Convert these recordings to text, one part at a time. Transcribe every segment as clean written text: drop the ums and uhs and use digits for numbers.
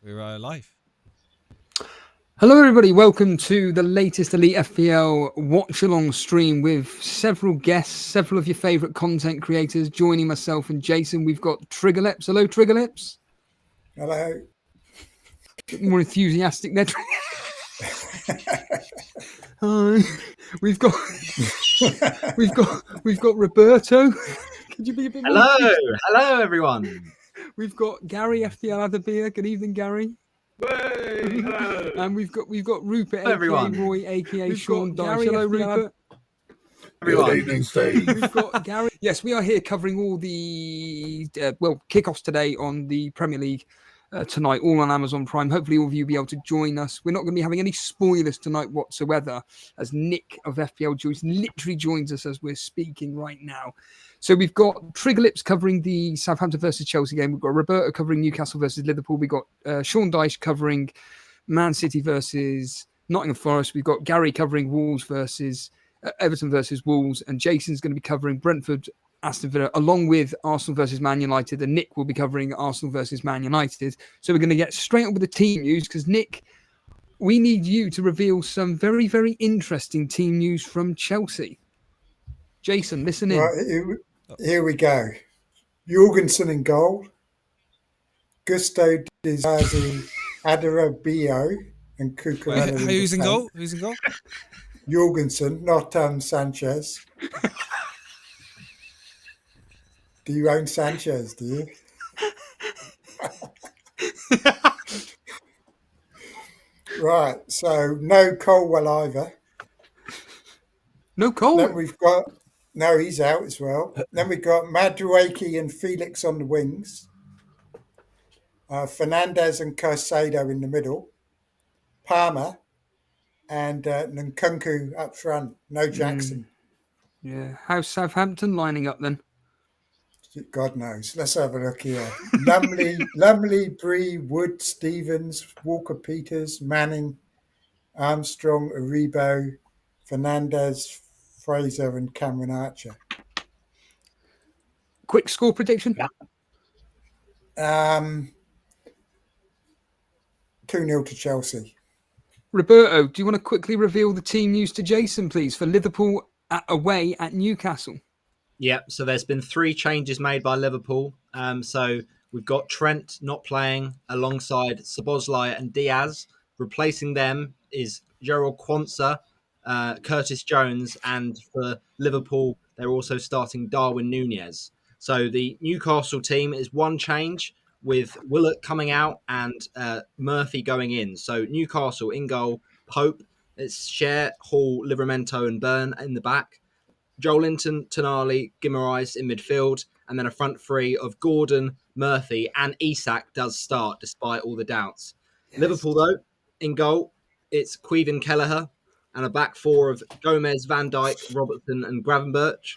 We're live. Hello, everybody. Welcome to the latest Elite FPL watch-along stream with several guests, several of your favourite content creators joining myself and Jason. We've got Triggerlips. Hello, Triggerlips. Hello. More enthusiastic there. Hi. We've got Roberto. Could you be a bit more? Hello, everyone. We've got Gary FPL Adabir. Good evening, Gary. Hey, hello. And we've got Rupert, Hello, everyone. aka Roy, aka We've Sean got Dyche. Gary Hello, FPL. Rupert. Everyone. Good evening, Steve. We've got Gary. Yes, we are here covering all the kickoffs today on the Premier League tonight, all on Amazon Prime. Hopefully, all of you will be able to join us. We're not going to be having any spoilers tonight whatsoever, as Nick of FPL Juice literally joins us as we're speaking right now. So we've got Triggerlips covering the Southampton versus Chelsea game. We've got Roberto covering Newcastle versus Liverpool. We've got Sean Dyche covering Man City versus Nottingham Forest. We've got Gary covering Wolves versus Everton versus Wolves, and Jason's going to be covering Brentford, Aston Villa, along with Arsenal versus Man United, and Nick will be covering Arsenal versus Man United. So we're going to get straight on with the team news because, Nick, we need you to reveal some very, very interesting team news from Chelsea. Jason, listen in. Right, here we go. Jorgensen in goal. Gusto Dizazi, Adarabio, and Cucurella. Who's in goal? Who's in goal? Jorgensen, not Sanchez. Do you own Sanchez, do you? Right, so no Colwell either. No Colwell? Then we've got... No, he's out as well. Then we've got Madueke and Felix on the wings. Fernandez and Caicedo in the middle. Palmer and Nkunku up front. No Jackson. Yeah. How's Southampton lining up then? God knows. Let's have a look here. Lumley, Bree, Wood, Stevens, Walker-Peters, Manning, Armstrong, Aribo, Fernandez, Fraser and Cameron Archer. Quick score prediction? Yeah. 2-0 to Chelsea. Roberto, do you want to quickly reveal the team news to Jason, please, for Liverpool away at Newcastle? Yep, so there's been 3 changes made by Liverpool. So we've got Trent not playing alongside Szoboszlai and Diaz. Replacing them is Gerald Quansah, Curtis Jones, and for Liverpool, they're also starting Darwin Núñez. So the Newcastle team is one change with Willett coming out and Murphy going in. So Newcastle in goal, Pope, it's Share, Hall, Livramento and Byrne in the back. Joelinton, Tonali, Guimaraes in midfield, and then a front 3 of Gordon, Murphy, and Isak does start despite all the doubts. Yes. Liverpool, though, in goal, it's Queven Kelleher, and a back 4 of Gomez, Van Dijk, Robertson, and Gravenberch.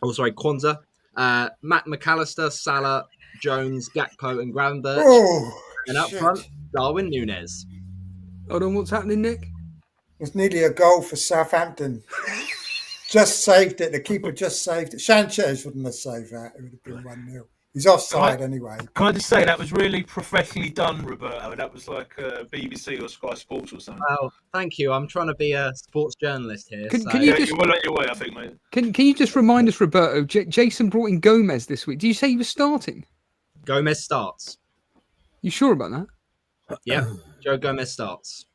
Oh, sorry, Quansah. Matt McAllister, Salah, Jones, Gakpo, and Gravenberch. Oh, and up front, Darwin Núñez. Hold on, what's happening, Nick? It's nearly a goal for Southampton. Just saved it. The keeper just saved it. Sanchez wouldn't have saved that. It would have been 1-0. He's offside anyway. Can I just say that was really professionally done, Roberto? That was like BBC or Sky Sports or something. Well, thank you. I'm trying to be a sports journalist here. Can you just, you're well on your way, I think, mate. Can you just remind us, Roberto, Jason brought in Gomez this week. Did you say he was starting? Gomez starts. You sure about that? Yeah, Joe Gomez starts.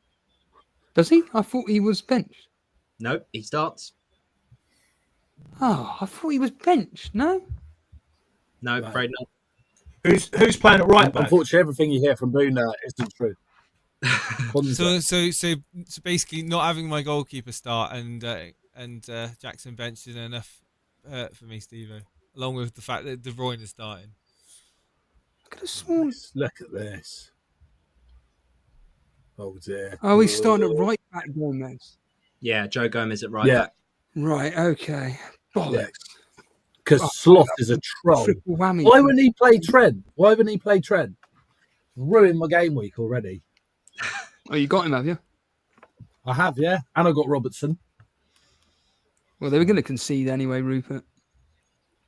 Does he? I thought he was benched. Nope, he starts. Oh, I thought he was benched. No? No, afraid not. Who's playing at right back? Unfortunately, everything you hear from Boone isn't true. So basically, not having my goalkeeper start and Jackson bench is enough for me, Steve-O. Along with the fact that De Bruyne is starting. Look at this. Oh dear. Oh, he's starting at right back, Gomez. Yeah, Joe Gomez at right back. Right, okay. Bollocks. Because Sloth is a troll. Why wouldn't he play Trent? Ruined my game week already. Oh, you got him, have you? I have, yeah. And I got Robertson. Well, they were going to concede anyway, Rupert.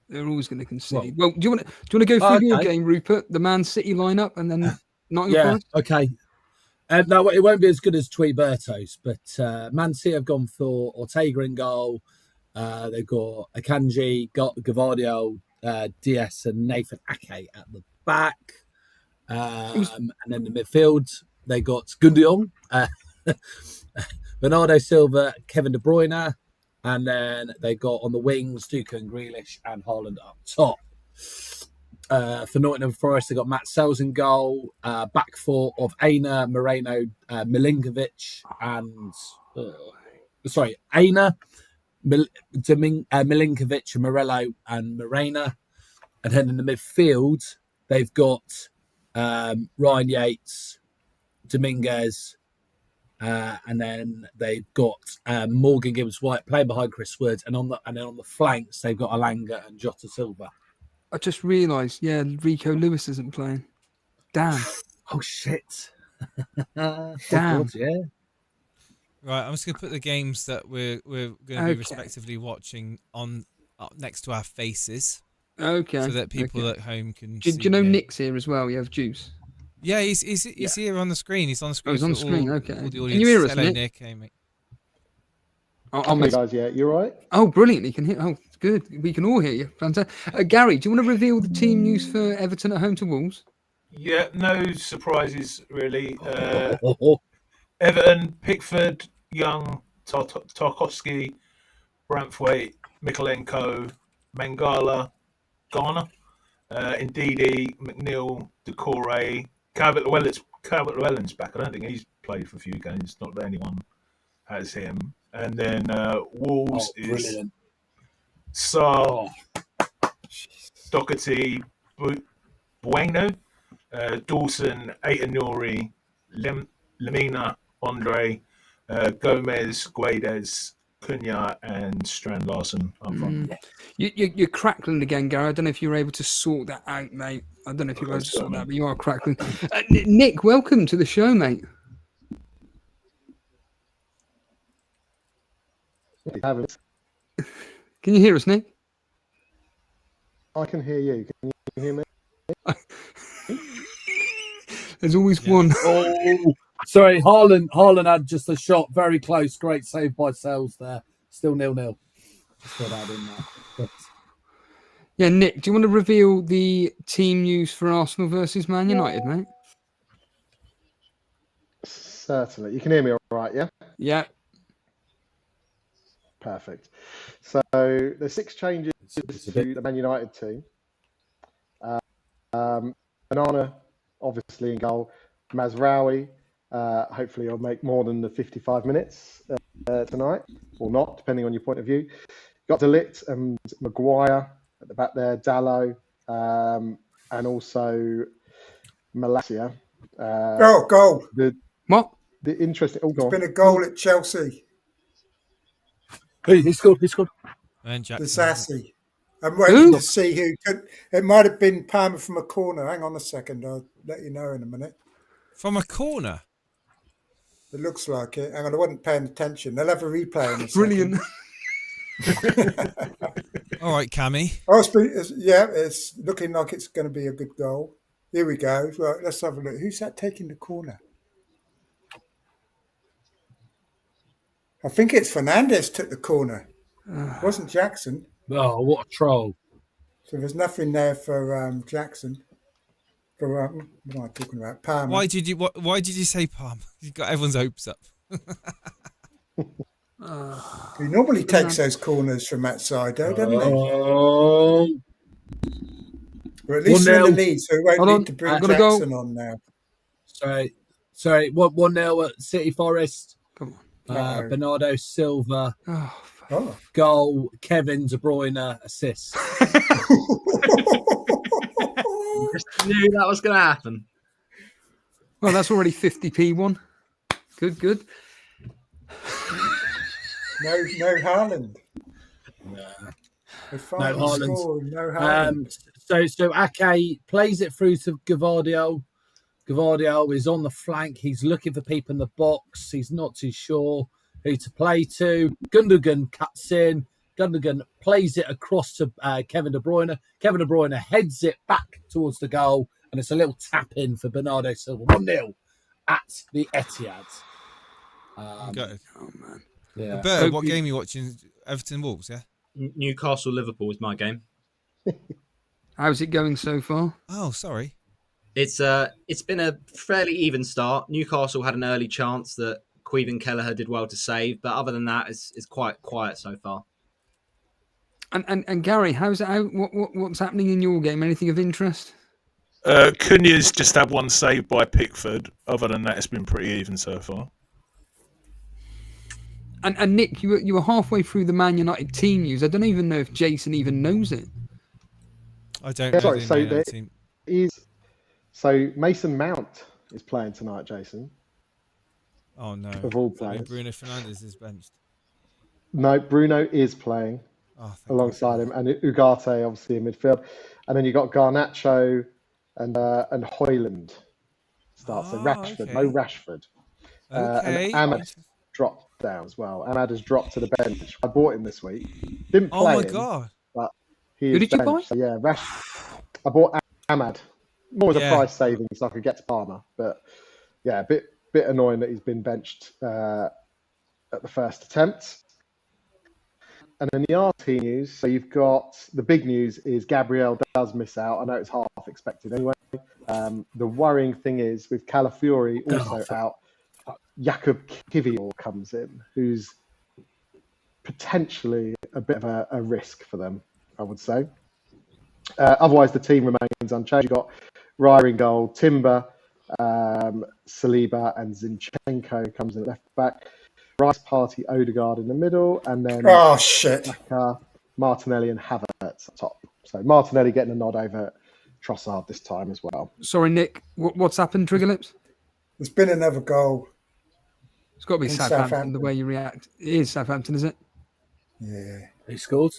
They're always going to concede. Well, do you want to go through your game, Rupert? The Man City lineup, and then Nottingham Forest? Okay. No, it won't be as good as Tweeberto's, but Man City have gone for Ortega in goal. They've got Akanji, Gavardio, DS, and Nathan Ake at the back. And then the midfield, they got Gundogan, Bernardo Silva, Kevin De Bruyne, and then they got on the wings Duka and Grealish and Haaland up top. For Nottingham Forest, they got Matt Sells in goal, back four of Aina, Moreno, Milinkovic, and Aina, Milinkovic, Morello, and Moreno. And then in the midfield, they've got Ryan Yates, Dominguez, and then they've got Morgan Gibbs-White playing behind Chris Wood, and then on the flanks they've got Alanga and Jota Silva. I just realised, Rico Lewis isn't playing. Damn. Oh shit! Damn. God, yeah. Right, I'm just going to put the games that we're going to be respectively watching on up next to our faces. Okay. So that people at home can do see. you know Nick's here as well? You have Juice. Yeah, he's here on the screen. He's on the screen. Oh, he's on the screen. All okay. the Can you hear us, Hello, Nick? Nick. Hey, mate. Hey guys, yeah, you're right. Oh, brilliant! You can hear. Oh, good. We can all hear you. Fantastic. Gary, do you want to reveal the team news for Everton at home to Wolves? Yeah, no surprises really. Everton, Pickford, Young, Tarkowski, Branthwaite, Mikolenko, Mangala, Garner, Ndidi, McNeil, Decore, Calvert-Lewin's back. I don't think he's played for a few games. Not that anyone has him. And then Wolves is Sarr, Doherty, Bueno, Dawson, Aitanuri, Lemina, Andre, Gomez, Guedes, Cunha, and Strand Larson up front. You're crackling again, Gary. I don't know if you're able to sort that out, mate. I don't know if you're able to sort that, but you are crackling. Nick, welcome to the show, mate. Can you hear us, Nick? I can hear you. Can you hear me? There's always one. Oh, sorry, Haaland had just a shot very close. Great save by Sells there. Still 0-0. Just thought that in there. But... Yeah, Nick, do you want to reveal the team news for Arsenal versus Man United, mate? Certainly. You can hear me all right, yeah? Yeah. Perfect. So there's 6 changes to the Man United team. Banana, obviously in goal. Mazraoui, hopefully he'll make more than the 55 minutes tonight, or not, depending on your point of view. Got Delit and Maguire at the back there, Dallo, and also Malacia. Goal. What? The interesting. Oh, There's been a goal at Chelsea. Hey, he scored. And Jackson. The Sassy. I'm waiting to see who could. It might have been Palmer from a corner. Hang on a second. I'll let you know in a minute. From a corner? It looks like it. Hang on, I wasn't paying attention. They'll have a replay in a Brilliant. All right, Cammy. Oh, it's looking like it's going to be a good goal. Here we go. Right, let's have a look. Who's that taking the corner? I think it's Fernandez took the corner. It wasn't Jackson. Oh, what a troll. So there's nothing there for Jackson. For what am I talking about? Palmer. Why did you say Palmer? You got everyone's hopes up. He normally takes those corners from that side, though, doesn't he? Or at least we're in the lead, so we won't need to bring Jackson on now. Sorry. 1-0 at City Forest. Come on. Bernardo Silva. Oh. Goal. Kevin De Bruyne assist. Just knew that was going to happen. Well, that's already 50p one. Good. No Haaland. No Haaland. No Haaland. So Ake plays it through to Gavardio. Gavardio is on the flank. He's looking for people in the box. He's not too sure who to play to. Gundogan cuts in. Gundogan plays it across to Kevin De Bruyne. Kevin De Bruyne heads it back towards the goal, and it's a little tap in for Bernardo Silva. 1-0 at the Etihad. Gutted. Oh man. Yeah. Roberto, what Hope you- game are you watching? Everton Wolves, yeah? Newcastle Liverpool is my game. How's it going so far? Oh, sorry. It's been a fairly even start. Newcastle had an early chance that Queven Kelleher did well to save, but other than that, it's quite quiet so far. And Gary, how's it? What's happening in your game? Anything of interest? Cunha's just had one saved by Pickford. Other than that, it's been pretty even so far. And Nick, you were halfway through the Man United team news. I don't even know if Jason even knows it. I don't Yeah, know sorry, the so Man United there team. So Mason Mount is playing tonight, Jason, Oh, no. of all Does that mean players. Bruno Fernandes is benched. No, Bruno is playing Oh, thank alongside God. him, and Ugarte obviously in midfield, and then you got Garnacho and Hoyland starts. So Oh, Rashford, okay. no Rashford. Okay. And Ahmad dropped down as well. Ahmad has dropped to the bench. I bought him this week. Didn't Oh, play my him, God. but he Who is did you benched. buy? So yeah, I bought Ahmad. More as a Yeah. price saving so I could get to Palmer, but yeah, a bit annoying that he's been benched at the first attempt. And then the RT news. So you've got the big news is Gabriel does miss out. I know it's half expected anyway. The worrying thing is with Calafiori also out, Jakub Kivior comes in, who's potentially a bit of a risk for them, I would say. Otherwise, the team remains unchanged. You've got Raya in goal, Timber, Saliba, and Zinchenko comes in at left back. Rice, Party, Odegaard in the middle, and then Oh, shit. Saka, Martinelli, and Havertz up top. So Martinelli getting a nod over Trossard this time as well. Sorry, Nick. What's happened, Trigger Lips? There's been another goal. It's got to be In Southampton, Southampton. the way you react. It is Southampton, is it? Yeah, He scored.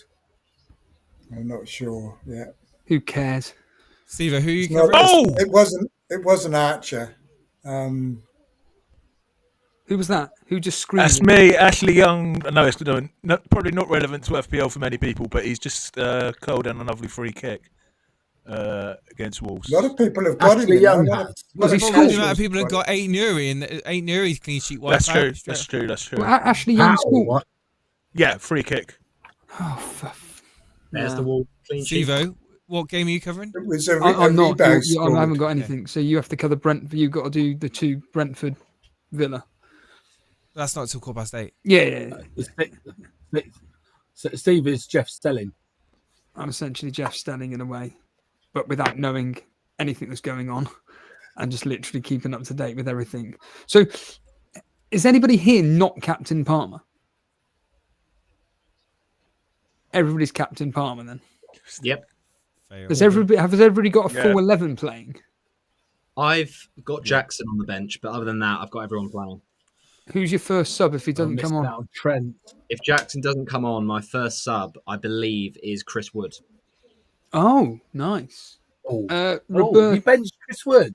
I'm not sure. Yeah. Who cares? Steve, who are you It's not- covering? Oh! It wasn't Archer. Who was that? Who just screamed? That's me, Ashley Young. No, it's probably not relevant to FPL for many people, but he's just called down a lovely free kick against Wolves. A lot of people have got him. Ashley You know, Young a lot of- has. Was he lot of Probably the scored? amount of people that got 8 Nuri and 8 Nuri clean sheet wiped That's out. true. That's true. That's true. Well, Ashley Young How? scored. What? Yeah, free kick. Oh, There's Yeah. the wall clean sheet. Steve, what game are you covering? It was a I'm not. rebound I scored. haven't got anything. So you have to cover Brentford. You've got to do the two Brentford Villa. That's not till 8:15. Yeah. Steve is Jeff Stelling. I'm essentially Jeff Stelling in a way, but without knowing anything that's going on and just literally keeping up to date with everything. So is anybody here not Captain Palmer? Everybody's Captain Palmer then. Yep. Fail. Has everybody got a Yeah. full 11 playing? I've got Jackson on the bench, but other than that, I've got everyone playing. Who's your first sub if he I doesn't missed come on? out on Trent. If Jackson doesn't come on, my first sub, I believe, is Chris Wood. Oh, nice. Oh, you Roberto, benched Chris Woods.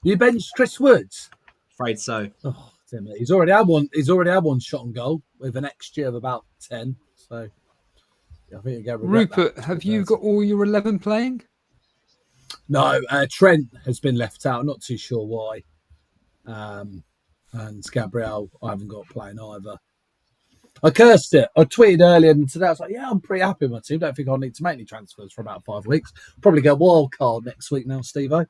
You benched Chris Woods. Afraid so. Oh, damn it. He's already had one shot on goal with an XG of about 10. So I think you're going to regret Rupert, that. have you got all your 11 playing? No, Trent has been left out. Not too sure why. And Gabriel, I haven't got playing either. I cursed it. I tweeted earlier and today I was like, yeah, I'm pretty happy with my team. Don't think I'll need to make any transfers for about 5 weeks. Probably get a wild card next week now, Steve-O.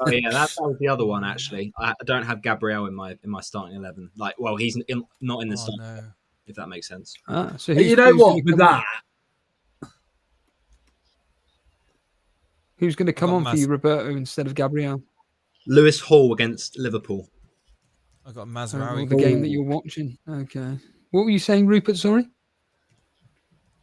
Oh yeah, that was the other one actually. I don't have Gabriel in my starting 11. He's not in the Oh, starting, no. if that makes sense. So You know who's what? gonna With come on? that, Who's going to come got on for Mas- you, Roberto, instead of Gabriel? Lewis Hall against Liverpool. I got Or Mazraoui. the game that you're watching. Okay. What were you saying, Rupert? Sorry.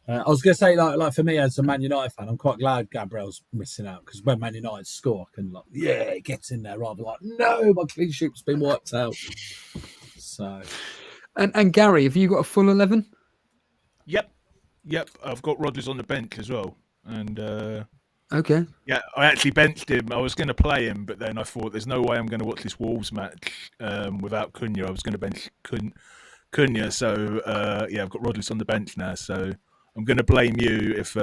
I was going to say, like for me as a Man United fan, I'm quite glad Gabriel's missing out because when Man United score, I can it gets in there rather no, my clean sheet's been wiped out. So, And Gary, have you got a full 11? Yep. I've got Rodgers on the bench as well, and Okay. yeah, I actually benched him. I was going to play him, but then I thought there's no way I'm going to watch this Wolves match without Cunha. I was going to bench Cunha, so yeah, I've got Rodgers on the bench now. So I'm going to blame you if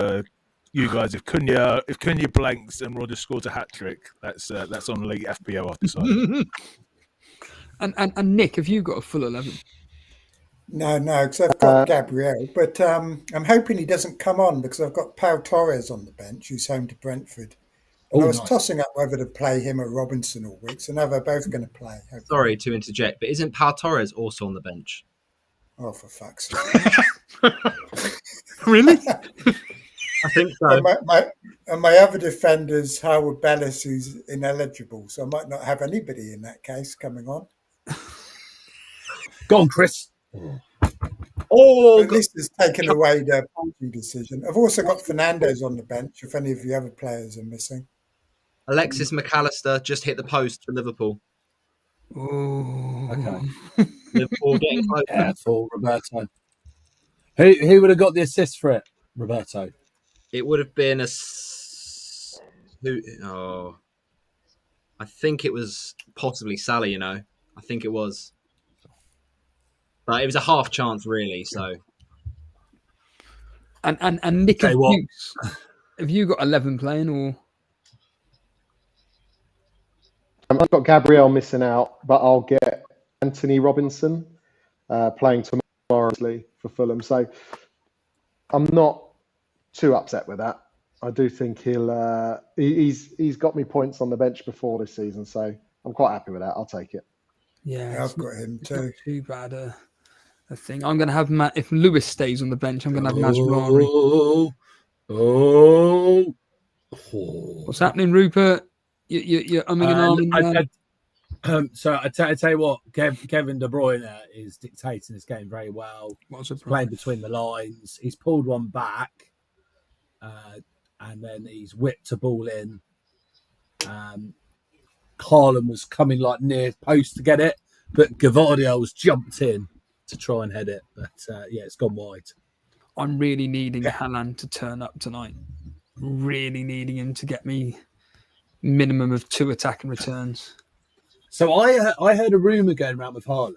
you guys. If Cunha blanks and Rodgers scores a hat trick, that's on Elite FPL. I've decided. and Nick, have you got a full 11? No, because I've got Gabriel, but I'm hoping he doesn't come on because I've got Pau Torres on the bench, who's home to Brentford. And I was nice. tossing up whether to play him or Robinson all week, so now they're both going to play. Hopefully. Sorry to interject, but isn't Pau Torres also on the bench? Oh, for fuck's sake. Really? I think so. And my other defender's Howard Bellis, who's ineligible, so I might not have anybody in that case coming on. Go on, Chris. At least it's taken away the penalty decision. I've also got Fernandes on the bench if any of the other players are missing. Alexis McAllister just hit the post for Liverpool. Oh, Okay. Liverpool getting close. Yeah, for Roberto. Who would have got the assist for it, Roberto? It would have been I think it was possibly Salah, I think it was. But it was a half chance, really, so. And Nick, have you got 11 playing or? I've got Gabriel missing out, but I'll get Anthony Robinson playing tomorrow for Fulham. So I'm not too upset with that. I do think he's got me points on the bench before this season, so I'm quite happy with that. I'll take it. Yeah, I've got him too. Not too bad a thing. I'm going to have Matt. If Lewis stays on the bench, I'm going to have Mazraoui. What's happening, Rupert? You're umming and ahhing. So I tell you what, Kevin De Bruyne is dictating this game very well. He's playing between the lines. He's pulled one back, and then he's whipped a ball in. Haaland was coming like near post to get it, but Gvardiol's jumped in to try and head it. But it's gone wide. I'm really needing Haaland to turn up tonight. Really needing him to get me minimum of 2 attacking returns. So I heard a rumor going around with Haaland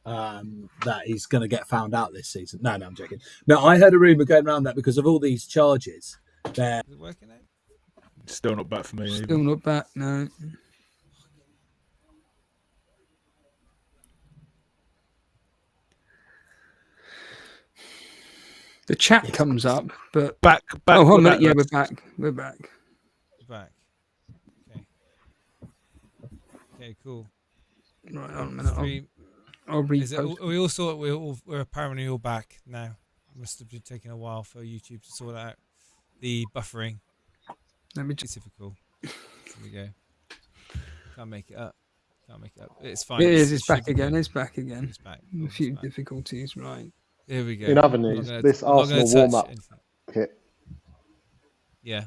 that he's going to get found out this season. No, I'm joking. No, I heard a rumor going around that because of all these charges, they're Is it working out? Still not back for me. Still not back, no. The chat comes up, but Back. oh, hold on a back, minute. Yeah, we're back. Back. Okay. Okay, cool. Right, hold on a minute. Stream. I'll Is it, repost. we're apparently all back now. Must have been taking a while for YouTube to sort out the buffering. Let me It's just. difficult. Here we go. Can't make it up. It's fine. It is. It's should back be again. good. It's back again. It's back. A It's few back. difficulties, right? Here we go. In other I'm not news, gonna- this I'm not gonna Arsenal touch warm-up anything. kit Yeah.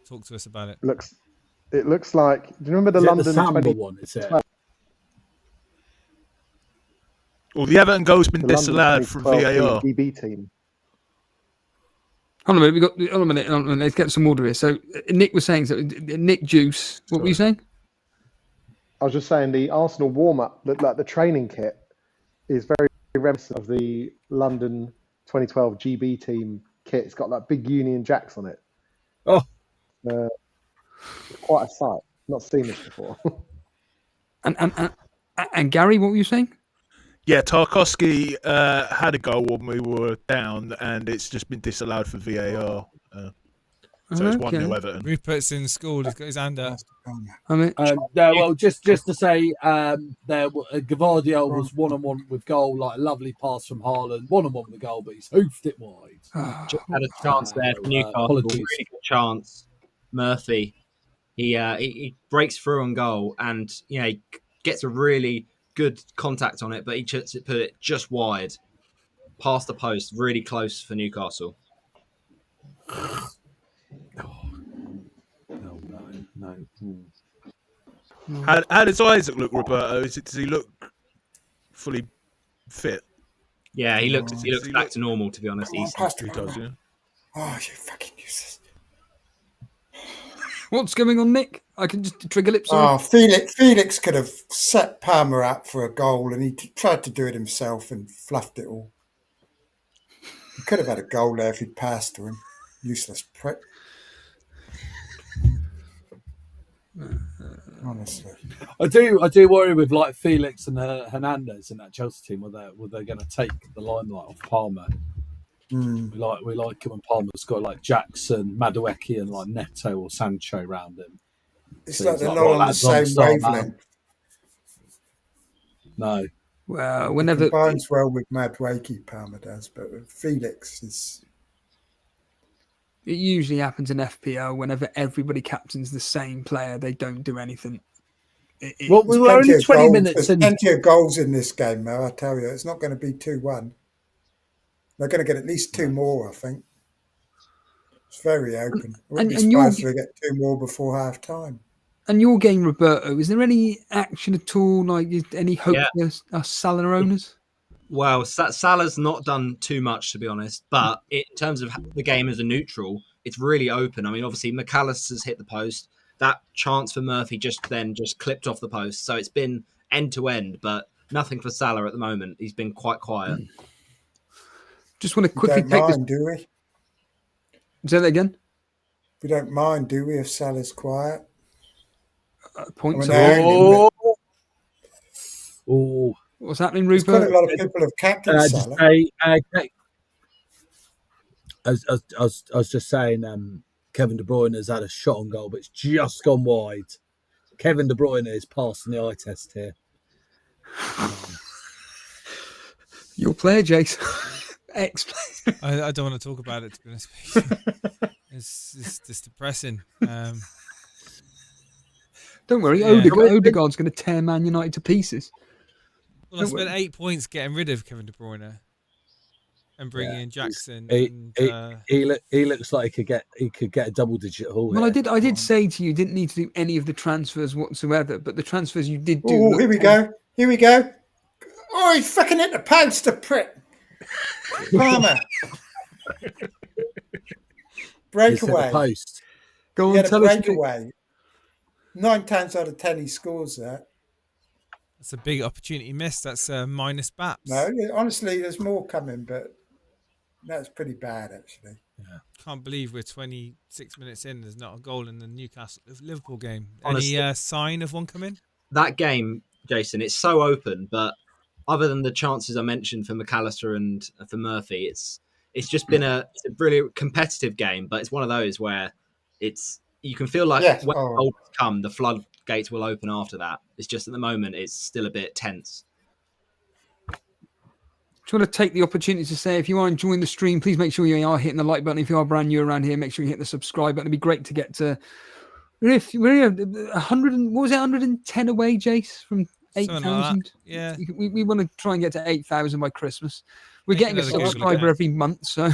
Talk to us about it. looks like. Do you remember the is it London the Samba 20? one? Is it? Well, the Everton goal's been The disallowed from London VAR. 2012 GB team. Hold on a minute. Hold on a minute. Let's get some order here. So Nick was saying. So Nick Juice. What were you saying? I was just saying the Arsenal warm-up, like the training kit, is very reminiscent of the London 2012 GB team kit. It's got like big Union Jacks on it. Oh. Quite a sight. Not seen this before. And Gary, what were you saying? Yeah, Tarkowski had a goal when we were down, and it's just been disallowed for VAR. So it's 1-0 Everton. Rupert's in school. He's got his hand up. I mean, No, well, just to say, Gvardiol was 1-on-1 with goal, like a lovely pass from Haaland, 1-on-1 with goal, but he's hoofed it wide. Just had a chance there for Newcastle. Apologies. Really good chance. Murphy, he breaks through on goal, and he gets a really good contact on it, but he just put it just wide, past the post, really close for Newcastle. No. How does Isaac look, Roberto? Does he look fully fit? Yeah, he looks back to normal. To be honest, He does, yeah. Oh, you fucking useless. what's going on, Nick? I can just trigger lips. Oh, Felix could have set Palmer up for a goal, and he tried to do it himself and fluffed it all. He could have had a goal there if he'd passed to him. Useless prick. honestly. I do worry with like Felix and Hernandez in that Chelsea team. Were they going to take the limelight off Palmer? Mm. We like him when Palmer's got like Jackson, Madueke, and like Neto or Sancho around him. It's So like he's they're like, not right, on the lads, I'm the same star man. wavelength. No, Well, He whenever combines well with Madueke, Palmer does, but with Felix is... it usually happens in FPL, whenever everybody captains the same player, they don't do anything. well, we There's were only 20 minutes There's in. plenty of goals in this game, though, I tell you. It's not going to be 2-1. They're going to get at least 2 more, I think. It's very open. I wouldn't be surprised if they get 2 more before half-time. And your game, Roberto, is there any action at all? Like any hope for us Salah owners? Well, Salah's not done too much, to be honest. But in terms of the game as a neutral, it's really open. I mean, obviously, McAllister's hit the post. That chance for Murphy just clipped off the post. So it's been end to end, but nothing for Salah at the moment. He's been quite quiet. Just want to We quickly don't take mind, do we? Say that again. We don't mind, do we, if Salah's quiet? Points. Oh. What's happening, There's Rupert? quite a lot of people have captained Salah. I was just saying, Kevin De Bruyne has had a shot on goal, but it's just gone wide. Kevin De Bruyne is passing the eye test here. Your player, Jace. Ex-player. I don't want to talk about it, to be honest with you. It's just depressing. Don't worry, Yeah. Odegaard's going to tear Man United to pieces. Well, I spent 8 points getting rid of Kevin De Bruyne and bringing in Jackson. He looks like he could get a double-digit haul. Well, I did say to you, didn't need to do any of the transfers whatsoever, but the transfers you did do. Oh, here we go. Oh, he's fucking hit the post, the prick. Palmer. Breakaway. Post. Go on, He had a tell us. breakaway. 9 times out of 10 he scores that. That's a big opportunity missed. That's minus Baps. No, honestly, there's more coming, but that's pretty bad, actually. Yeah. Can't believe we're 26 minutes in. There's not a goal in the Newcastle-Liverpool game. Honestly, Any sign of one coming? That game, Jason, it's so open, but other than the chances I mentioned for McAllister and for Murphy, it's just been a really competitive game. But it's one of those where you can feel like when goals come, the floodgates will open after that. It's just at the moment it's still a bit tense. Just want to take the opportunity to say, if you are enjoying the stream, please make sure you are hitting the like button. If you are brand new around here, make sure you hit the subscribe button. It'd be great to get to. We're 100 and what was it? 110 away, Jace, from 8,000. Yeah, we want to try and get to 8,000 by Christmas. We're getting a subscriber every month, so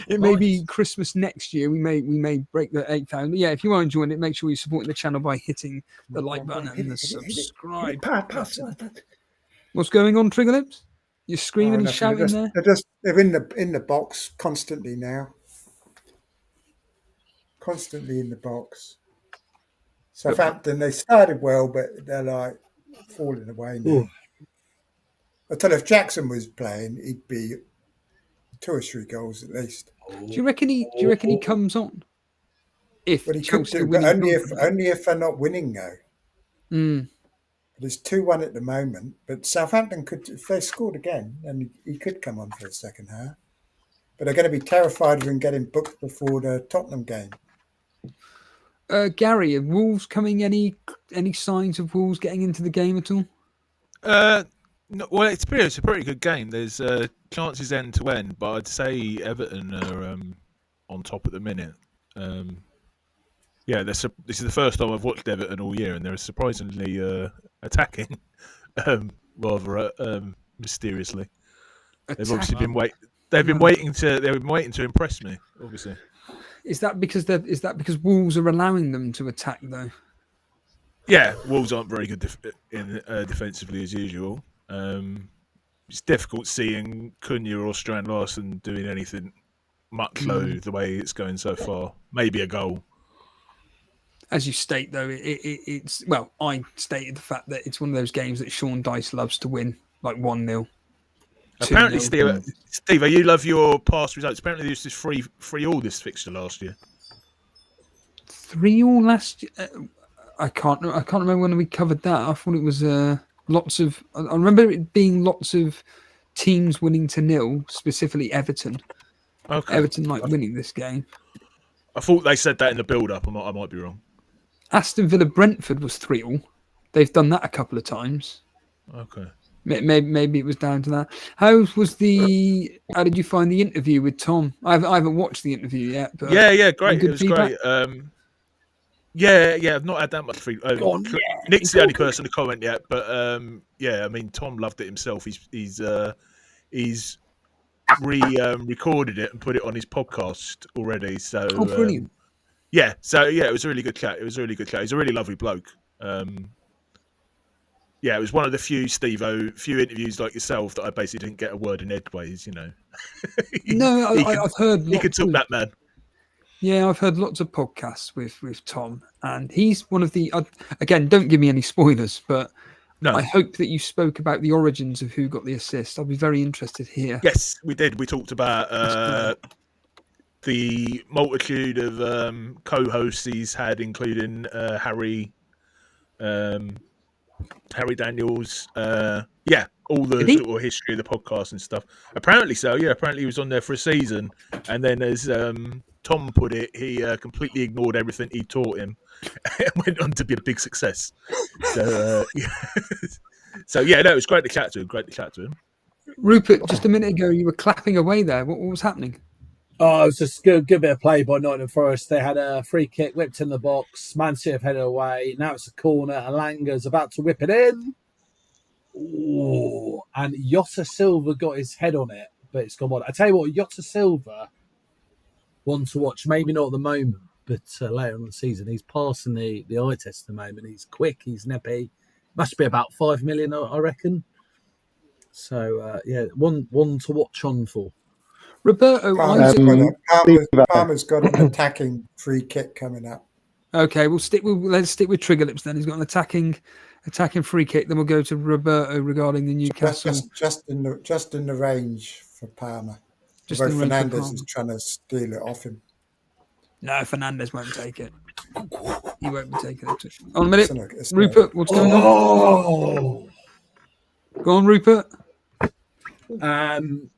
it may be Christmas next year. We may break the 8,000. But yeah, if you are enjoying it, make sure you're supporting the channel by hitting the like button and the subscribe button. What's going on, Trigger Lips? You're screaming and shouting there. They're in the box constantly now. Constantly in the box. Southampton, they started well, but they're like falling away now. Ooh. I tell you, if Jackson was playing, he'd be 2 or 3 goals at least. Do you reckon he comes on? If he could do, but only if they're not winning though. Mm. But it's 2-1 at the moment. But Southampton could, if they scored again, then he could come on for the second half. But they're going to be terrified of him getting booked before the Tottenham game. Gary, are Wolves coming? Any signs of Wolves getting into the game at all? No, well, it's a pretty good game. There's chances end to end, but I'd say Everton are on top at the minute. This is the first time I've watched Everton all year, and they're surprisingly attacking, rather mysteriously. They've obviously been waiting to impress me. Obviously, is that because Wolves are allowing them to attack though? Yeah, Wolves aren't very good defensively as usual. It's difficult seeing Cunha or Strand Larsen doing anything much low the way it's going so far. Maybe a goal. As you state, though, it's I stated the fact that it's one of those games that Sean Dice loves to win, like 1-0. Apparently, Steve, you love your past results. Apparently, there was this 3-3 all this fixture last year. 3-3 last. I can't remember when we covered that. I thought it was lots of. I remember it being lots of teams winning to 0, specifically Everton. Okay. Everton winning this game. I thought they said that in the build-up. I might be wrong. Aston Villa Brentford was 3-3. They've done that a couple of times. Okay. Maybe it was down to that. How did you find the interview with Tom? I haven't watched the interview yet. But Yeah, great. It was feedback? great. Yeah, I've not had that much feedback. Go on, Nick's the only person to comment yet, but I mean, Tom loved it himself. He's recorded it and put it on his podcast already. So brilliant. it was a really good chat. He's a really lovely bloke. It was one of the few few interviews like yourself that I basically didn't get a word in edgeways. I've heard. He could talk that man. Yeah, I've heard lots of podcasts with Tom, and he's one of the. Again, don't give me any spoilers, but No. I hope that you spoke about the origins of who got the assist. I'll be very interested here. Yes, we did. We talked about the multitude of co-hosts he's had, including Harry Daniels. All the sort of history of the podcast and stuff. Apparently so. Yeah, apparently he was on there for a season, and then as Tom put it, he completely ignored everything he taught him and went on to be a big success. So, it was great to chat to him. Rupert, just a minute ago, you were clapping away there. What was happening? Oh, it was just good bit of play by Nottingham Forest. They had a free kick whipped in the box. Man City have headed away. Now it's a corner. Alanga's about to whip it in. Ooh, and Jota Silva got his head on it, but it's gone wide. I tell you what, Jota Silva, one to watch. Maybe not at the moment, but later on in the season, he's passing the eye test at the moment. He's quick. He's nippy. Must be about 5 million, I reckon. So one to watch on for. Roberto, Palmer's got an attacking free kick coming up. Okay, let's stick with Trigger Lips then. He's got an attacking free kick. Then we'll go to Roberto regarding the Newcastle. Just in the range for Palmer. Although Fernandez is trying to steal it off him. No, Fernandez won't take it. He won't be taking it. On a minute, Rupert, what's going on? Go on, Rupert. Man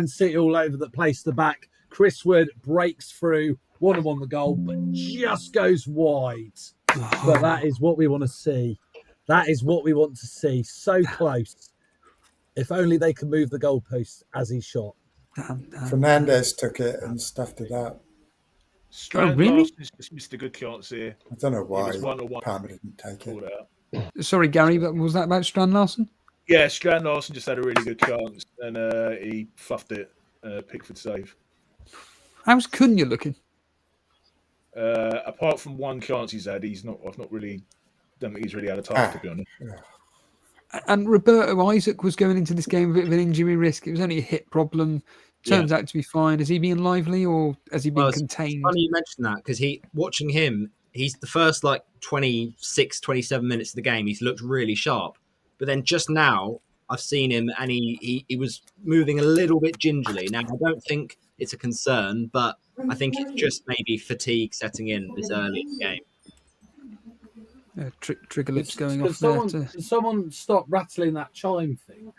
City all over the place. The back. Chris Wood breaks through. 1-1 the goal, but just goes wide. But that is what we want to see. That is what we want to see. So close. If only they could move the goalpost as he shot. Damn. Fernandez took it and stuffed it out. Really? Just missed a good chance here. I don't know why Palmer didn't take it. Sorry, Gary, but was that about Strand Larsen? Yeah, Strand Larsen just had a really good chance, and he fluffed it. Pickford save. How's Cunha looking? Apart from one chance he's had, I've not really don't think he's really had a task, to be honest. And Roberto Isaac was going into this game a bit of an injury risk. It was only a hit problem. Turns out to be fine. Has he been lively or has he been contained? It's funny you mentioned that because watching him, he's the first 26, 27 minutes of the game, he's looked really sharp. But then just now, I've seen him and he was moving a little bit gingerly. Now, I don't think it's a concern, but I think it's just maybe fatigue setting in this early in the game. Trigger Lips going off there. Can someone stop rattling that chime thing?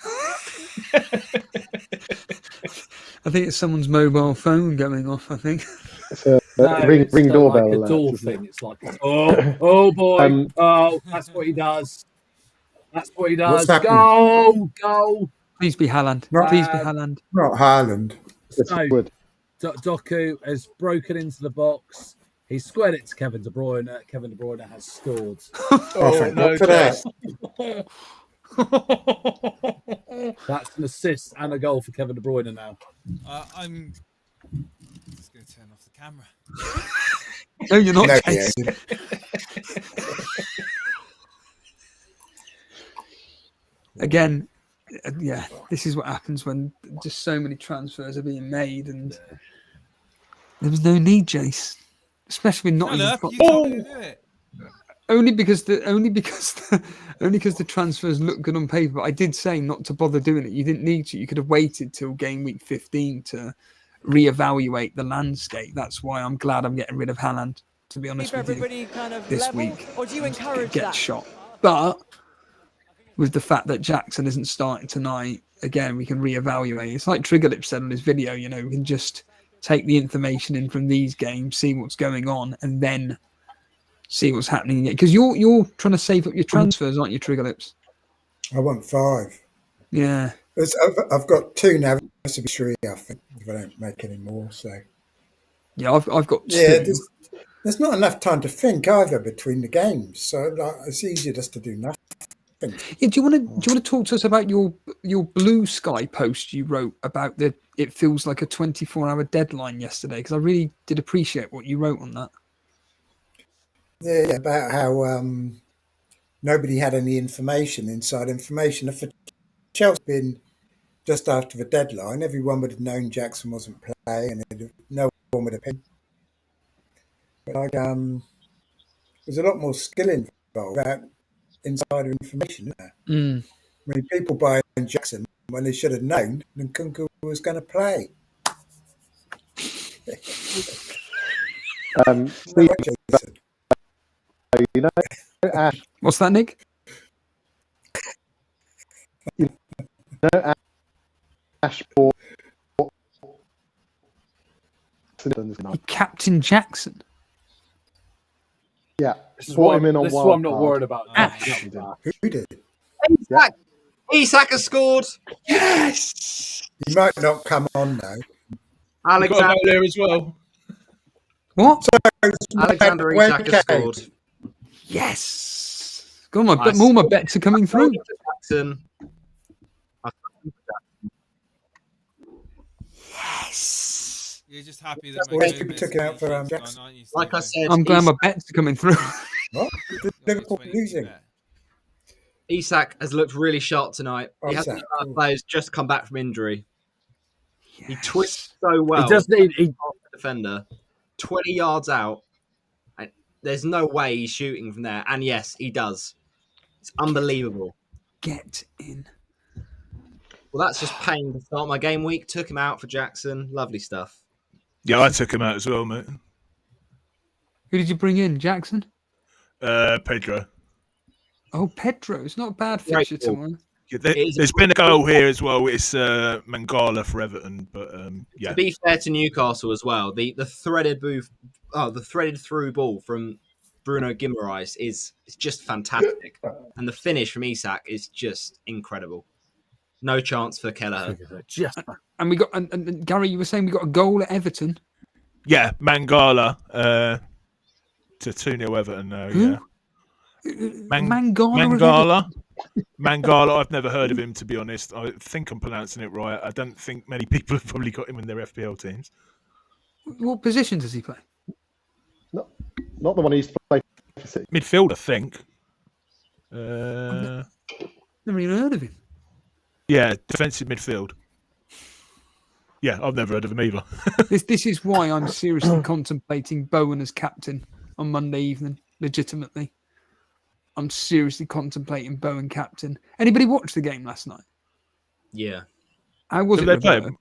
I think it's someone's mobile phone going off, I think. It's a ring doorbell. Like a door thing. It's like, oh boy. That's what he does. That's what he does. Go. Please be Haaland. Please be Haaland. Not Haaland. So, Doku has broken into the box. He squared it to Kevin De Bruyne. Kevin De Bruyne has scored. Thank God for that. That's an assist and a goal for Kevin De Bruyne now. I'm just going to turn off the camera. No, you're not. Again, this is what happens when just so many transfers are being made, and there was no need, Jace, especially not only because the transfers look good on paper. But I did say not to bother doing it. You didn't need to. You could have waited till game week 15 to reevaluate the landscape. That's why I'm glad I'm getting rid of Haaland. to be honest Keep with you, everybody kind of this level, week. or do you encourage Get that? shot. But with the fact that Jackson isn't starting tonight, again, we can reevaluate. It's like Triggerlip said on his video, we can just take the information in from these games, see what's going on, and then see what's happening. Because you're trying to save up your transfers, aren't you, Triggerlips? I want 5. Yeah. I've got 2 now. This will be 3, I think, if I don't make any more. So Yeah, I've got 2. yeah, there's not enough time to think either between the games. So it's easier just to do nothing. Yeah, do you want to talk to us about your Blue Sky post you wrote about it feels like a 24-hour deadline yesterday? Because I really did appreciate what you wrote on that. Yeah, about how nobody had any inside information. If Chelsea had been just after the deadline, everyone would have known Jackson wasn't playing, and no one would have picked. But there's a lot more skill involved about insider information. Isn't there? Mm. I mean, people buying Jackson when they should have known that Nkunku was going to play. Steve, you know, Ash, What's that, Nick? Ash bought Captain Jackson. Yeah, This is brought what him in on this is what I'm wild not card. worried about. Ash. Who did? Isak has scored. Yes. He might not come on though. Got to Alexander, go there as well. What? Alexander Isak has scored. Yes. God, my Nice. all my bets are coming through. Jackson. Yes. You're just happy that Well, McGinn people took it out for Jackson. aren't you, Like I Steve? said, I'm glad my bets are coming through. What? Liverpool losing. Isak has looked really sharp tonight. Oh, He hasn't Isak, been cool. players just come back from injury. He twists so well. He does need. He, Defender, 20 yards out. And there's no way he's shooting from there. And yes, he does. It's unbelievable. Get in. Well, that's just pain to start my game week. Took him out for Jackson. Lovely stuff. Yeah, I took him out as well, mate. Who did you bring in, Jackson? Pedro. Oh, Pedro. It's not a bad Great fixture ball. tomorrow. Yeah, It is- there's been a goal here as well. It's Mangala for Everton, but yeah. To be fair to Newcastle as well, the threaded move, the threaded through ball from Bruno Guimaraes is just fantastic, and the finish from Isak is just incredible. No chance for Kelleher. just And we got and Gary, you were saying we got a goal at Everton. Yeah, Mangala to 2-0 Everton now, yeah. Mangala. Mangala, I've never heard of him, to be honest. I think I'm pronouncing it right. I don't think many people have probably got him in their FPL teams. What position does he play? Not the one he's played for City. Midfield, I think. Never even heard of him. Yeah, defensive midfield. Yeah, I've never heard of him either. This is why I'm seriously contemplating Bowen as captain on Monday evening. Legitimately, I'm seriously contemplating Bowen captain. Anybody watch the game last night? Yeah, How was Did it? they play? Roberto?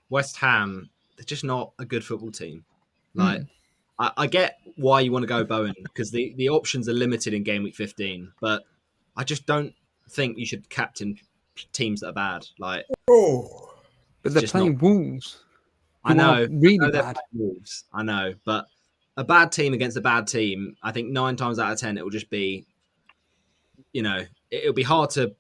West Ham, they're just not a good football team. Like, I get why you want to go Bowen because the options are limited in game week 15, but I just don't think you should captain teams that are bad. Like, Oh, But they're just playing Wolves. I who are know, really they're bad. playing Wolves. I know, but a bad team against a bad team, I think 9 times out of 10 it will just be, it'll be hard to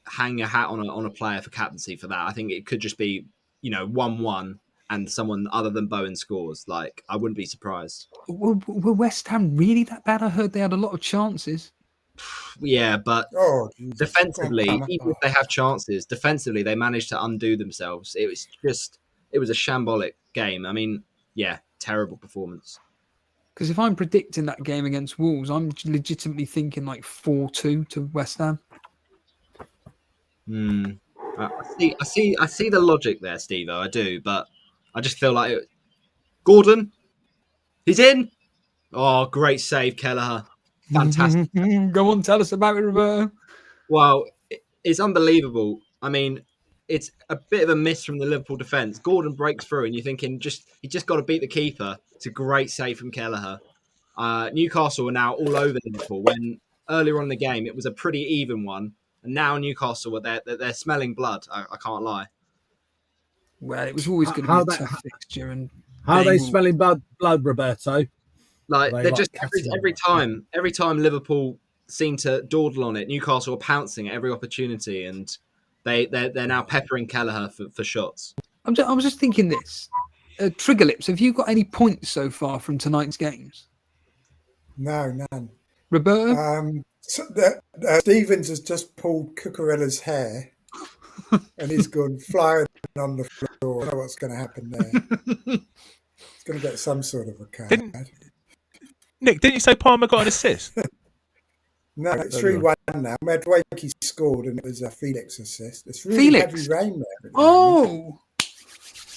hang your hat on a player for captaincy for that. I think it could just be 1-1 and someone other than Bowen scores. Like, I wouldn't be surprised. Were West Ham really that bad? I heard they had a lot of chances. Yeah, but oh, Jesus. defensively, Come on. even if they have chances, defensively they managed to undo themselves. It was a shambolic game. I mean, yeah, terrible performance. Because if I'm predicting that game against Wolves, I'm legitimately thinking like 4-2 to West Ham. I see the logic there, Steve. I do, but I just feel like Gordon, he's in. Oh, great save, Kelleher. Fantastic. Go on, tell us about it, Roberto. Well, it's unbelievable. I mean, it's a bit of a miss from the Liverpool defence. Gordon breaks through, and you're thinking he just got to beat the keeper. It's a great save from Kelleher. Newcastle are now all over Liverpool when earlier on in the game it was a pretty even one, and now Newcastle they're smelling blood. I can't lie. Well, it was always going How to be a they- tough fixture, and How are they they will- smelling blood, Roberto? Like They they're like just catching every time Liverpool seem to dawdle on it, Newcastle are pouncing at every opportunity, and they're now peppering Kelleher for shots. I was just thinking this. Trigger Lips, have you got any points so far from tonight's games? No, none. Roberto? Stevens has just pulled Cucurella's hair and he's gone flying on the floor. I don't know what's going to happen there. He's going to get some sort of a card. Nick, didn't you say Palmer got an assist? No, it's 3-1 now. Medwakey scored and it was a Felix assist. It's really Felix? heavy rain there. Oh!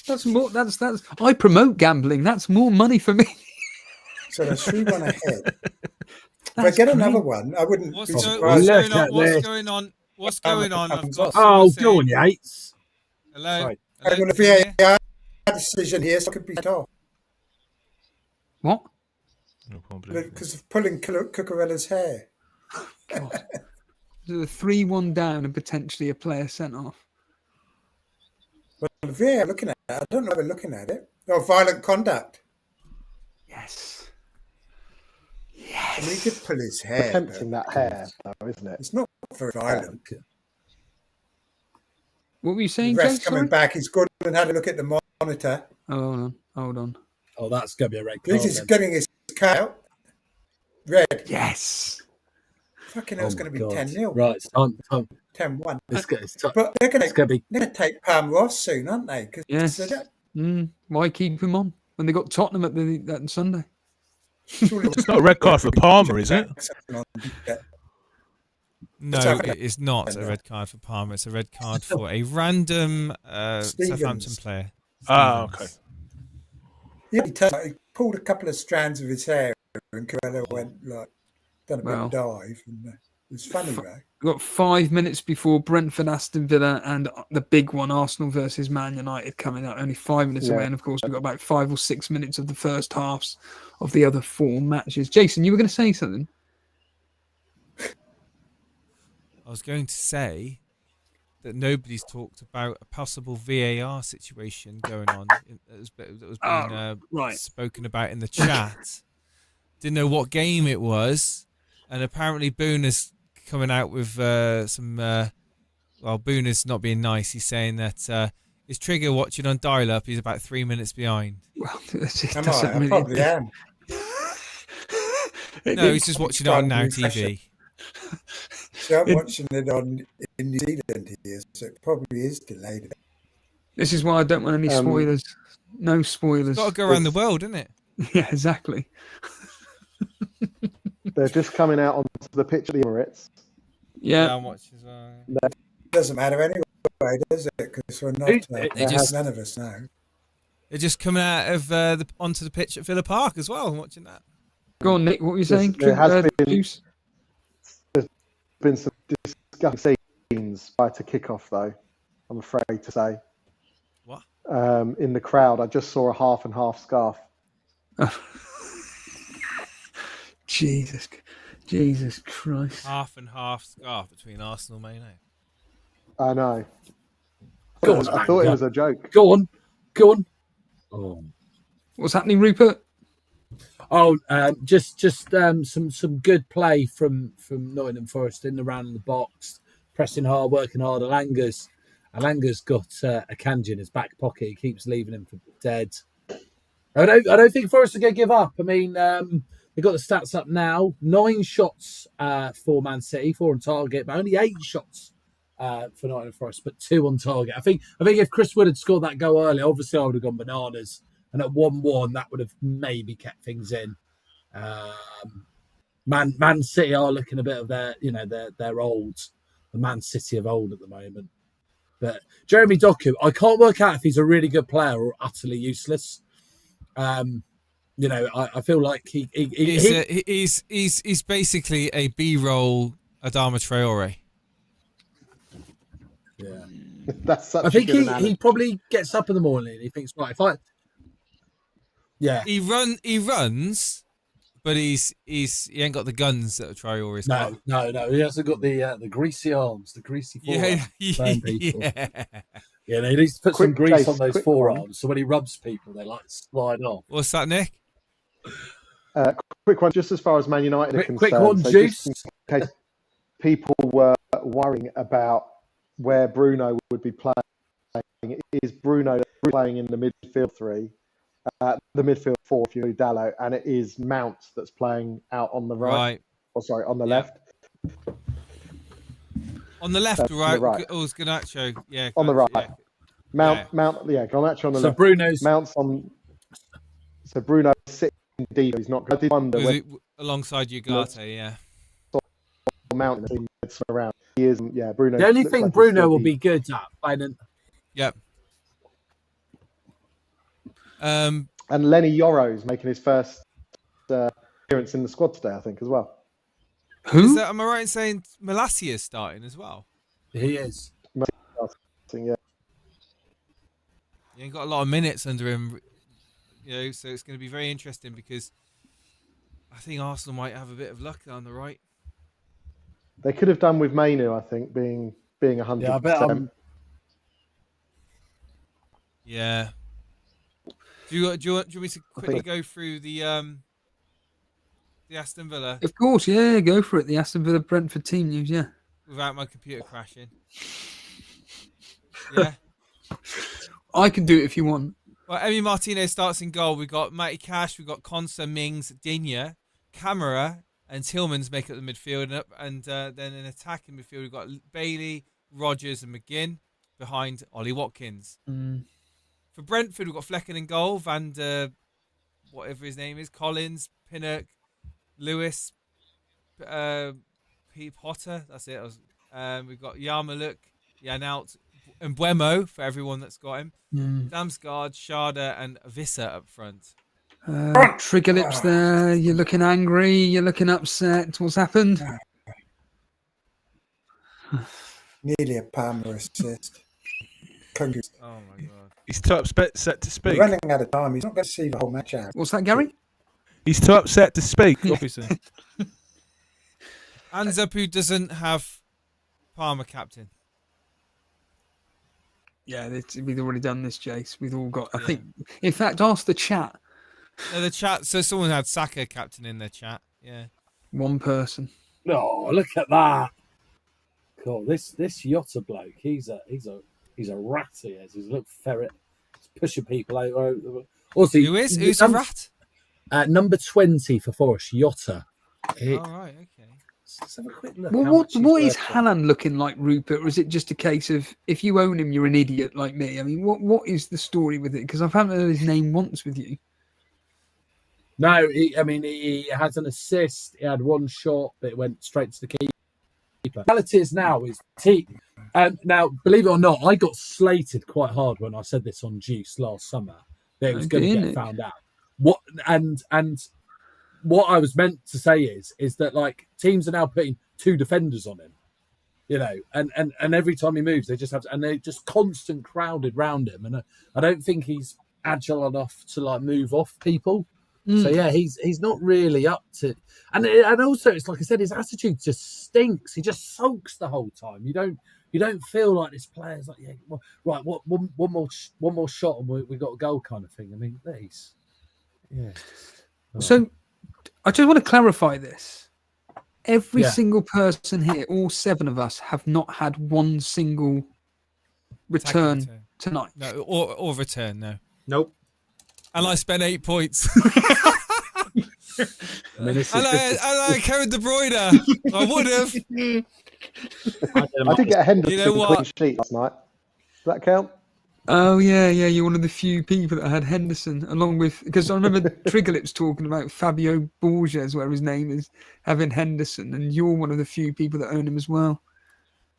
That's more. That's. I promote gambling. That's more money for me. So there's 3-1 ahead. If I get another one, I wouldn't What's, be go, surprised. what's going on? Look What's at going on? What's going on? I've got Oh, someone go on, saying, Yates. hello. Sorry. Hello, I'm going can you to hear? VAR decision here, so it could be off What? No problem. because of pulling Cucurella's hair. God. There's a 3-1 down and potentially a player sent off. Well, the VAR looking at it, I don't know if they're looking at it. Oh, violent conduct. Yes. I mean, he did pull his hair. Attempting but that hair, though, isn't it? It's not very violent. What were you The saying, Joe? ref's coming Sorry? back. He's gone and had a look at the monitor. Oh, hold on. Oh, that's going to be a red card. He's just then. getting his cut out. Red. Yes. Fucking hell, it's going to be God. 10-0. Right, it's time. 10-1. It's time. But they're going It's going to be. to take Palm Ross soon, aren't they? 'Cause Yes. Why keep him on when they got Tottenham at that Sunday? It's not a red card for Palmer, is it? No, it's not a red card for Palmer. It's a red card for a random Southampton player. Ah, okay. Yeah, he pulled a couple of strands of his hair and Corella went done a bit of dive. And it was funny, right? We've got 5 minutes before Brentford, Aston Villa, and the big one, Arsenal versus Man United, coming up. Only 5 minutes away, and of course we've got about 5 or 6 minutes of the first halves of the other 4 matches. Jason, you were going to say something? I was going to say that nobody's talked about a possible VAR situation going on that was being spoken about in the chat. Didn't know what game it was, and apparently Boone is coming out with some. Well, Boone is not being nice. He's saying that his Trigger watching on dial-up. He's about 3 minutes behind. Well, I probably am. No, he's just watching it on Now TV. So I'm watching it in New Zealand here, so it probably is delayed. This is why I don't want any spoilers. No spoilers. It's got to go around the world, isn't it? Yeah, exactly. They're just coming out onto the pitch at the Emirates. Yeah. I'm watching as well. Doesn't matter anyway, does it? Because we're not. None of us know. They're just coming out of onto the pitch at Villa Park as well. I'm watching that. Go on, Nick. What were you saying? There has Juice? been some disgusting scenes prior to kickoff, though, I'm afraid to say. What? In the crowd, I just saw a half and half scarf. Jesus Christ. Half and half scarf between Arsenal and Man United. I know. Go on, I thought it was a joke. Go on. Oh. What's happening, Rupert? Oh, just some good play from Nottingham Forest in the round in the box, pressing hard, working hard. Alanga's got a Kanji in his back pocket. He keeps leaving him for dead. I don't think Forest are going to give up. I mean, they've got the stats up now. 9 shots for Man City, 4 on target, but only 8 shots for Nottingham Forest, but 2 on target. I think if Chris Wood had scored that goal early, obviously I would have gone bananas. And at 1-1, that would have maybe kept things in. Man City are looking a bit of their old, the Man City of old at the moment. But Jeremy Doku, I can't work out if he's a really good player or utterly useless. I feel like he's basically a B-roll Adama Traore. Yeah, That's such I think a good analogy. he probably gets up in the morning and he thinks, right, if I. Yeah, He runs, But he ain't got the guns that Traore's got. No. He hasn't got the greasy arms, the greasy forearms. Yeah, he needs to put some grease on those forearms, so when he rubs people, they like slide off. What's that, Nick? Quick one, just as far as Man United are concerned. Quick one, so Juice. just in case people were worrying about where Bruno would be playing, is Bruno playing in the midfield 3, the midfield 4 if you do Dallo, and it is Mount that's playing out on the right. Or sorry, on the left. On the left, right? Right. Oh, it's Garnacho. Yeah. On the right. Yeah. Mount, Garnacho on the left. Bruno's Mount's on. So Bruno's sitting deep. He's not. I did wonder alongside Ugarte, yeah. Mount around. He is. Yeah, Bruno. The only thing Bruno will be good at playing. Yep. And Lenny Yoro's making his first appearance in the squad today, I think, as well. Who? Am I right in saying Malacia is starting as well? He is. Yeah. He ain't got a lot of minutes under him, so it's going to be very interesting because I think Arsenal might have a bit of luck on the right. They could have done with Mainu, I think, being 100%. Yeah, I bet. Yeah. Do you want me to quickly go through the Aston Villa? Of course, yeah, go for it. The Aston Villa Brentford team news, yeah. Without my computer crashing. Yeah. I can do it if you want. Well, Emi Martinez starts in goal. We've got Matty Cash, we've got Konsa, Mings, Digne, Camara, and Tillmans make up the midfield. And then in attacking midfield, we've got Bailey, Rogers, and McGinn behind Ollie Watkins. For Brentford, we've got Flecken in goal, whatever his name is, Collins, Pinnock, Lewis, Pete Potter. That's it. We've got Yarmouk, Yanaut, and Buemo for everyone that's got him. Damsgaard, Sharda, and Visser up front. Trigger lips there. You're looking angry. You're looking upset. What's happened? Nearly a Palmer assist. Oh my god. He's too upset to speak. We're running out of time. He's not going to see the whole match out. What's that, Gary? He's too upset to speak, obviously. Anzapu doesn't have Palmer captain. Yeah, we've already done this, Jace. We've all got. I think. In fact, ask the chat. No, the chat. So someone had Saka captain in their chat. Yeah. One person. Oh, look at that! Cool. This Yotta bloke. He's a rat. He is. He's a little ferret. He's pushing people out. Also, who's a rat? Number 20 for Forest, Yotta. All right. Okay. Let's have a quick look. Well, what is Haaland looking like, Rupert? Or is it just a case of if you own him, you're an idiot like me? I mean, what is the story with it? Because I haven't heard his name once with you. No, he has an assist. He had one shot, but it went straight to the keeper. The reality is now is now, believe it or not, I got slated quite hard when I said this on Juice last summer that it was going to get found out. What I was meant to say is that like teams are now putting 2 defenders on him, and every time he moves, they just have to, and they're just constant crowded round him, and I don't think he's agile enough to like move off people. So yeah, he's not really up to, and also it's like I said, his attitude just stinks. He just sulks the whole time. You don't feel like this player's like, yeah, well, right, one more shot and we got a goal kind of thing. I mean, please, yeah. So I just want to clarify this. Every single person here, all 7 of us, have not had one single return tonight. No, or return. No. Nope. And I spent 8 points. I mean, I carried De Bruyne. I would have. I did get a Henderson clean sheet last night. Does that count? Oh, yeah. You're one of the few people that had Henderson, along with... Because I remember Trigger Lips talking about Fabio Borges, where his name is, having Henderson, and you're one of the few people that own him as well.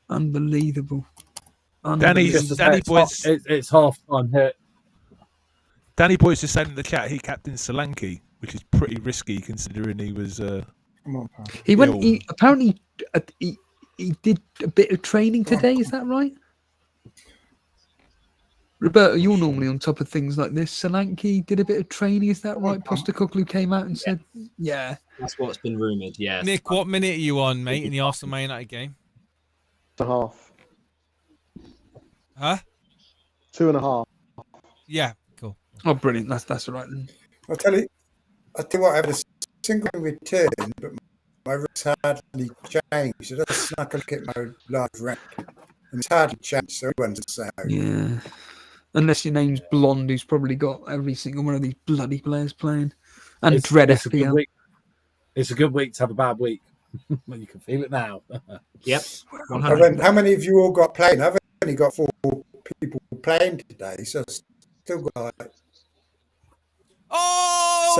Unbelievable. Danny Boyce... It's half-time here. Danny Boyce just said in the chat he captained Solanke, which is pretty risky considering he was... He went... Apparently, he did a bit of training today, is that right? Roberto, you're normally on top of things like this. Solanke did a bit of training, is that right? Postecoglou came out and said, yeah. That's what's been rumoured, yes. Nick, what minute are you on, mate, in the Arsenal Man United game? 2.5. Huh? 2.5. Yeah, cool. Oh, brilliant. That's all right then. I'll tell you what, I have a single return, but my risk hardly changed. I just snuck a look at my live rank, and it's hardly changed, so everyone's the same. Yeah. Unless your name's Blonde, who's probably got every single one of these bloody players playing. And It's Dread a good FPL. week. It's a good week to have a bad week. Well, you can feel it now. Yep. How many of you all got playing? I've only got 4 people playing today, so I've still got like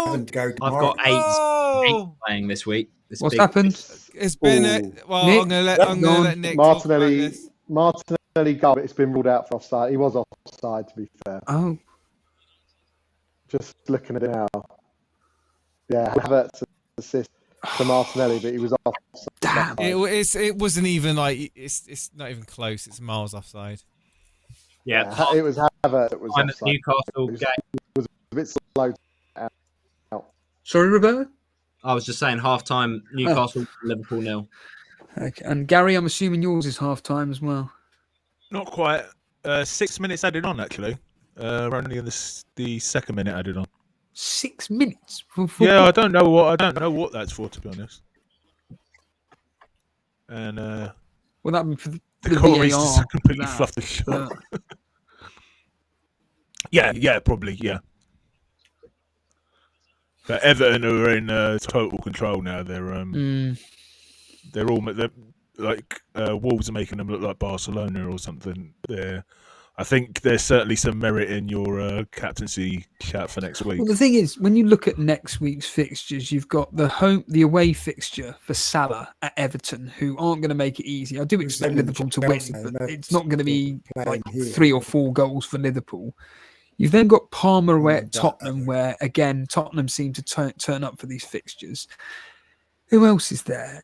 7 to go tomorrow. I've got 8 Oh! playing this week. What's happened? It's been well. Nick? I'm gonna let Nick talk about this. Martinelli got it. It's been ruled out for offside. He was offside, to be fair. Oh, Just looking at it now. Yeah, Havertz assist to Martinelli, but he was offside. damn. It wasn't even like it's not even close. It's miles offside. Yeah. It was Havertz that was I'm at offside. Newcastle game. It was a bit slow. Sorry, Roberto? I was just saying half-time, Newcastle, Liverpool 0. Okay. And Gary, I'm assuming yours is half time as well. Not quite. 6 minutes added on, actually. We're only in the second minute added on. 6 minutes? Yeah, I don't know what that's for, to be honest. And Well, that for the the Corey's VAR. just completely that, fluffed the shot. but- Yeah, probably, yeah. But Everton are in total control now. They're like Wolves are making them look like Barcelona or something. I think there's certainly some merit in your captaincy chat for next week. Well, the thing is, when you look at next week's fixtures, you've got the away fixture for Salah at Everton, who aren't going to make it easy. I do expect Liverpool to win, but it's not going to be like 3 or 4 goals for Liverpool. You've then got Palmer away at Tottenham, where again Tottenham seem to turn up for these fixtures. Who else is there?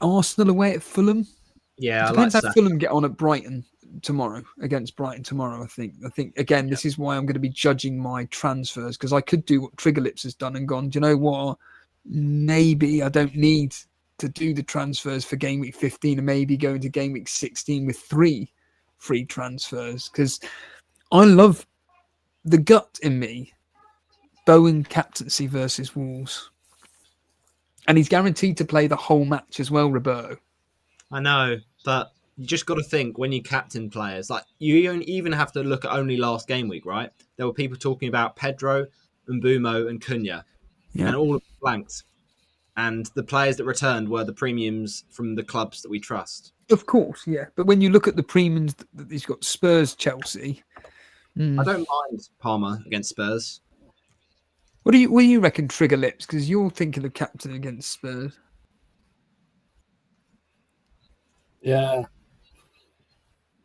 Arsenal away at Fulham. Yeah, It depends how Fulham get on at Brighton tomorrow, against Brighton tomorrow. I think again, this is why I'm going to be judging my transfers, because I could do what Trigger Lips has done and gone, do you know what? Maybe I don't need to do the transfers for game week 15 and maybe go into game week 16 with 3 free transfers, because I love the gut in me. Bowen captaincy versus Wolves. And he's guaranteed to play the whole match as well, Roberto. I know, but you just got to think when you captain players, like you don't even have to look at only last game week, right? There were people talking about Pedro, Mbumo, and Cunha, and all of the blanks. And the players that returned were the premiums from the clubs that we trust. Of course, yeah. But when you look at the premiums that he's got, Spurs, Chelsea. I don't mind Palmer against Spurs. What do you reckon, Trigger Lips? Because you're thinking of captain against Spurs. Yeah,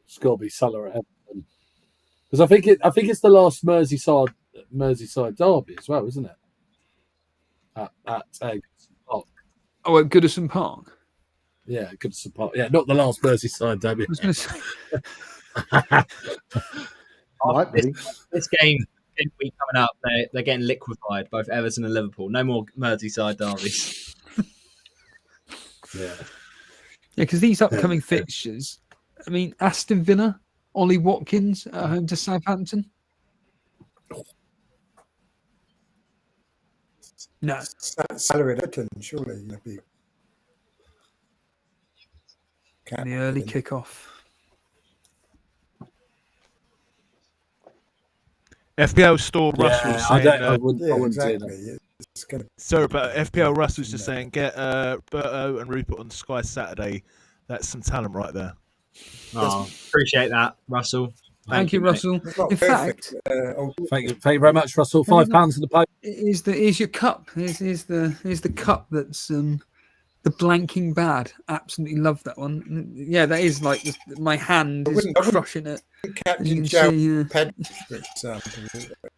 it's got to be Salah at Everton, because I think it's the last Merseyside derby as well, isn't it? At Goodison Park. Oh, at Goodison Park. Yeah, Goodison Park. Yeah, not the last Merseyside derby. I was going to say. Might be. This game week coming up, they're getting liquefied, both Everton and Liverpool. No more Merseyside derbies. Yeah. Yeah, because these upcoming fixtures, I mean, Aston Villa, Ollie Watkins at home to Southampton. No. Salary at Everton, surely you'll be The early kickoff. FPL store Russell saying, I wouldn't say exactly. that. It's gonna, sorry, but FPL Russell's just saying get Berto and Rupert on Sky Saturday. That's some talent right there. Oh, appreciate that, Russell. Thank you, mate. Russell. it's not In perfect. fact, Thank you very much, Russell. £5 in the post. here's your cup. Here's the cup that's the blanking bad. Absolutely love that one. Yeah, that is like my hand is crushing it. As you Captain can Joe see, Pedro, for example.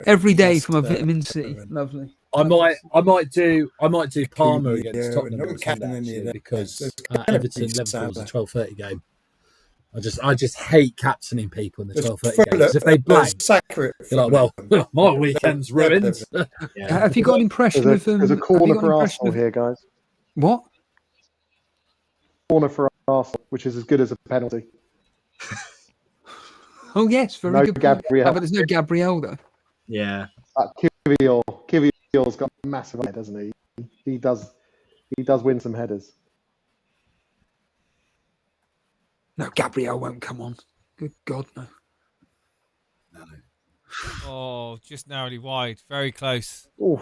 every day for my vitamin C. Lovely. I might do Palmer against Yeah, Tottenham no on captain Sunday, any of actually, that. because It's gonna be Everton Liverpool is a Salah. 12:30 game. I just hate captaining people in the It's 12:30 full games. of- If they blank, sacred you're like, well, my weekend's ruined. Yeah. Have you got an impression There's of a have you corner got an for impression Arsenal of here, guys. what? Corner for Arsenal, which is as good as a penalty. Oh yes, very No good. point. Gabriel. Oh, but there's no Gabriel though. Yeah. Kivior's got a massive head, doesn't he? He does win some headers. No, Gabriel won't come on. Good God, no. Oh, just narrowly wide. Very close. Oof.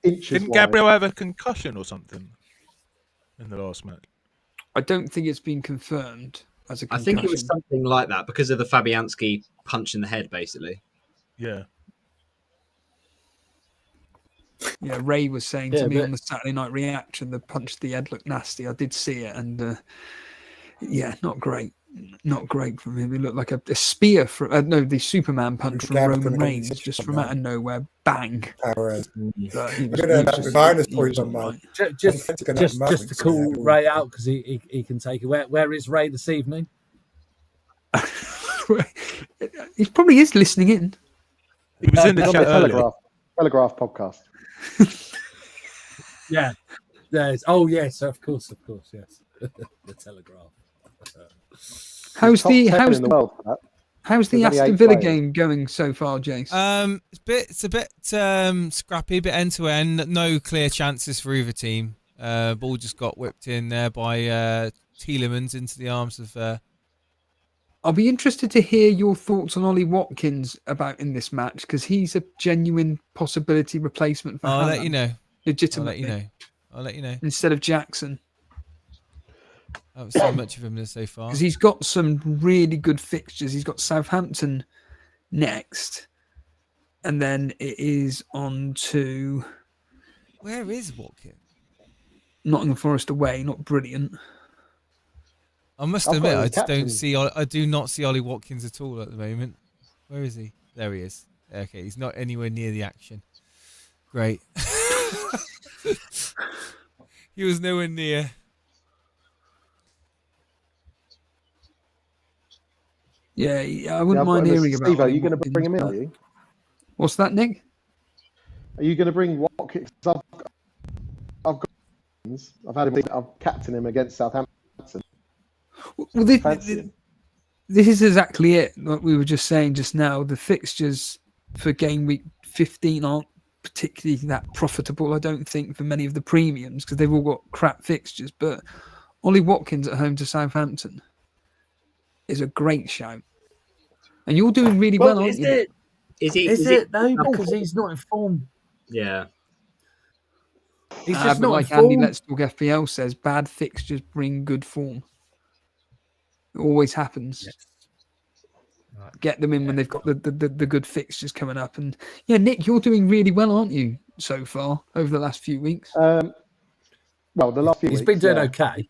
Inches Didn't wide. Gabriel have a concussion or something in the last match? I don't think it's been confirmed as a I concussion. think it was something like that because of the Fabianski punch in the head, basically. Yeah. Yeah, Ray was saying to me but- on the Saturday night reaction, the punch to the head looked nasty. I did see it, and yeah, not great. Not great from him. It looked like a spear from the Superman punch from Gabriel Roman couldn't Reigns, hit just him, from out of nowhere, bang. Power. But he I'm was- going to he end was up just- with minus he points was on all mine. right. Just to call Ray out because he can take it. Where is Ray this evening? He probably is listening in. He was in the On chat the earlier. Telegraph podcast. Yeah. There's. Oh yes, of course, yes. The Telegraph. How's Top the 10 in the world for that. how's the There's only Aston 8 Villa players. game going so far, Jace? It's a bit scrappy, a bit end to end. No clear chances for either team. Ball just got whipped in there by Tielemans into the arms of. I'll be interested to hear your thoughts on Ollie Watkins about in this match because he's a genuine possibility replacement for I'll Haaland, let you know. I'll legitimately, let you know. instead of Jackson. I haven't seen much of him so far. Because he's got some really good fixtures. He's got Southampton next, and then it is on to Where is Watkins? Nottingham Forest away. Not brilliant. I must I've admit, got I his just don't captain. see. I do not see Ollie Watkins at all at the moment. Where is he? There he is. Okay, he's not anywhere near the action. Great. He was nowhere near. Yeah, I wouldn't mind hearing about. Steve, are Ollie you going to Watkins, bring him in? but- Are you? What's that, Nick? Are you going to bring Watkins? I've had him. I've captained him against Southampton. Well, Fancy him. this is exactly it. Like we were just saying just now, the fixtures for game week 15 aren't particularly that profitable, I don't think, for many of the premiums because they've all got crap fixtures. But Ollie Watkins at home to Southampton is a great shout. And you're doing really well, aren't you? Is he? Is it? No, because he's not in form. Yeah. He's just But not like in Andy form. Let's Talk FPL says, bad fixtures bring good form. It always happens. Yes. Get them in when they've got the good fixtures coming up. And yeah, Nick, you're doing really well, aren't you, so far over the last few weeks? Well, the last few He's weeks, been doing yeah. okay.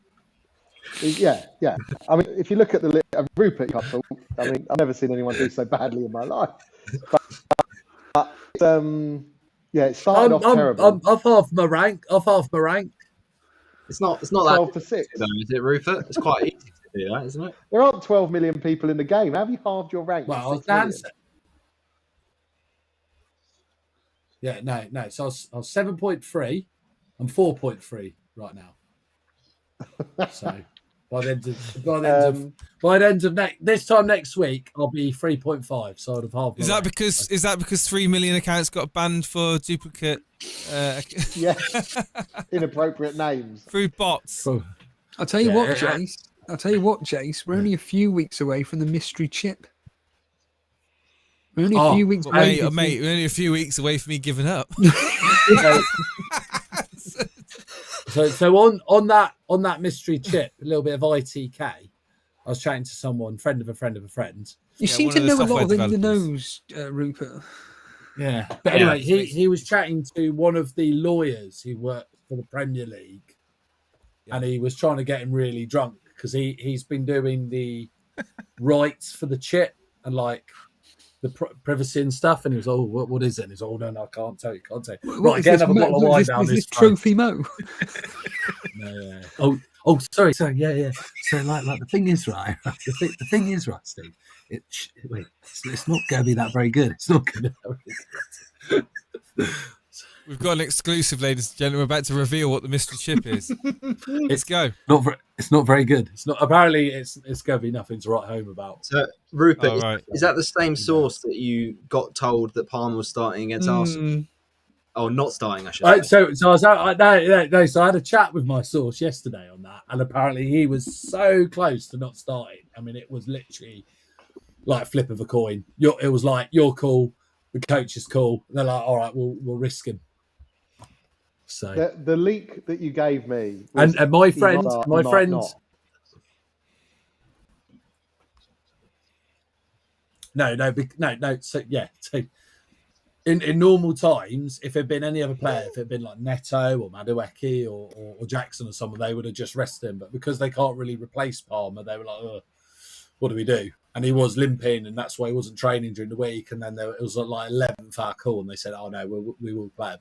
Yeah. I mean, if you look at the Rupert couple, I mean, I've never seen anyone do so badly in my life. But it started off terrible. I'm off half my rank. It's not 12 that for 6. though, is it, Rupert? It's quite easy to do that, isn't it? There aren't 12 million people in the game. How have you halved your rank? Well, to 6 million? No. So I was 7.3. I'm 4.3 right now. So by the end of this time next week, I'll be 3.5. So I'd have halved. Is that because 3 million accounts got banned for duplicate? Yeah, inappropriate names through bots. I'll tell you what, Jace. We're only a few weeks away from the mystery chip. We're only a few weeks away. Mate, we're only a few weeks away from me giving up. So on that mystery chip, a little bit of ITK. I was chatting to someone, friend of a friend of a friend. You seem one to of the know a lot software of in the developers. nose, Rupert. Yeah, but anyway, he was chatting to one of the lawyers who worked for the Premier League, and he was trying to get him really drunk because he's been doing the rights for the chip and like the privacy and stuff, and he was what is it? And he's no, I can't tell you. Right, get another bottle of wine down is this this Trophy Mo? No. Oh, sorry, yeah. So, like the thing is, right? The thing is, right, Steve. It's not going to be that very good. It's not going to be very good. We've got an exclusive, ladies and gentlemen. We're about to reveal what the mystery chip is. Let's go. It's not very good. It's not. Apparently, it's going to be nothing to write home about. So, Rupert, right. is that the same source that you got told that Palmer was starting against Arsenal? Oh, not starting, I should say. So I was out. No. So I had a chat with my source yesterday on that, and apparently he was so close to not starting. I mean, it was literally like flip of a coin. It was like, you're cool, the coach is cool. They're like, all right, we'll risk him. So the leak that you gave me, and my friend. No. So yeah. So in normal times, if it had been any other player, if it had been like Neto or Madueke or Jackson or someone, they would have just rested him. But because they can't really replace Palmer, they were like, what do we do? And he was limping, and that's why he wasn't training during the week. And then it was like 11th our call, and they said, oh no, we will play him.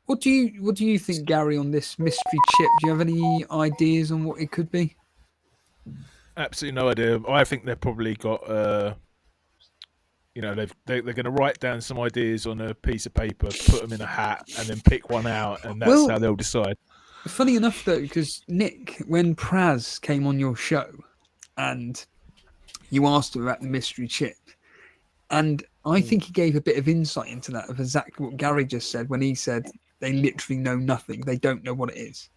What do you think, Gary, on this mystery chip? Do you have any ideas on what it could be? Absolutely no idea. I think they've probably got, they're going to write down some ideas on a piece of paper, put them in a hat, and then pick one out, and that's how they'll decide. Funny enough, though, because Nick, when Praz came on your show, and you asked him about the mystery chip, and I think he gave a bit of insight into that of exactly what Gary just said when he said they literally know nothing. They don't know what it is.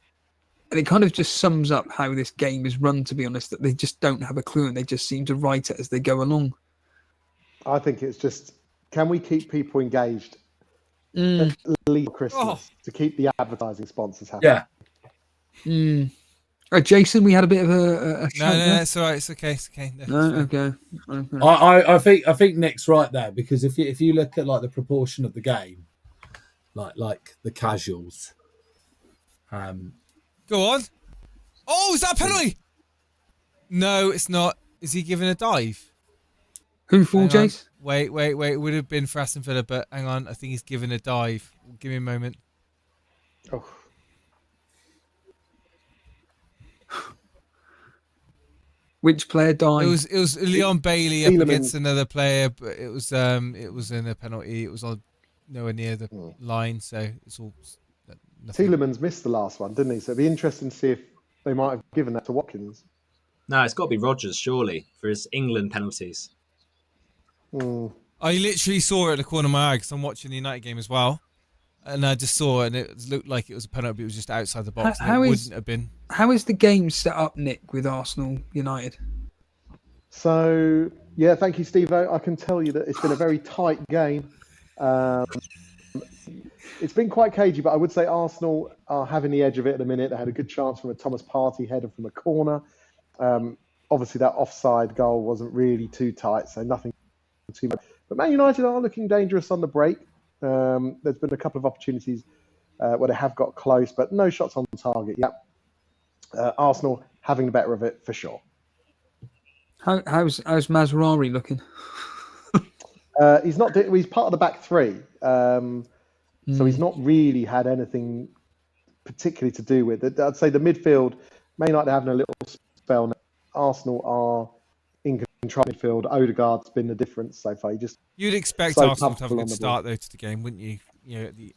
And it kind of just sums up how this game is run, to be honest, that they just don't have a clue and they just seem to write it as they go along. I think it's just, can we keep people engaged at least Christmas to keep the advertising sponsors happy? Yeah. Jason, we had a bit of a no, it's all right. It's okay. Okay. I think Nick's right there, because if you look at like the proportion of the game, like the casuals, go on. Oh, is that a penalty? No, it's not. Is he giving a dive? Who for, Jace? Wait. It would have been for Aston Villa, but hang on. I think he's giving a dive. Give me a moment. Oh. Which player died? It was Leon Bailey up against another player, but it was in a penalty. It was on nowhere near the line, so it's all. Tielemans missed the last one, didn't he? So it'd be interesting to see if they might have given that to Watkins. No, it's got to be Rodgers, surely, for his England penalties. I literally saw it at the corner of my eye because I'm watching the United game as well. And I just saw it, and it looked like it was a penalty, but it was just outside the box. Wouldn't have been. How is the game set up, Nick, with Arsenal United? So, yeah, thank you, Steve-O. I can tell you that it's been a very tight game. It's been quite cagey, but I would say Arsenal are having the edge of it at the minute. They had a good chance from a Thomas Partey header from a corner. Obviously, that offside goal wasn't really too tight, so nothing too much. But Man United are looking dangerous on the break. There's been a couple of opportunities where they have got close, but no shots on target yet. Arsenal having the better of it for sure. How's Mazraoui looking? He's part of the back three, so he's not really had anything particularly to do with it. I'd say the midfield, Man United having a little spell now. Arsenal are in control midfield. Odegaard's been the difference so far. You'd expect Arsenal to have a good start though to the game, wouldn't you?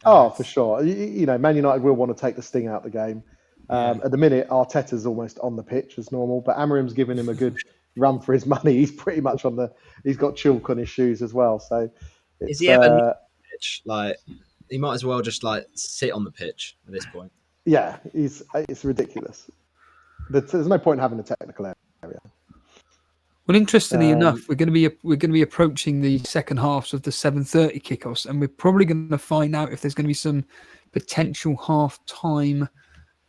For sure. Man United will want to take the sting out of the game. At the minute, Arteta's almost on the pitch as normal, but Amarim's giving him a good run for his money. He's pretty much he's got chalk on his shoes as well. So, is he ever on the pitch? Like, he might as well just sit on the pitch at this point. Yeah, it's ridiculous. There's no point in having a technical area. Well, interestingly enough, we're going to be approaching the second halves of the 7:30 kickoffs, and we're probably going to find out if there's going to be some potential half-time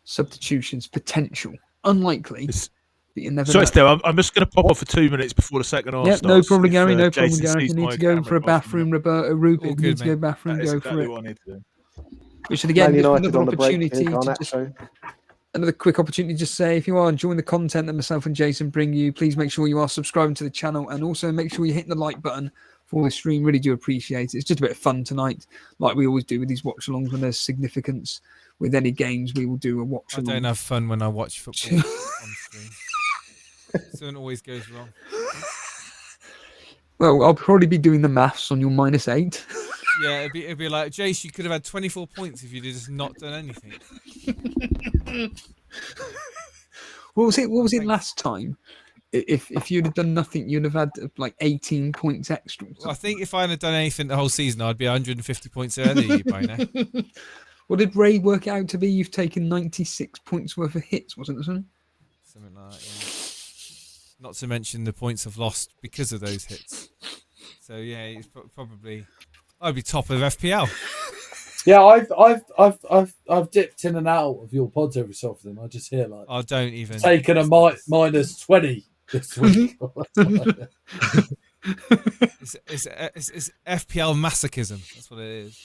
substitutions. Potential, unlikely, but you never know. Sorry, Steve, I'm just going to pop off for 2 minutes before the second half starts. No problem, Gary. No problem, Jason Gary. If you need to go for a bathroom, Roberto, Rupert, if you need to go bathroom, that is go exactly for it. What I need to do. Which is again Man another opportunity to just. Another quick opportunity to just say, if you are enjoying the content that myself and Jason bring you, please make sure you are subscribing to the channel and also make sure you hit the like button for the stream. Really do appreciate it. It's just a bit of fun tonight, like we always do with these watch-alongs when there's significance. with any games, we will do a watch I along. don't have fun when I watch football, honestly. Something always goes wrong. Well, I'll probably be doing the maths on your -8. Yeah, it'd be like, Jace, you could have had 24 points if you'd just not done anything. What was it last time? If you'd have done nothing, you'd have had like 18 points extra. Well, I think if I hadn't done anything the whole season, I'd be 150 points ahead of you by now. What did Ray work out to be? You've taken 96 points worth of hits, wasn't it? Something like that, yeah. Not to mention the points I've lost because of those hits. So yeah, it's probably I'd be top of FPL. Yeah, I've dipped in and out of your pods every so often. I just hear like I don't even taken a -20 this week. it's FPL masochism. That's what it is.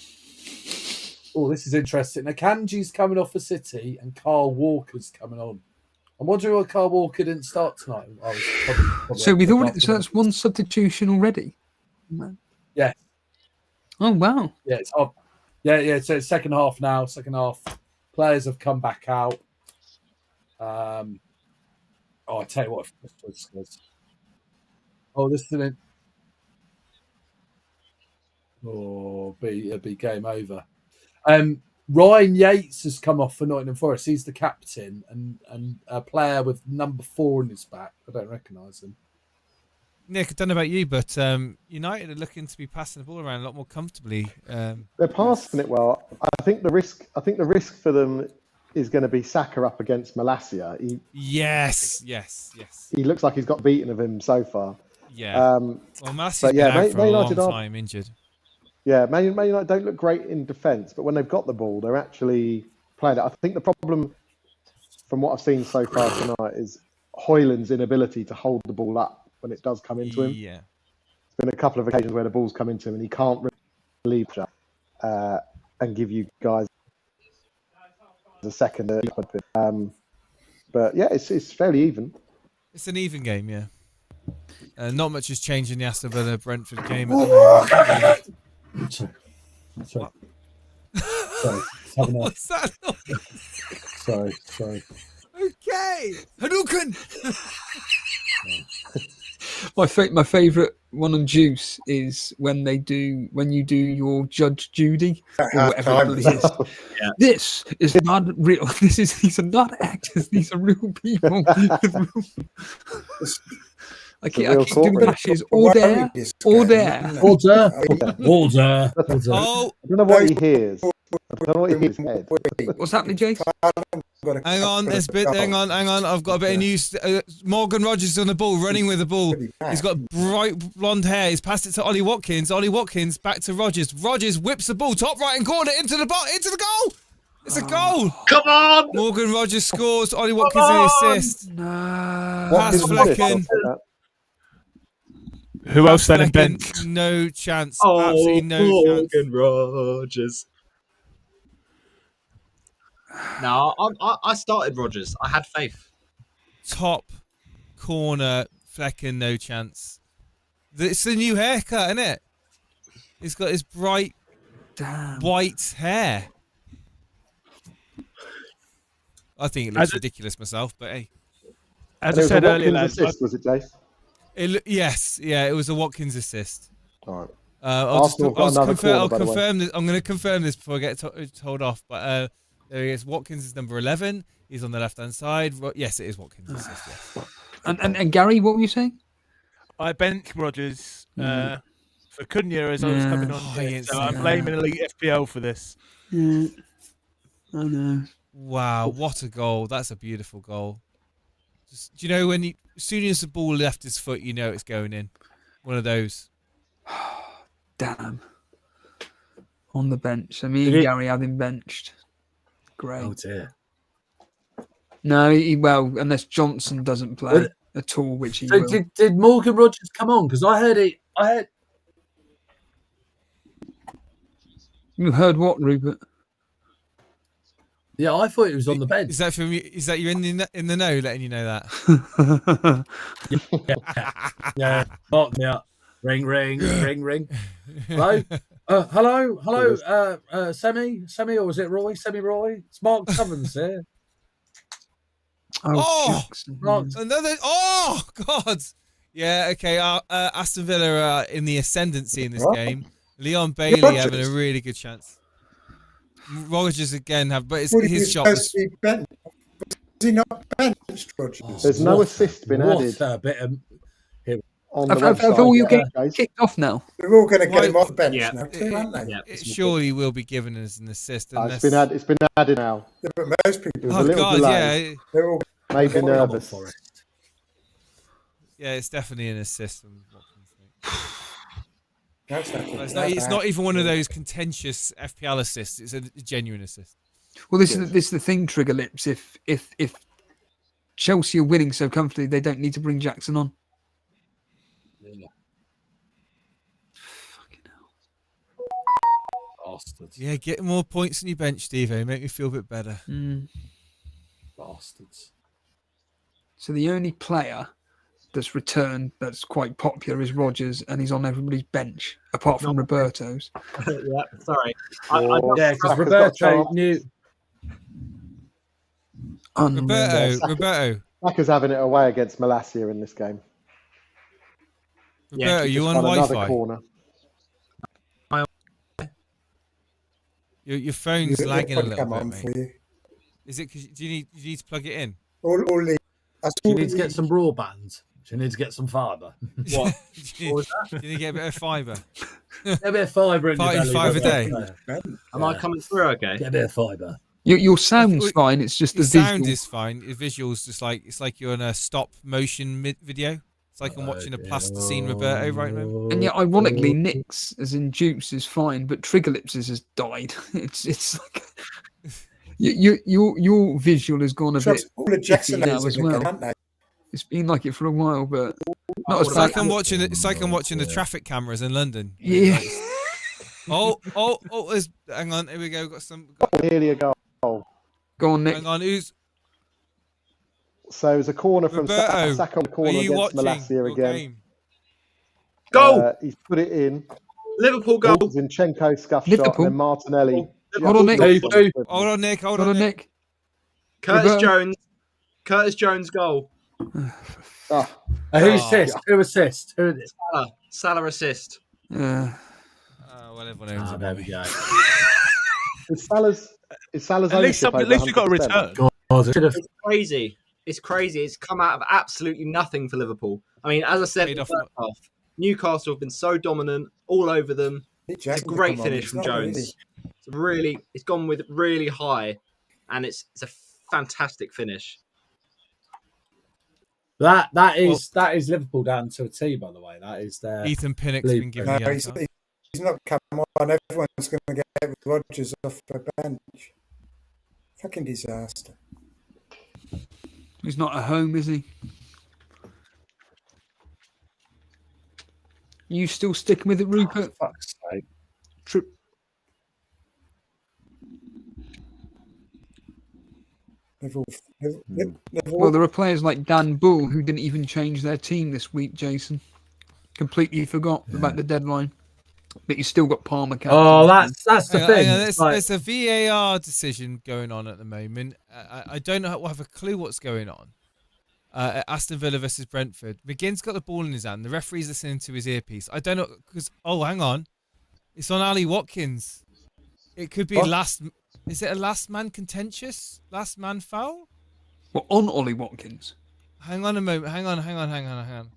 Oh, this is interesting. Akanji's coming off for City and Carl Walker's coming on. I'm wondering why Carl Walker didn't start tonight. Probably So we've already, so that's one substitution already. Yeah. Oh wow. Yeah, it's up. Yeah. So it's second half now. Second half, players have come back out. I tell you what. Oh, this is an. Oh, it'll be game over. Ryan Yates has come off for Nottingham Forest. He's the captain and a player with number 4 in his back. I don't recognise him. Nick, I don't know about you, but United are looking to be passing the ball around a lot more comfortably. They're passing it well. I think the risk for them is going to be Saka up against Malacia. Yes. He looks like he's got beaten of him so far. Yeah. Well, Malacia's been out for a long time, injured. Yeah, Man United don't look great in defence, but when they've got the ball, they're actually playing it. I think the problem, from what I've seen so far tonight, is Højlund's inability to hold the ball up when it does come into him. Yeah. There's been a couple of occasions where the ball's come into him and he can't relieve and give you guys a second. But yeah, it's fairly even. It's an even game, yeah. Not much has changed in the Aston Villa Brentford game at the moment. Sorry. What? Sorry. What's that? Sorry. Okay. Hadouken! My favourite one on Juice is when you do your Judge Judy or whatever it is. Yeah. This is not real. These are not actors. These are real people. I keep doing bashes. Order. Order. Oh, I don't know what he hears. I don't know what he hears in his head. What's happening, Jace? hang on. I've got a bit of news. Morgan Rogers is on the ball, running with the ball. He's got bright blonde hair. He's passed it to Ollie Watkins. Ollie Watkins back to Rogers. Rogers whips the ball top right hand corner into the goal. It's a goal. Come on. Morgan Rogers scores. Ollie Watkins an assist. No. Pass Flecken. Who else then in Flecken, bench? no chance. Oh, Absolutely no chance. Morgan Rogers. No, I started Rogers. I had faith. Top corner, Flecken, no chance. It's the new haircut, isn't it? He's got his bright white hair. I think it looks ridiculous myself, but hey. As I said earlier, lads, assist, was it, Jace? Yes, it was a Watkins assist. All right. I'll confirm this. I'm going to confirm this before I get told off. But there he is. Watkins is number 11. He's on the left-hand side. Yes, it is Watkins' assist. Yes. And Gary, what were you saying? I bench Rogers for Cunha as I was coming on. So I'm blaming Elite FPL for this. Yeah. I know. Wow, what a goal. That's a beautiful goal. Do you know as soon as the ball left his foot, you know it's going in? One of those. Damn. On the bench. So me and Gary had him benched. Great. Oh dear. No, unless Johnson doesn't play at all, which he will. Did Morgan Rogers come on? Because I heard. You heard what, Rupert? Yeah, I thought he was on the bench. Is that from you? Is that you in the know, letting you know that? Yeah. Mark me up. Ring. Hello? Hello, Semi, or was it Roy? Semi-Roy? It's Mark Summons here. Jackson. Mark, Another. Oh God. Yeah. Okay. Aston Villa are in the ascendancy in this game. Leon Bailey having a really good chance. Rogers again but it's his shot was. Is he not benched, Rogers? There's no assist been added. What a bit of... On the Have all your website, games kicked off now? They're all going to get him off the bench Yeah. now, too, aren't they? It surely will be given as an assist. It's been added now. Yeah, but most people. It was a Oh little God, delay. yeah, They're all. Made me nervous. yeah, it's definitely an assist. From Watkins, That's it's not even one of those contentious FPL assists. It's a genuine assist. Well, this is the thing, Trigger Lips. If Chelsea are winning so comfortably, they don't need to bring Jackson on. Yeah. Fucking hell. Bastards. Yeah, get more points on your bench, Steve. Make me feel a bit better. Bastards. So the only player that's returned that's quite popular is Rogers, and he's on everybody's bench, apart from Roberto's. Yeah, sorry. Yeah, because Roberto knew... Roberto. Saka's having it away against Malacia in this game. Roberto, you on Another Wi-Fi? corner. Your phone's lagging a little bit, mate. For you. Is it because do you need to plug it in? All the, She needs to get some broadband. She needs to get some fibre. What? Do you need to get a bit of fibre? Get a bit of fibre in your belly. 5 a day. Am I coming through okay? Get a bit of fibre. Your sound's fine. It's just the Your sound visual. is fine. Your visuals just like it's like you're in a stop motion video. It's like I'm watching a plasticine Roberto right now. And yet, ironically, Nick's, as in Juice, is fine, but Trigger Lips has died. It's like your visual has gone a bit all the Jackson iffy now as well. haven't they? It's been like it for a while, but not as It's bad. like I'm watching. It's like I'm watching the traffic cameras in London. Yeah. Oh! Hang on. Here we go. Got some. Nearly a goal. Go on, Nick. Hang on. Who's So it was a corner from Roberto? Saka on Are corner you against watching Malacia your again. game? Goal! He's put it in. Liverpool goal. Zinchenko scuff shot, and Liverpool. then Martinelli. Hold on, Nick. Hold on, Nick. Hold Hold on, on, Nick. Nick. Curtis Jones goal. Oh, Who assist? Who assist? Who is it? Salah assist. Well, everyone owns it. There we go. Is Salah's At least we got a return. It's crazy. It's crazy. It's come out of absolutely nothing for Liverpool. I mean, as I said in the first half, Newcastle have been so dominant all over them. It's a great finish from Jones. It's gone with really high, and it's a fantastic finich. That is Liverpool down to a T, by the way. That is their... Ethan Pinnock's been given the he's not come on. Everyone's going to get Rodgers off the bench. Fucking disaster. He's not at home, is he? You still sticking with it, Rupert? Oh, fuck's sake. Well, there are players like Dan Bull who didn't even change their team this week, Jason. Completely forgot about the deadline. But you still got Palmer. Oh, that's the thing. There's a VAR decision going on at the moment. I don't have a clue what's going on. Aston Villa versus Brentford. McGinn's got the ball in his hand. The referee's listening to his earpiece. I don't know because hang on, it's on Ali Watkins. It could be last. Is it a last man contentious? Last man foul? Well, on Ollie Watkins. Hang on a moment. Hang on.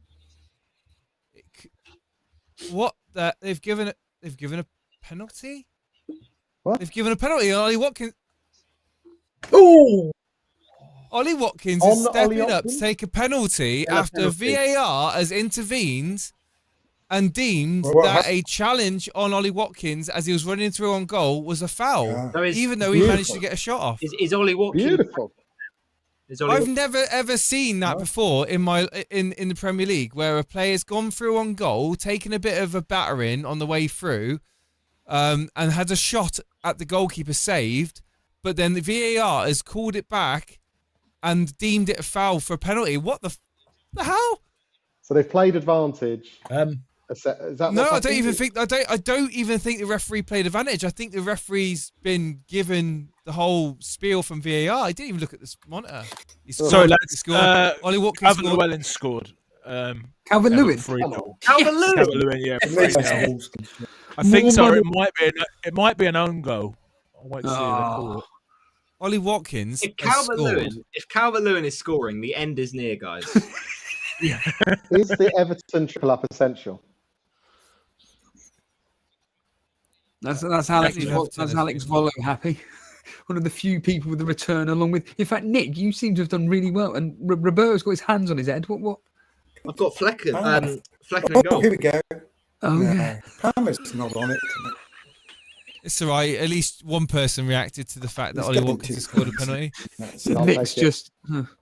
What? They've given a penalty? What? They've given a penalty on Ollie Watkins. Oh! Ollie Watkins On is stepping Ollie up to Watkins? take a penalty Yeah, after penalty. VAR has intervened and deemed that a challenge on Ollie Watkins as he was running through on goal was a foul, Yeah. even though he managed to get a shot off. Is Ollie Watkins? Beautiful. I've never ever seen that before in the Premier League, where a player's gone through on goal, taken a bit of a battering on the way through, and had a shot at the goalkeeper saved, but then the VAR has called it back and deemed it a foul for a penalty. What the hell? So they've played advantage. Is that No, what's I don't happened? even think. I don't even think the referee played advantage. I think the referee's been given the whole spiel from VAR. I didn't even look at this monitor. He scored. Sorry, He lads. scored. Ollie Watkins Calvin scored. Llewellyn scored. Calvin Lewin. 3-0. Calvin Lewin. Calvin Llewellyn, yeah. At least that's 3-0. Wolves. I think so. More It might be an own goal. I won't see the call. Ollie Watkins. If has scored. Calvin Lewin is scoring, the end is near, guys. Is the Everton triple up essential? That's Alex. Definitely That's Everton, Alex Volo happy. One of the few people with the return, along with. In fact, Nick, you seem to have done really well, and Roberto's got his hands on his head. What? I've got Flecken. Flecken Oh, and goal. here we go. Oh No, yeah. Palmer's not on it. It's all right. At least one person reacted to the fact that He's Ollie getting Watkins too has scored a close. penalty. That's it. I'll Nick's take it. just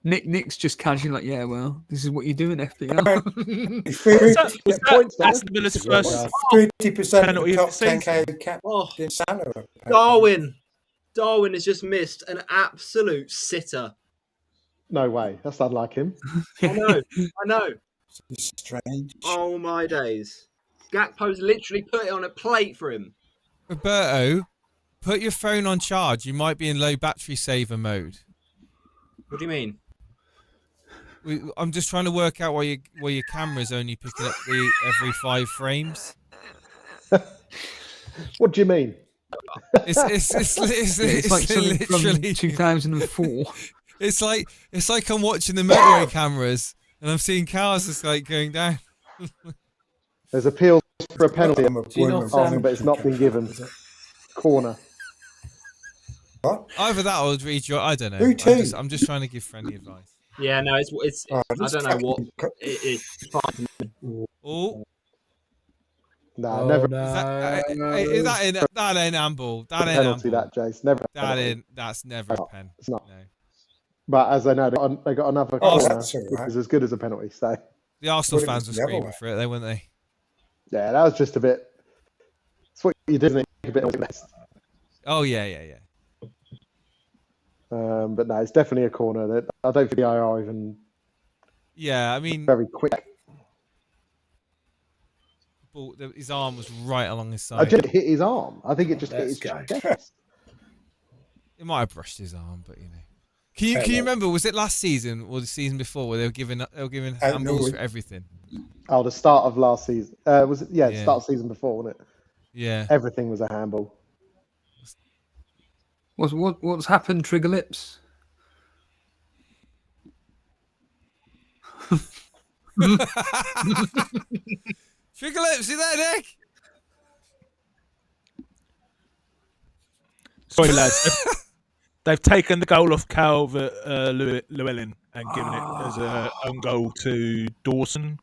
Nick's just casually like, yeah, well, this is what you do in FPL. It's That's the Miller's first 30% of penalty the of top the 10k cap Oh, in Salah. Darwin has just missed an absolute sitter. No way. That's unlike him. I know. It's strange. Oh my days. Gakpo's literally put it on a plate for him. Roberto, put your phone on charge. You might be in low battery saver mode. What do you mean? I'm just trying to work out why your camera's only picking up every 5 frames. What do you mean? It's like something literally from 2004. It's like I'm watching the motorway cameras and I'm seeing cars just like going down. There's appeals for a penalty, I'm a Bournemouth fan. but it's not been given. Corner. What? Either that or read your. I don't know. Who too? I'm just trying to give friendly advice. Yeah, no, it's Oh, I this don't know what fucking it's fine. Oh, Nah, Oh, never. no. is that in handball? That a ain't penalty, handball. that, Jace. Never. a penalty. That's never a Oh, pen. it's not. No. But as I know, they got another Oh, corner, that's all which right. is as good as a penalty. So, The Arsenal Well, it fans was were the other screaming way. for it, they weren't they? yeah, that was just a bit. It's what you did, isn't it? A bit of a mess. Oh yeah. But no, it's definitely a corner. That I don't think the IR even Yeah, I mean, very quick. his arm was right along his I side. just hit his arm. I think it just hit Let's his go. chest. It might have brushed his arm, but you know. Can you remember? Was it last season or the season before where they were giving handballs for everything? Oh, the start of last season. Was it? Yeah, Yeah. start of season before, wasn't it? Yeah. Everything was a handball. What's happened, Trigger Lips? Trigger lips, you there, Nick? Sorry, lads. They've taken the goal off Calvert Llewellyn and given it as an own goal to Dawson.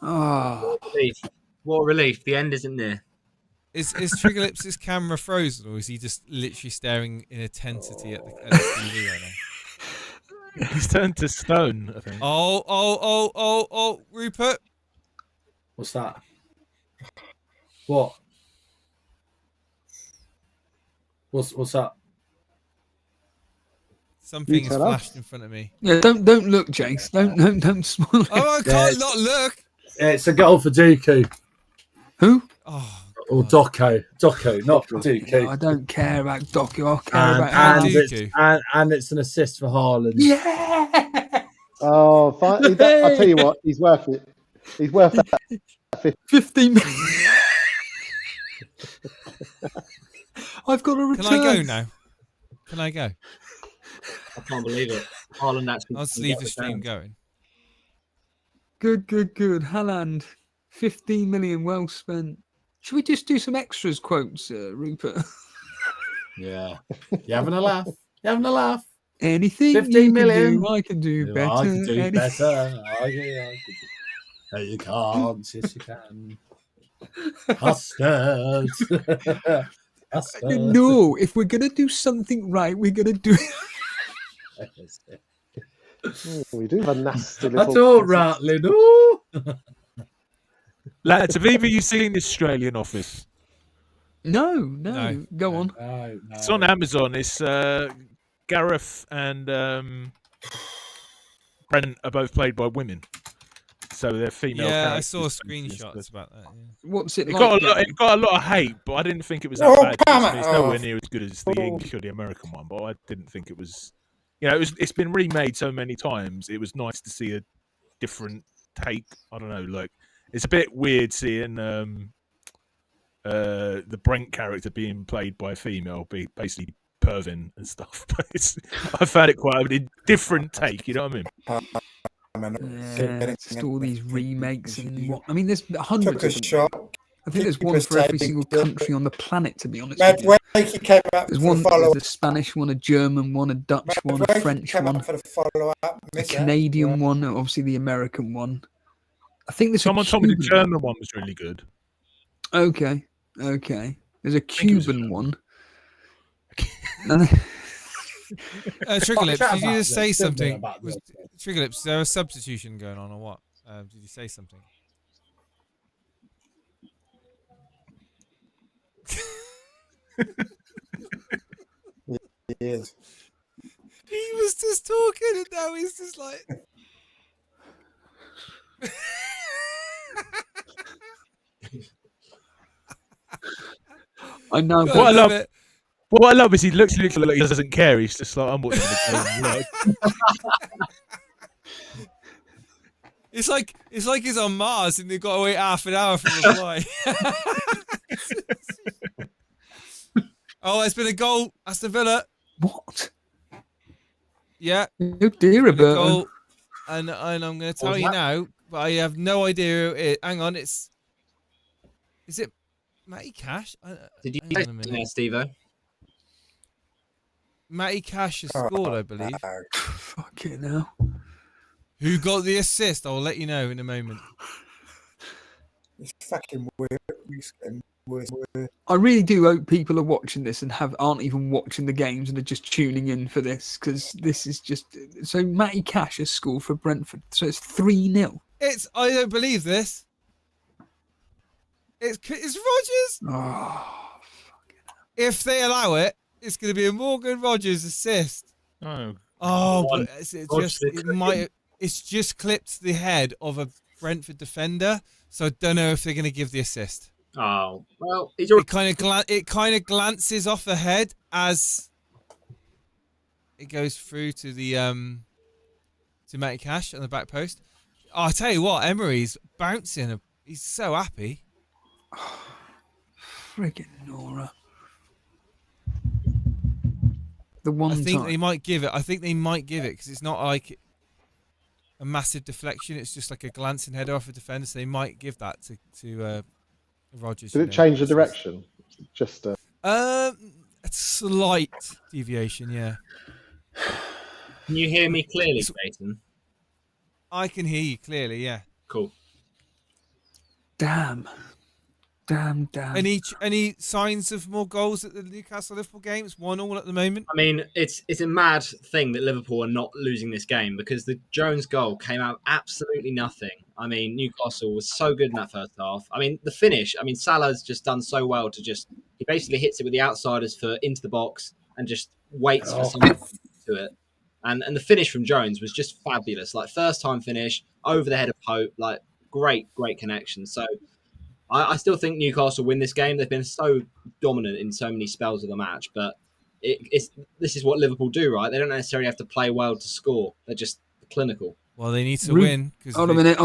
Oh, What relief. The end isn't near. Is Trigger Lips' camera frozen, or is he just literally staring in intensity at the TV right now? He's turned to stone, I think. Oh, Rupert. What's that? What? What's that? Something You has tell us. flashed in front of me. yeah. Don't look, Jace. Don't spoil it. Oh, I can't not look. It's a goal for Dooku Who? Oh, or Doco, not for Dooku. No, I don't care about Doku. I care And, about and, Haaland. it's, and it's an assist for Haaland. Yeah. Oh, finally, I'll tell you what, he's worth it. He's worth that. 15 minutes. I've got a can return. I go now? Can I go? I can't believe it. Haaland actually. I'll just leave the stream going. Good. Haaland, 15 million, well spent. Should we just do some extras quotes, Rupert? Yeah. You having a laugh? You having a laugh? Anything 15 you can million. do, I can do better. I can do Anything- better. I can. No, you can't. Yes, you can. Custard. Custard. No, if we're gonna do something right, we're gonna do it. We do have a nasty That's little. all rattling. Ooh. Lads, have either of you seen the Australian Office? No. No. Go on. No. It's on Amazon. It's Gareth and Brent are both played by women. so they're female. Yeah, I characters, saw basically. screenshots about that. Yeah. What's it It like? got Gary? it got a lot of hate, but I didn't think it was that Oh, bad. come I mean, it's on. nowhere near as good as the English or the American one, but I didn't think it was. You know, it's been remade so many times. It was nice to see a different take. I don't know, like it's a bit weird seeing the Brent character being played by a female, basically perving and stuff. But I found it quite a different take. You know what I mean? Yeah, just all these remakes and what? I mean, there's hundreds Took a of them. shot. I think there's Keep one us for every safe. single country on the planet, to be honest Mad with you. Wakey came up There's for one, follow there's a Spanish one, a German one, a Dutch one, a French came one, up for the follow up. a Canadian one, and obviously the American one. I think there's Someone a told me the Cuban German one was really good. Okay. There's a think it was a Cuban one. Triggerlips, did you just say something? About this. Triggerlips, is there a substitution going on or what? Did you say something? Yes. He was just talking and now he's just like... I know. God, What I damn love- it. What I love is he looks like he doesn't care. He's just like, I'm watching the game. It's like he's on Mars and they've got to wait half an hour for the reply. Oh, there's been a goal. Aston Villa. What? Yeah, Oh dear, been a Roberto. goal. And I'm going to tell was you that? now, but I have no idea who it is. Hang on, is it Matty Cash? Did you Hang say on a minute. something there, Steve-O? Matty Cash has scored, I believe. Fuck it now. Who got the assist? I'll let you know in a moment. It's fucking weird. It's getting worse. I really do hope people are watching this and aren't even watching the games and are just tuning in for this, because this is just so. Matty Cash has scored for Brentford, so it's 3-0. I don't believe this. It's Rodgers. Oh, If they allow it, it's going to be a Morgan Rodgers assist. Oh, Oh, One. but it's just clipped the head of a Brentford defender, so I don't know if they're going to give the assist. Oh, well, he's already... It kind of glances off the head as it goes through to the to Matty Cash on the back post. Oh, I'll tell you what, Emery's bouncing. He's so happy. friggin' Nora. The one I think time. they might give it. I think they might give it because it's not like a massive deflection. It's just like a glancing header off a defender. So they might give that to Rodgers. Did it change the direction? Just A slight deviation, yeah. Can you hear me clearly, Jason? I can hear you clearly, yeah. Cool. Damn. Any signs of more goals at the Newcastle Liverpool game? It's 1-1 at the moment. I mean, it's a mad thing that Liverpool are not losing this game because the Jones goal came out absolutely nothing. I mean, Newcastle was so good in that first half. I mean, the finish. I mean, Salah's just done so well to he basically hits it with the outsiders for into the box and just waits for someone to it. And the finish from Jones was just fabulous. Like first time finish over the head of Pope. Like great connection. So I still think Newcastle win this game. They've been so dominant in so many spells of the match, but this is what Liverpool do, right? They don't necessarily have to play well to score. They're just clinical. Well, they need to win. Hold a minute.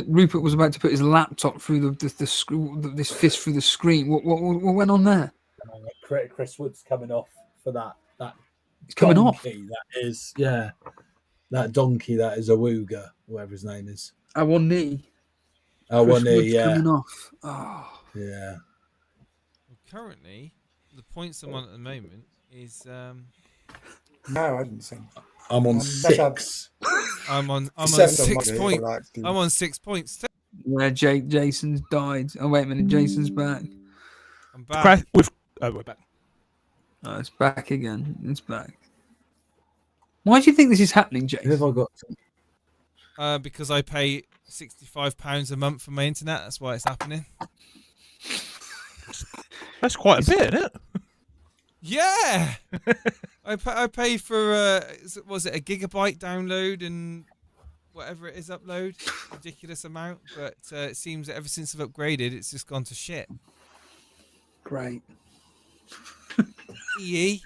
Rupert was about to put his laptop through this fist through the screen. What went on there? Chris Wood's coming off for that. He's coming off. That is, yeah. That donkey, that is Awuga, whatever his name is. One knee. One knee, yeah. Coming off. Oh. Yeah. Currently, the points I'm on at the moment is No, I didn't think. I'm on That's 6. I'm on Seven 6 of points. like the- I'm on 6 points. Yeah, Jason's died. Oh, wait a minute. Jason's back. I'm back. we're back. Oh, it's back again. It's back. Why do you think this is happening, Who have Jason? I got? Because I pay £65 a month for my internet. That's why it's happening. That's quite a bit, isn't it? Yeah, I pay for was it a gigabyte download and whatever it is upload, ridiculous amount. But it seems that ever since I've upgraded, it's just gone to shit. Great. EE,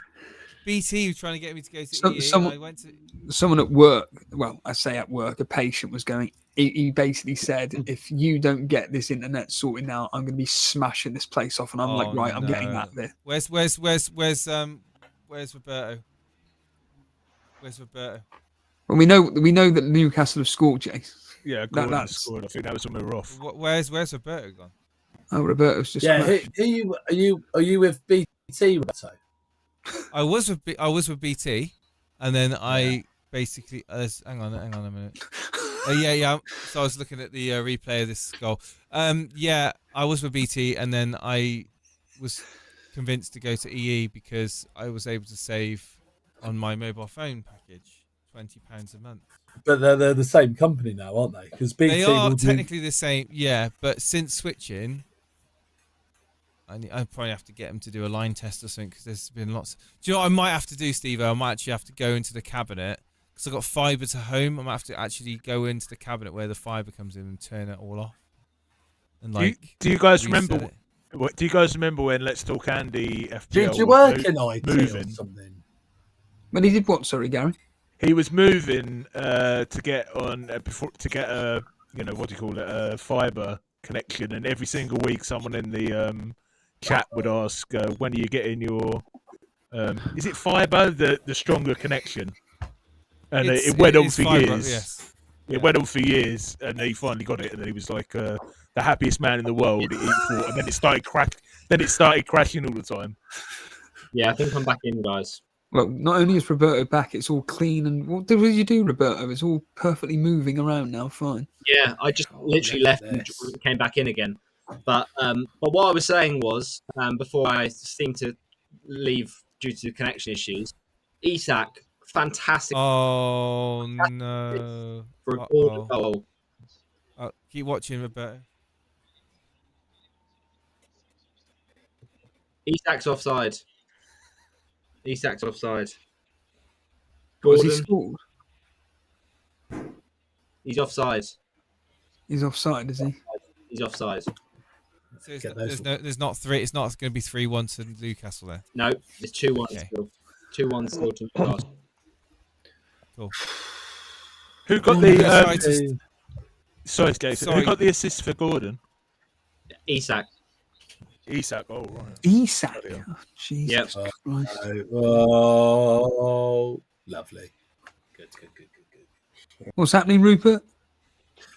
BT was trying to get me to go to EE. And I went to someone at work. Well, I say at work, a patient was going. He basically said, "If you don't get this internet sorted out, I'm going to be smashing this place off." And I'm like, "Right, I'm getting that there." Where's Roberto? Where's Roberto? Well, we know that Newcastle have scored, Jay. Yeah, Gordon scored. I think that was when we were off. Where's Roberto gone? Oh, Roberto's just are you with BT, Roberto? I was with BT, and then I basically hang on a minute. Yeah. So I was looking at the replay of this goal. Yeah, I was with BT, and then I was convinced to go to EE because I was able to save on my mobile phone package £20 a month. But they're the same company now, aren't they? Because BT they are technically the same, yeah. But since switching, I probably have to get them to do a line test or something because there's been lots. Do you know what I might have to do, Steve? I might actually have to go into the cabinet because I've got fibre to home. I might have to actually go into the cabinet where the fibre comes in and turn it all off. And do you guys remember? Do you guys remember when Let's Talk Andy FPL? Did you work in IT or something? When he did what? Sorry, Gary. He was moving to get on to get a what do you call it, a fibre connection, and every single week someone in the chat would ask, when are you getting your is it fibre, the stronger connection? And it went on for fibre, years. Yes. It went on for years, and he finally got it, and then he was like the happiest man in the world. And then it started crashing all the time. Yeah, I think I'm back in, guys. Well, not only is Roberto back, it's all clean. And what did you do, Roberto? It's all perfectly moving around now. Fine. Yeah, I just literally left and came back in again. But what I was saying was, before I seemed to leave due to connection issues, Isak, fantastic. Oh no! For a goal. Keep watching, Roberto. Isak's offside. Was he Gordon, scored? he's offside. He's offside, is he? He's offside. So there's not three. It's not going to be 3-1 to Newcastle there. No, it's 2-1 still. 2-1 still to Newcastle. Cool. Who got the? Sorry, Jason. Who got the assist for Gordon? Isak. Oh, right. Isak. Oh, Jesus Christ. Oh, lovely. Good. What's happening, Rupert?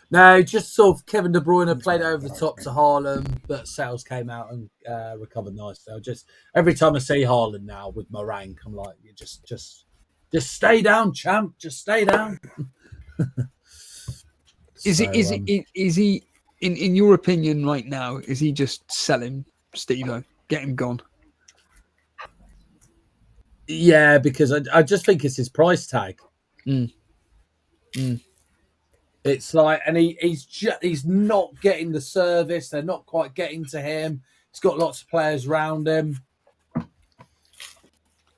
No, just sort of Kevin De Bruyne played over the top to Haaland, but Sales came out and recovered nicely. Just every time I see Haaland now with my rank, I'm like, you just stay down, champ. Just stay down. Is he in your opinion right now? Is he just selling Steve-O, get him gone? Yeah, because I just think it's his price tag. It's like, and he's not getting the service. They're not quite getting to him. He's got lots of players around him.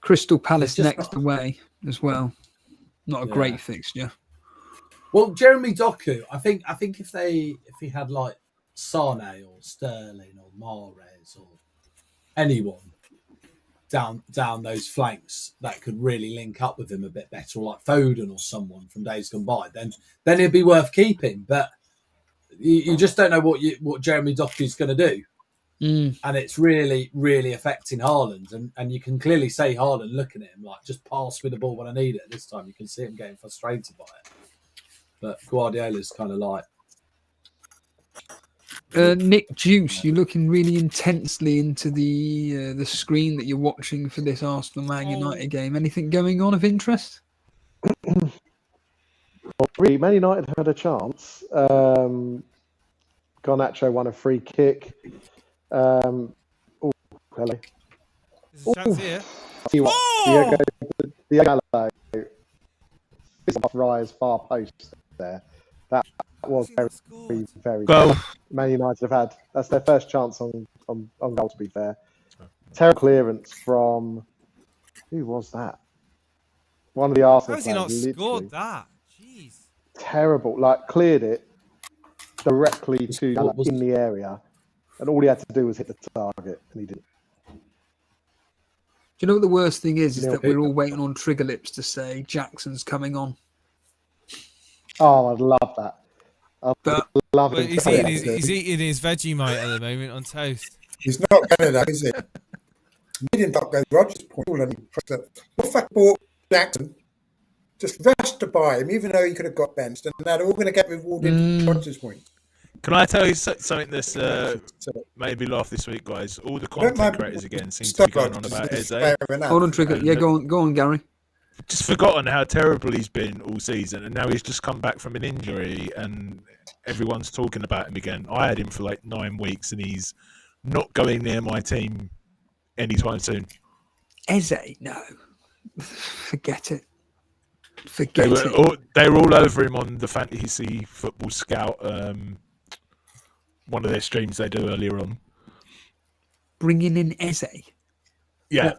Crystal Palace next away as well. Not a great fixture. Well, Jeremy Doku, I think if he had like Sane or Sterling or Mahrez or anyone down those flanks that could really link up with him a bit better, or like Foden or someone from days gone by, then it'd be worth keeping. But you just don't know what Jeremy Doku's going to do. And it's really, really affecting Haaland. And you can clearly say Haaland looking at him like, just pass me the ball when I need it. This time you can see him getting frustrated by it. But Guardiola's kind of like... Nick Juice, you're looking really intensely into the screen that you're watching for this Arsenal Man United game. Anything going on of interest? Well, really, Man United had a chance. Garnacho won a free kick. Hello. There's a chance here. Diego Rise far post there. That was very, very good. Man United have had. That's their first chance on goal, to be fair. Terrible clearance from... Who was that? One of the Arsenal How has he not players, scored that? Jeez. terrible. Like cleared it directly to in the area, and all he had to do was hit the target, and he didn't. Do you know what the worst thing is that we're all waiting on Trigger Lips to say Jackson's coming on. Oh, I'd love that. But he's eating his Vegemite at the moment on toast. He's not going to, is he? He didn't go to Rogers' point. What if bought Jackson? Just rushed to buy him, even though he could have got benched, and now they're all going to get rewarded Rogers' point. Can I tell you something that's made me laugh this week, guys? All the content creators again seem to be going on about Eze. Hold on, Trigger. Yeah, go on, Gary. Just forgotten how terrible he's been all season, and now he's just come back from an injury, and everyone's talking about him again. I had him for like 9 weeks, and he's not going near my team anytime soon. Eze, no. Forget it. They were all over him on the Fantasy Football Scout, one of their streams they do earlier on. Bringing in Eze. Yeah,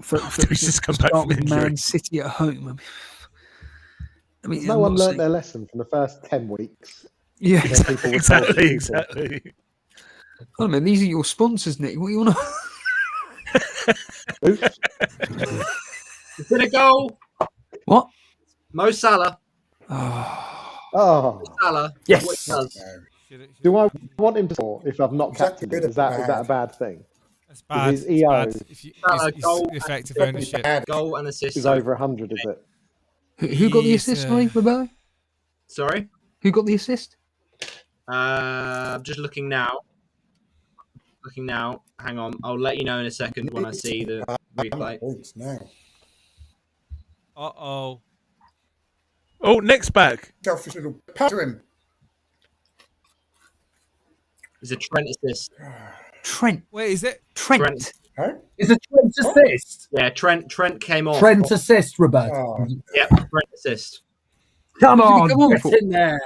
he's just come back from injury. Man City at home. I mean no one learnt their lesson from the first 10 weeks. Yeah, exactly. Oh man, these are your sponsors, Nick. What do you want to? Is it a goal? What? Mo Salah. Oh. Salah. Yes. What he does. Do I want him to score if I've not captained him? Is that a bad thing? That's bad. His EO if effective ownership. Goal and assist. is over 100, is it? Who got the assist, Rebelli? Sorry? Who got the assist? I'm just looking now. Hang on. I'll let you know in a second when I see the replay. Uh-oh. Oh, Nick's back. Selfish little pat to him. It's a Trent assist. Trent. Wait, is it? Trent. Huh? Is it Trent assist? Yeah, Trent came on. Trent assist, Roberto. Oh. Yeah, Trent assist. Come on, come on get for? in there.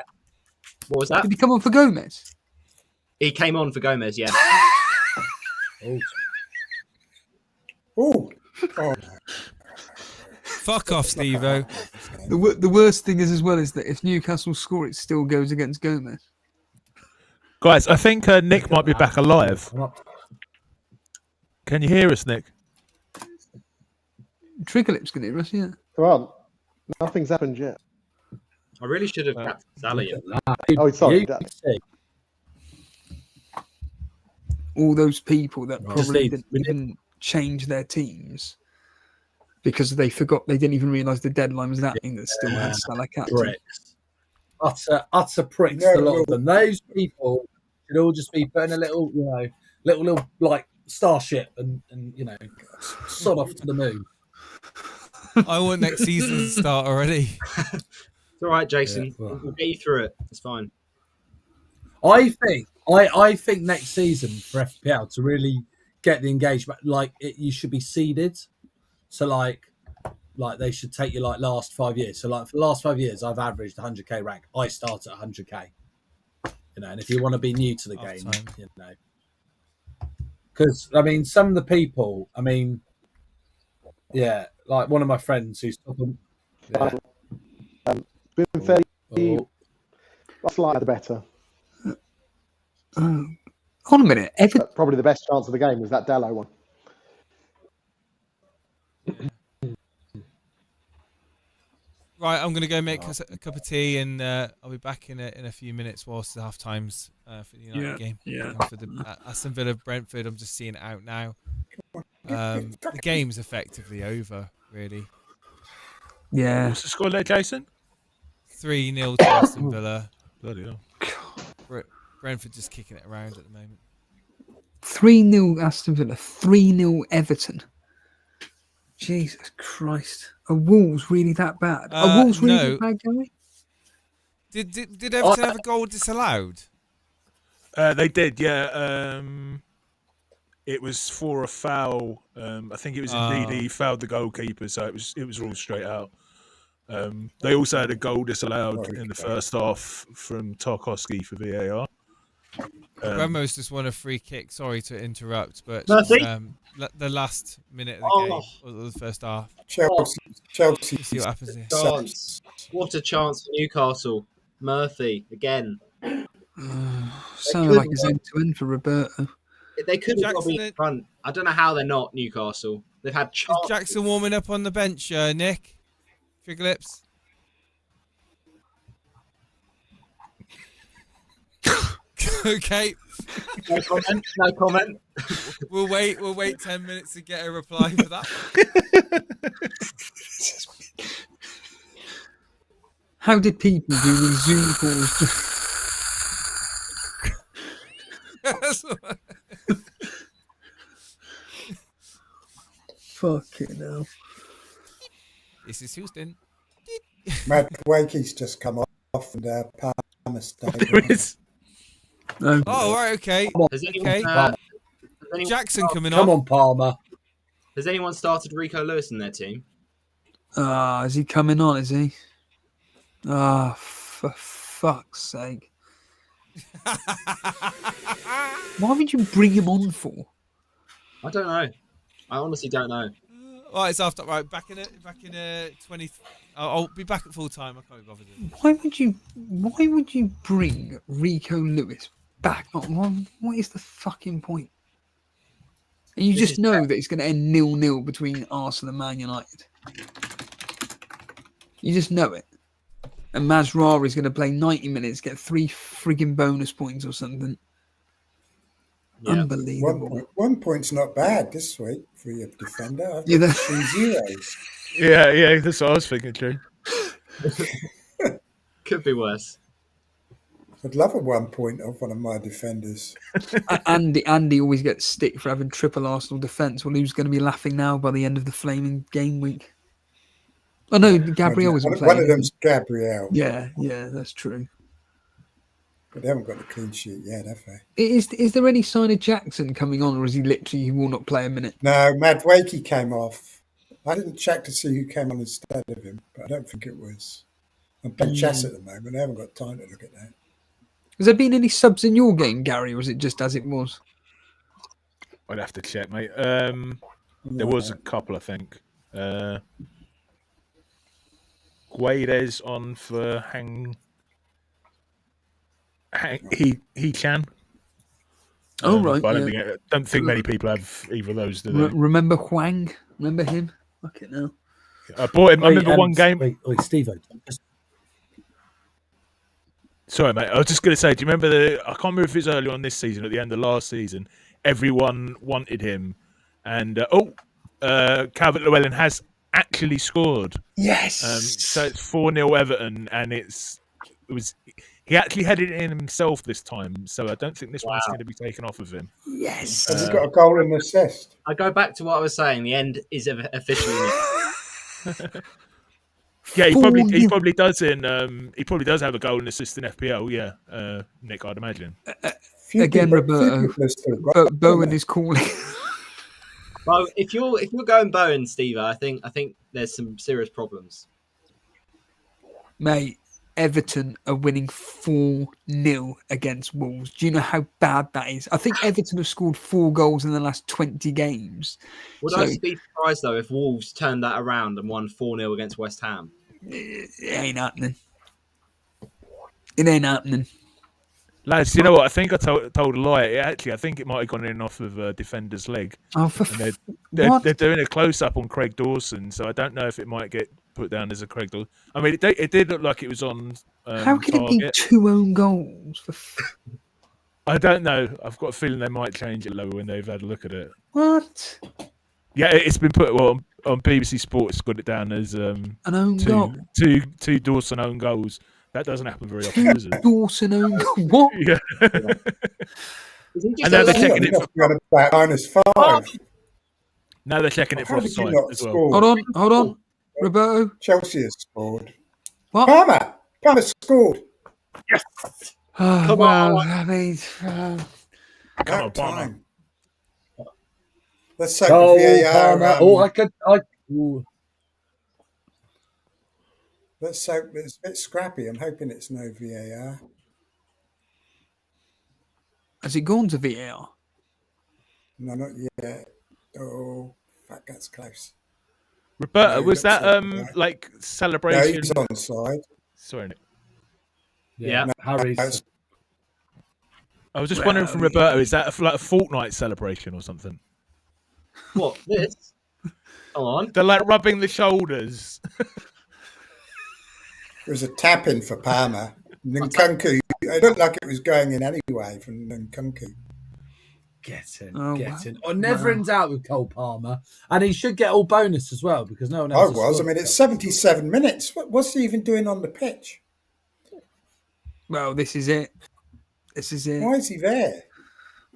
What was that? Did he come on for Gomez? He came on for Gomez, yeah. Oh. Fuck off, Steve-O. The worst thing is as well is that if Newcastle score, it still goes against Gomez. Guys, I think Nick might be back alive. Can you hear us, Nick? Trigger Lips can hear us, yeah. Come on. Nothing's happened yet. I really should have captained Salah. Oh, sorry. All those people that probably didn't change their teams because they forgot, they didn't even realise the deadline was that thing that still had Salah captain. Pricks. Utter pricks, a lot of them. Those people should all just be putting a little, little like starship and sod off to the moon. I want next season to start already. It's all right, Jason. We'll get you through it. It's fine. I think next season for FPL to really get the engagement, you should be seeded. So like they should take you like last 5 years. So like for the last 5 years, I've averaged 100k rank. I start at 100k. And if you want to be new to the game, because I mean, some of the people, like one of my friends who's talking. Been fairly. Slightly the better. Hold on a minute. Probably the best chance of the game was that Dallo one. Right, I'm going to go make us a cup of tea, and I'll be back in a few minutes whilst the half times for the United game. Yeah. For the Aston Villa Brentford, I'm just seeing it out now. The game's effectively over, really. Yeah. What's the score there, Jason? 3-0 to Aston Villa. Bloody hell. Brentford just kicking it around at the moment. 3-0 Aston Villa, 3-0 Everton. Jesus Christ. Are Wolves really that bad? Are Wolves really that bad, Gary? Did Everton have a goal disallowed? They did, yeah. It was for a foul. I think it was indeed he fouled the goalkeeper, so it was ruled straight out. They also had a goal disallowed in the first half from Tarkowski for VAR. Ramos just won a free kick. Sorry to interrupt, but the last minute of the game, or the first half. Chelsea. See what happens here. Chance. What a chance for Newcastle. Murphy again. Sounded like his end-to-end for Roberto. They could have Jackson, been in front. I don't know how they're not Newcastle. They've had is chances. Jackson warming up on the bench, Nick? Triglips? Okay. No comment. No comment. We'll wait 10 minutes to get a reply for that. How did people do with Zoom calls? Fucking hell. This is Houston. Matt Wakey's just come off and Palmer Stadium. There is. No. Oh, right, okay. Has anyone, Okay. has anyone Jackson coming Come on. on, Palmer. Has anyone started Rico Lewis in their team? Is he coming on, is he? For fuck's sake. Why would you bring him on for? I don't know. I honestly don't know. Right, it's after. Right, back in 20. I'll be back at full time. I can't be bothered. Why would you bring Rico Lewis back on? What is the fucking point? And you just know that it's going to end 0-0 between Arsenal and Man United. You just know it. And Mazraoui is going to play 90 minutes, get 3 frigging bonus points or something. Yeah. Unbelievable. One point's not bad this week for your defender. I've Yeah, got 3 zeros. Yeah, that's what I was thinking, too. Could be worse. I'd love a 1 point off one of my defenders. Andy always gets stick for having triple Arsenal defence. Well, who's going to be laughing now by the end of the flaming game week? Oh, no, Gabriel wasn't playing. One of them's Gabriel. Yeah, that's true. But they haven't got a clean sheet yet, have they? Is there any sign of Jackson coming on, or is he will not play a minute? No, Matt Wakey came off. I didn't check to see who came on instead of him, but I don't think it was. I'm playing chess at the moment. I haven't got time to look at that. Has there been any subs in your game, Gary, or is it just as it was? I'd have to check, mate. There was a couple, I think. Guedes on for he can. Oh, right. But I don't think many people have either of those, do they? Remember Huang? Remember him? Fuck it now. I bought him. I remember one game. Wait, Steve. Sorry, mate. I was just going to say, do you remember I can't remember if it was early on this season or at the end of last season. Everyone wanted him. And, Calvert-Lewin has actually scored. Yes. So it's 4-0 Everton, and he actually had it in himself this time. So I don't think this one's going to be taken off of him. Yes. Has he got a goal and assist? I go back to what I was saying. The end is officially. Yeah, he probably does he probably does have a goal and assist in FPL. Yeah, Nick, I'd imagine. Again, Roberto. Bowen is calling. Well, if you're going Bowen, Steve, I think there's some serious problems. Mate, Everton are winning 4-0 against Wolves. Do you know how bad that is? I think Everton have scored 4 goals in the last 20 games. Would I be surprised, though, if Wolves turned that around and won 4-0 against West Ham? It ain't happening. It ain't happening. Lads, you know what? I think I told a lie. I think it might have gone in off of a defender's leg. Oh, they're doing a close-up on Craig Dawson, so I don't know if it might get put down as a Craig Dawson. I mean, it did look like it was on how can target. it be 2 own goals? I don't know. I've got a feeling they might change it lower when they've had a look at it. What? Yeah, it's been put on BBC Sports. Got it down as an own goal. Two Dawson own goals. That doesn't happen very often, does it? Dawson own goal. What? Yeah. And now they're checking it for -5. Now they're checking it for offside as well. Hold on, Roberto. Chelsea has scored. What? Palmer scored. Yes. Oh, well, I mean, Come on, Palmer. Let's hope VAR. Let's hope it's a bit scrappy. I'm hoping it's no VAR. Has it gone to VAR? No, not yet. Oh, fuck, that's close. Roberta, No, was that right. like celebration? No, he's onside. Sorry, Nick. Yeah. Harry's. I was just wondering from Roberto, is that like a Fortnite celebration or something? What, this? Come on. They're like rubbing the shoulders. It was a tap-in for Palmer. Nkunku, it looked like it was going in anyway from Nkunku. Get in. Wow. Never in doubt with Cole Palmer. And he should get all bonus as well because no one I else was. I mean, it's 77 minutes. What's he even doing on the pitch? Well, this is it. Why is he there?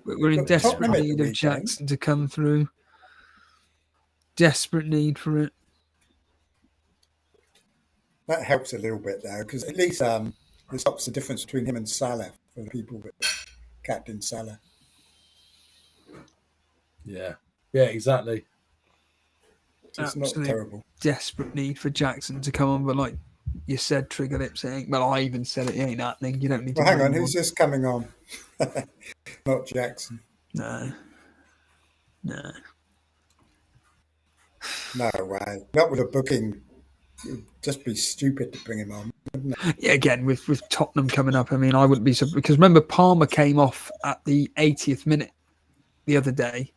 We're in desperate need of Jackson to come through. Desperate need for it. That helps a little bit, though, because at least it stops the difference between him and Salah for the people that captain Salah. Yeah, exactly. It's not terrible. Desperate need for Jackson to come on, but like you said, trigger lip saying, well, I even said it ain't happening. You don't need to. Well, hang on, who's this coming on? Not Jackson. No. No way. Not with a booking. It would just be stupid to bring him on, wouldn't it? Yeah, again, with Tottenham coming up, I mean, I wouldn't be surprised. Because remember, Palmer came off at the 80th minute the other day.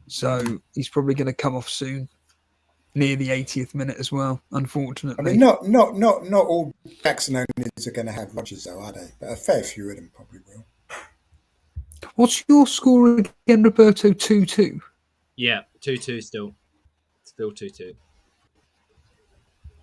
So he's probably going to come off soon, near the 80th minute as well, unfortunately. I mean, not all Jackson owners are going to have Rodgers, though, are they? But a fair few of them probably will. What's your score again, Roberto? 2-2? Yeah, 2-2 still. Still 2-2.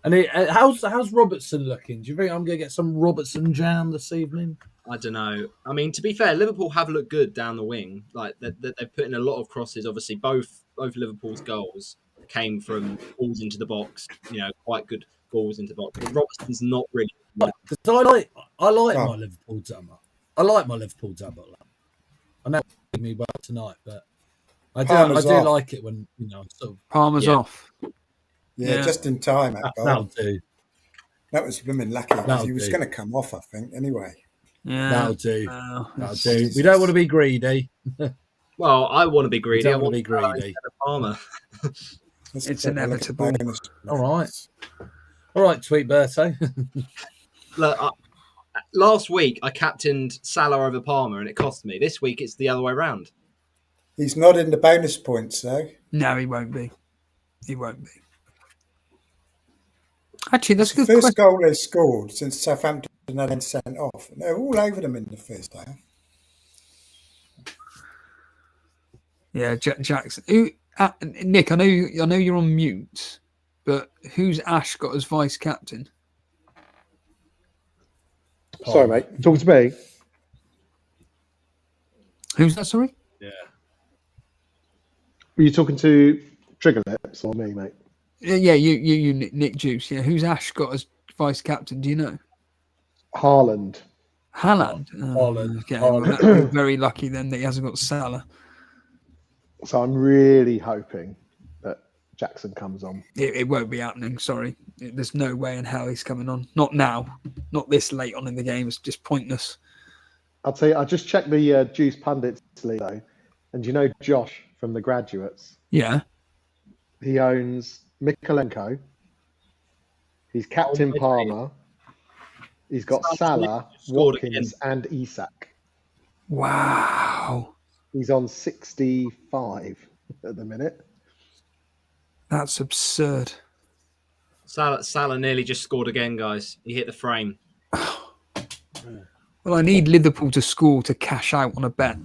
And how's Robertson looking? Do you think I'm going to get some Robertson jam this evening? I don't know. I mean, to be fair, Liverpool have looked good down the wing. Like they've put in a lot of crosses. Obviously, both Liverpool's goals came from balls into the box. You know, quite good balls into the box. But Robertson's not really. I like my Liverpool dumber. I like my Liverpool dumber. I know it did me well tonight, but I do like it when sort of Palmer's off. Yeah, just in time. That'll do. That was blooming lucky because he was going to come off, I think. Anyway. Yeah, that'll do. That'll do. We don't want to be greedy. Well, I want to be greedy. I want to be greedy. Palmer. It's inevitable. All right, Sweet Berto. Look, last week I captained Salah over Palmer and it cost me. This week it's the other way around. He's not in the bonus points, though. No, he won't be. He won't be. Actually, that's the a good first goal they scored since Southampton had been sent off. They're all over them in the first half. Yeah, Jackson. Nick, I know you're on mute, but who's Ash got as vice captain? Sorry, mate. Talking to me. Who's that? Sorry. Yeah. Were you talking to Trigger Lips or me, mate? Yeah, you, Nick Juice. Yeah, who's Ash got as vice captain? Do you know? Haaland. Haaland. Okay, well, that'd be very lucky then that he hasn't got Salah. So I'm really hoping that Jackson comes on. It won't be happening. Sorry, there's no way in hell he's coming on. Not now. Not this late on in the game. It's just pointless. I'll tell you. I just checked the Juice Pundits league though, and you know Josh from the Graduates. Yeah. He owns Mikalenko. He's captain Palmer. He's got Salah, Watkins, and Isak. Wow. He's on 65 at the minute. That's absurd. Salah nearly just scored again, guys. He hit the frame. Well, I need Liverpool to score to cash out on a bet.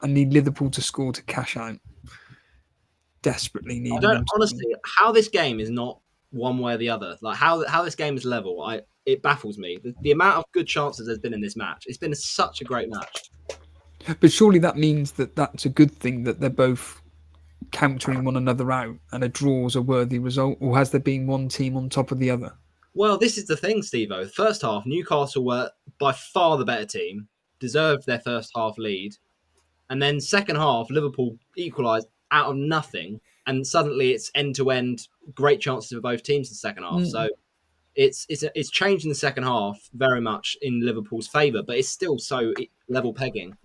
I need Liverpool to score to cash out. Desperately need. I don't honestly how this game is not one way or the other. Like how this game is level. It baffles me. The amount of good chances there's been in this match. It's been such a great match. But surely that means that that's a good thing that they're both countering one another out and a draw is a worthy result, or has there been one team on top of the other? Well, this is the thing, Steve-O. First half, Newcastle were by far the better team, deserved their first half lead. And then second half, Liverpool equalised out of nothing. And suddenly it's end-to-end great chances for both teams in the second half. So it's changed in the second half very much in Liverpool's favour, but it's still so level pegging.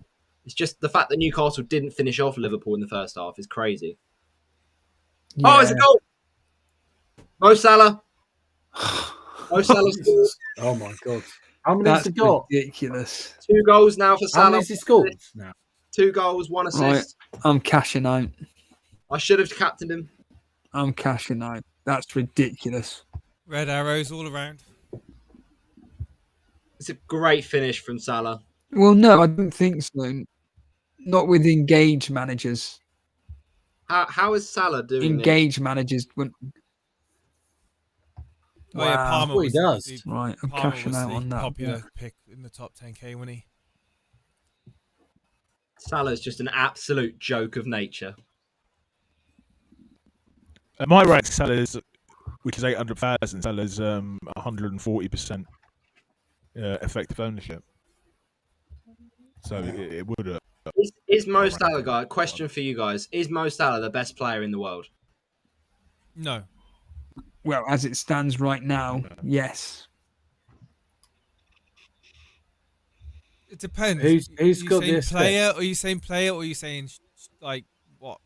It's just the fact that Newcastle didn't finish off Liverpool in the first half is crazy. Yeah. Oh, it's a goal! Mo Salah. Mo Salah scored. Oh, my God. How many has That's he got? ridiculous. 2 goals now for How Salah. many has he scored now? 2 goals, 1 assist. Right, I'm cashing out. I should have captained him. I'm cashing out. That's ridiculous. Red arrows all around. It's a great finish from Salah. Well, no, I don't think so. Not with engaged managers. How is Salah doing Engaged managers wouldn't. Oh yeah, Wow. Palmer Well, he was does. the- Right, I'm Palmer cashing was out the on that. popular pick in the top 10k, wasn't he? Salah's just an absolute joke of nature. My rank Salah's, which is 800,000, Salah's 140% effective ownership. So it would. Is Mo Salah, guy? Question for you guys: is Mo Salah the best player in the world? No. Well, as it stands right now, yes. It depends. Who's you got saying this player, or you saying player, or you saying like what?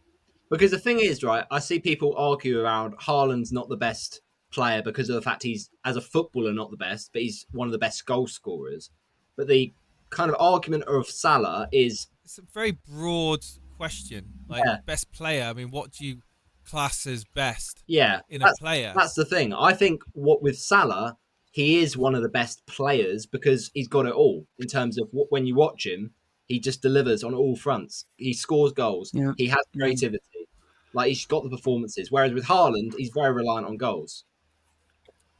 Because the thing is, right, I see people argue around Haaland's not the best player because of the fact he's, as a footballer, not the best, but he's one of the best goal scorers. But the kind of argument of Salah is... It's a very broad question. Like, best player, I mean, what do you class as best in a player? That's the thing. I think what with Salah, he is one of the best players because he's got it all in terms of when you watch him, he just delivers on all fronts. He scores goals. Yeah. He has creativity. Like, he's got the performances. Whereas with Haaland, he's very reliant on goals.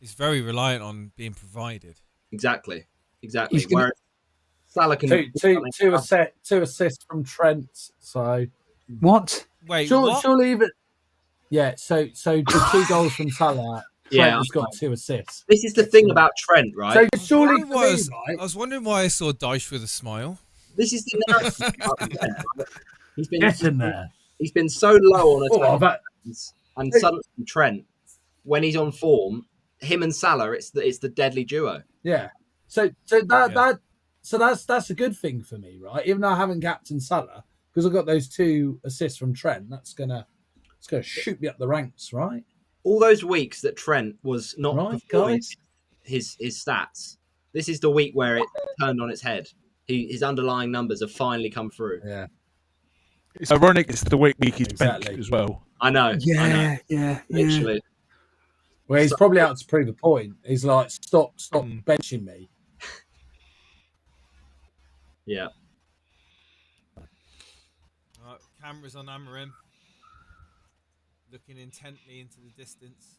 He's very reliant on being provided. Exactly. Whereas Salah can... Two assists from Trent. So... What? Wait, surely even... Yeah, so the 2 goals from Salah... Trent has got 2 assists. This is the thing about Trent, right? So surely I was wondering why I saw Dyche with a smile. This is the narrative. He's been getting there. He's been so low on attack, and suddenly Trent, when he's on form, him and Salah, it's the deadly duo. Yeah. So that's a good thing for me, right? Even though I haven't captained Salah, because I've got those 2 assists from Trent, it's gonna shoot me up the ranks, right? All those weeks that Trent was not performing his stats, this is the week where it turned on its head. His underlying numbers have finally come through. Yeah. It's ironic it's the week he's benched as well. I know. Yeah. Literally. Well, he's probably out to prove a point. He's like, stop benching me. Yeah. Cameras on Amarim. Looking intently into the distance.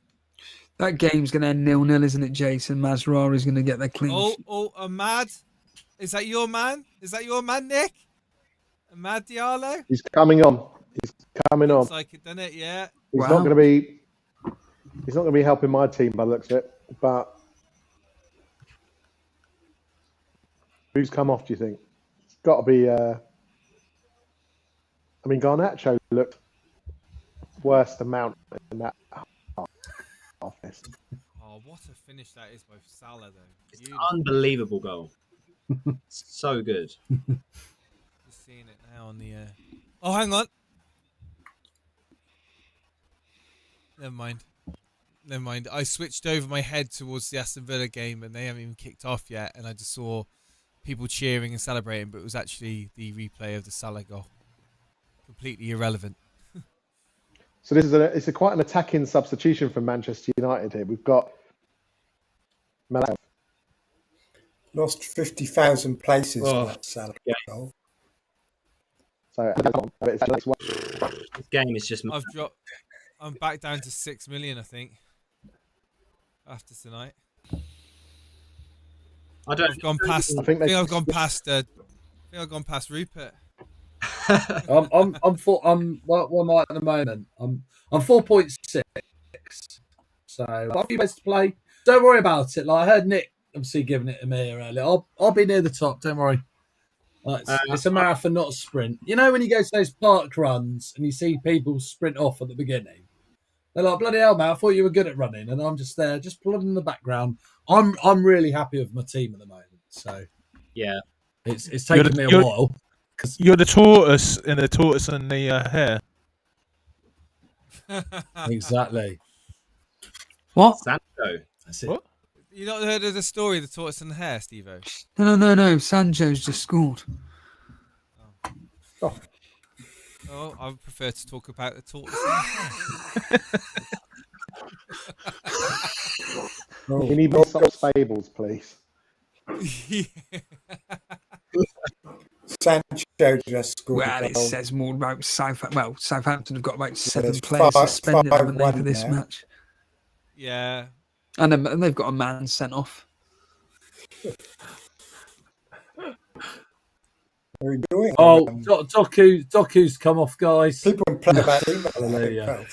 That game's going to end 0-0, isn't it, Jason? Mazraoui's going to get that clean sheet. Ahmad? Is that your man? Nick? Ahmad Diallo? He's coming on. Looks like it, doesn't it? Yeah. He's not going to be helping my team by the looks of it. But who's come off, do you think? It's got to be... Garnacho looked worse than Mount in that office. Oh, what a finish that is by Salah, though. It's an unbelievable goal. So good. Just seeing it now on the... Oh, hang on. Never mind. I switched over my head towards the Aston Villa game and they haven't even kicked off yet. And I just saw people cheering and celebrating, but it was actually the replay of the Salah goal. Completely irrelevant. So this is quite an attacking substitution from Manchester United here. We've got lost 50,000 places on that Salah goal. So this game is just... I'm back down to 6 million, I think, after tonight. I think I've gone past Rupert. What am I at the moment? I'm 4.6. So I've got a few ways to play. Don't worry about it. Like I heard Nick obviously giving it to me earlier. I'll be near the top. Don't worry. It's a marathon, not a sprint. You know when you go to those park runs and you see people sprint off at the beginning, they're like, "Bloody hell, man! I thought you were good at running," and I'm just there, just plodding in the background. I'm really happy with my team at the moment. So yeah, it's taken me a while. You're the tortoise and the hare. Exactly. What? Sancho. That's it. What? You not heard of the story, the tortoise and the hare, Steve-O? No. Sancho's just scored. Oh, I would prefer to talk about the tortoise and the hare. We need more stop fables, please. Sancho just scored. Well, a it goal. says more about Southampton. Well, Southampton have got about 7 There's players suspended, haven't they, 5-1 for this now. match? Yeah. And they've got a man sent off. What are we doing? Oh, Doku's come off, guys. People can play about email. Hallelujah.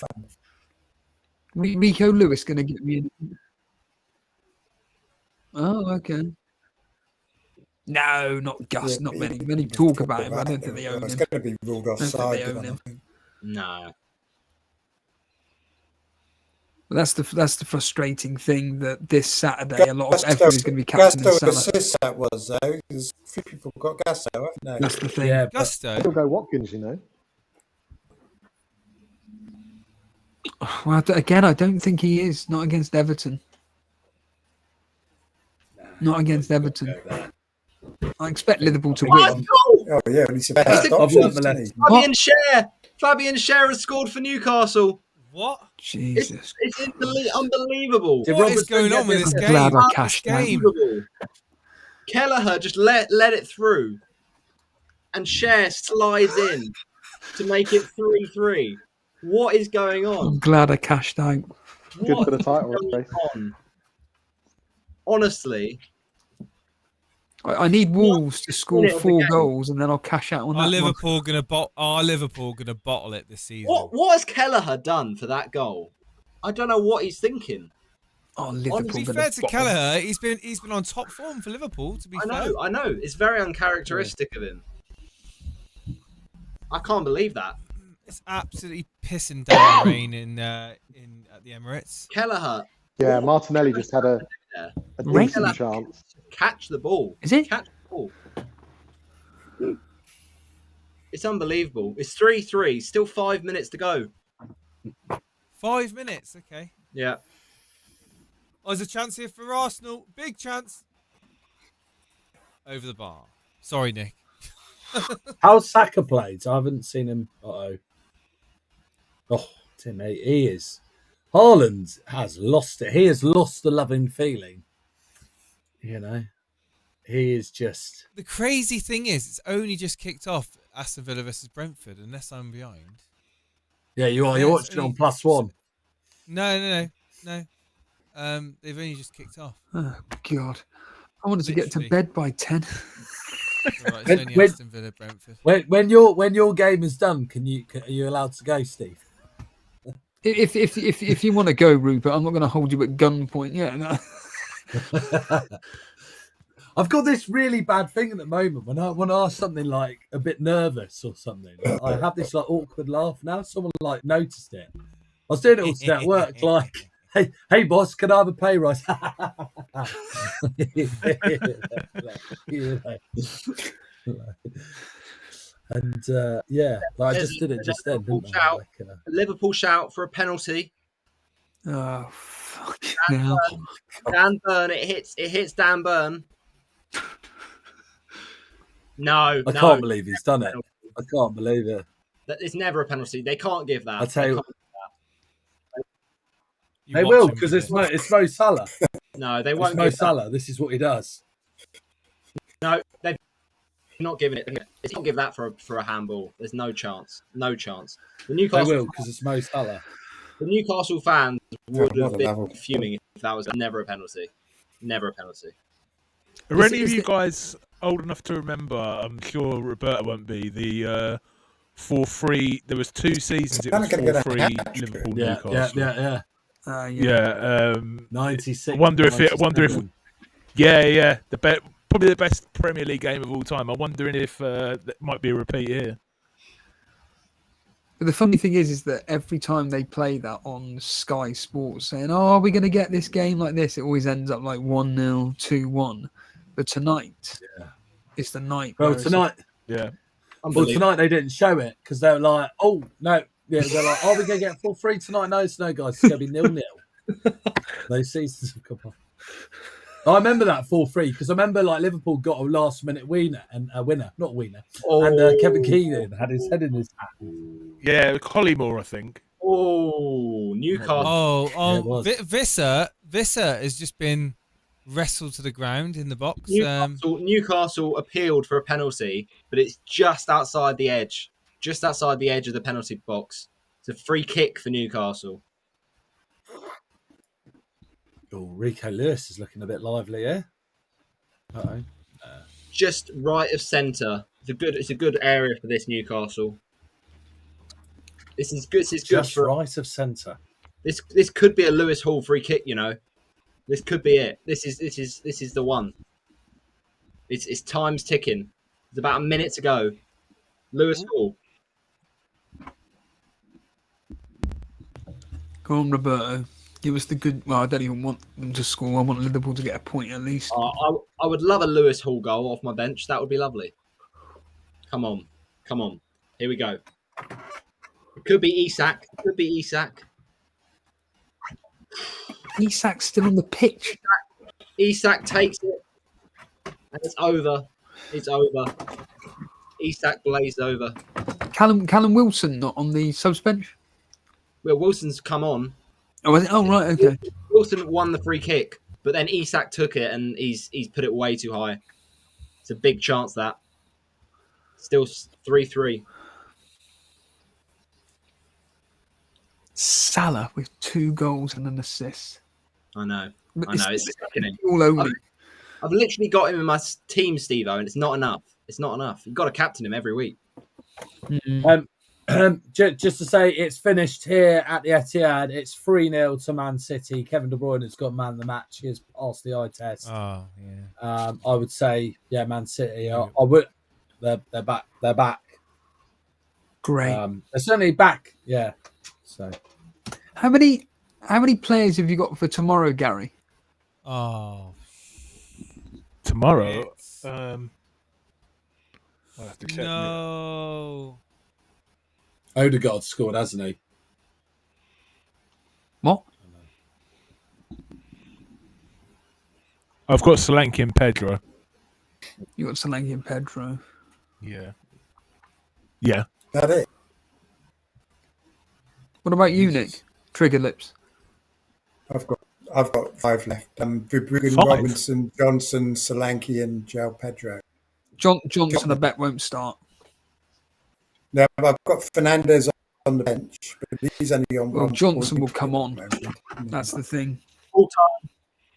Rico Lewis going to get me in. Oh, okay. No, not Gus. Not many. Many talk about him. I don't think they own It's him. going to be ruled I don't think offside. they own him. No. But that's the frustrating thing, that this Saturday a lot of everybody's going to be captaining Gusto Salah. assist that was though. There's a few people got Gusto, haven't they? That's the thing. Yeah, but Gusto. Still go Watkins, you know. Well, again, I don't think he is. Not against Everton. Not against Everton. I expect Liverpool to What win. goal? Oh yeah, he's the best I've option, learned the isn't lesson. he? Fabian Schär. Fabian Schär has scored for Newcastle. What? Jesus. It's unbelievable. Did What is Robertson going get on with this this? game? Glad I This cashed out. game. Unbelievable. Kelleher just let it through, and Schär slides in to make it 3-3. What is going on? I'm glad I cashed out. Good What for the title is going race. on? Honestly, I need Wolves to score minute of the 4 game. goals, and then I'll cash out on Are that. Liverpool gonna bottle it this season? what has Kelleher done for that goal? I don't know what he's thinking. Oh, To Liverpool. be gonna fair to bottle. Kelleher, he's been on top form for Liverpool. To be fair, I know. It's very uncharacteristic of him. I can't believe that. it's absolutely pissing down rain in at the Emirates. Kelleher, Yeah, Martinelli just had a Rain? decent chance. catch the ball. Is it? Catch the ball. It's unbelievable. It's 3-3. Still 5 minutes to go. 5 minutes, okay. Yeah. Oh, there's a chance here for Arsenal. Big chance. Over the bar. Sorry, Nick. How's Saka played? I haven't seen him. Oh, Tim, he is. Haaland has lost it. He has lost the loving feeling. You know, he is just. The crazy thing is, it's only just kicked off Aston Villa versus Brentford, unless I'm behind. Yeah, you are. You're Yeah, watching it on it's +1. No. They've only just kicked off. Oh, God. I wanted to get to Literally. bed by 10. It's all right, it's only Aston Villa Brentford. When your game is done, are you allowed to go, Steve? If you want to go, Rupert, I'm not going to hold you at gunpoint. Yeah, no. I've got this really bad thing at the moment when I ask something like a bit nervous or something. I have this like awkward laugh. Now someone like noticed it. I was doing it all today at work. Like, hey, boss, can I have a pay rise? And yeah, like I just did it just then. Didn't I? Shout. Like, Liverpool shout for a penalty. Oh, fuck. Now. Dan Burn. It hits Dan Burn. No, I can't believe he's done it. I can't believe it. It's never a penalty. They can't give that. I tell you, You they watch will him because with it's Mo Salah. No, they It's won't Mo give that. Salah. This is what he does. No, they're not giving it. It's not give that for a handball. There's no chance. No chance. The They Newcastle, will because it's Mo Salah. the Newcastle fans would have Another been level. fuming if that was never a penalty. Never a penalty. Are any of you guys old enough to remember? I'm sure Roberta won't be. The 4-3. There was 2 seasons. It was Kinda gonna get a 4-3 hat-trick. Liverpool Yeah. Newcastle. Yeah. 96. I wonder if 97. probably the best Premier League game of all time. I'm wondering if that might be a repeat here. But the funny thing is that every time they play that on Sky Sports, saying, "Oh, we're going to get this game like this," it always ends up like 1-0, 2-1. But tonight, it's the night. Well, where it's- tonight. Yeah. Well, tonight they didn't show it because they were like, "Oh no." Yeah, they're like, "Oh, we're gonna get 4-3 tonight." No, guys, it's gonna be 0-0. Those seasons have come off. I remember that 4-3 because I remember like Liverpool got a last-minute winner, and Kevin Keegan had his head in his hand. Yeah, Collymore, I think. Oh, Newcastle. Visser has just been wrestled to the ground in the box. Newcastle appealed for a penalty, but it's just outside the edge of the penalty box. It's a free kick for Newcastle. Oh, Rico Lewis is looking a bit lively here. Just right of centre. It's a good area for this Newcastle. This is good. Just right of centre. This could be a Lewis Hall free kick. You know, this could be it. This is the one. It's time's ticking. It's about a minute to go. Lewis Hall. Go on, Roberto. Give us the good. Well, I don't even want them to score. I want Liverpool to get a point at least. I would love a Lewis Hall goal off my bench. That would be lovely. Come on. Here we go. It could be Isak. Isak's still on the pitch. Isak takes it. And it's over. Isak blazed over. Callum Wilson not on the subs bench? Well, Wilson's come on. Oh, right, okay. Wilson won the free kick, but then Isak took it and he's put it way too high. It's a big chance that. Still 3-3. Salah with 2 goals and an assist. I know. It's sickening. All over. I've literally got him in my team, Steve-O, and it's not enough. You've got to captain him every week. Just to say, it's finished here at the Etihad. It's 3-0 to Man City. Kevin De Bruyne has got man of the match. He has passed the eye test. Oh, yeah. I would say, yeah, Man City. I would. They're back. They're back. Great. They're certainly back. Yeah. So, how many players have you got for tomorrow, Gary? Oh, tomorrow. I'll have to check. No. Odegaard scored, hasn't he? What? I've got Solanke and Pedro. You got Solanke and Pedro. Yeah. That it. What about you, Nick? Trigger lips. I've got 5 left. Verbruggen, 5? Robinson, Johnson, Solanke, and João Pedro. Johnson, I bet, won't start. No, I've got Fernandez on the bench, but he's only on. Well, one Johnson point will come on. at the moment. That's the thing. Full time.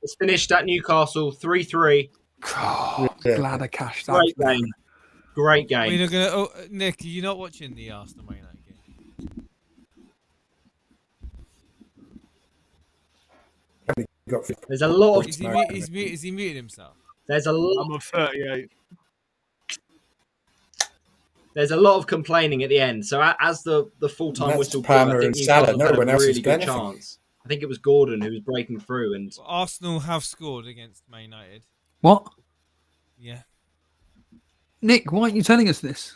It's finished at Newcastle 3-3. God, Yeah. glad I cashed that. Great game. We're not gonna. Oh, Nick, are you not watching the Arsenal Man United game? Got There's a lot of. Is he muted himself? There's a lot. I'm on 38. There's a lot of complaining at the end. So as the full-time That's whistle blew, Palmer I think and Salah. Newcastle No had one a else really has good done anything. chance. I think it was Gordon who was breaking through, and Arsenal have scored against Man United. What? Yeah. Nick, why aren't you telling us this?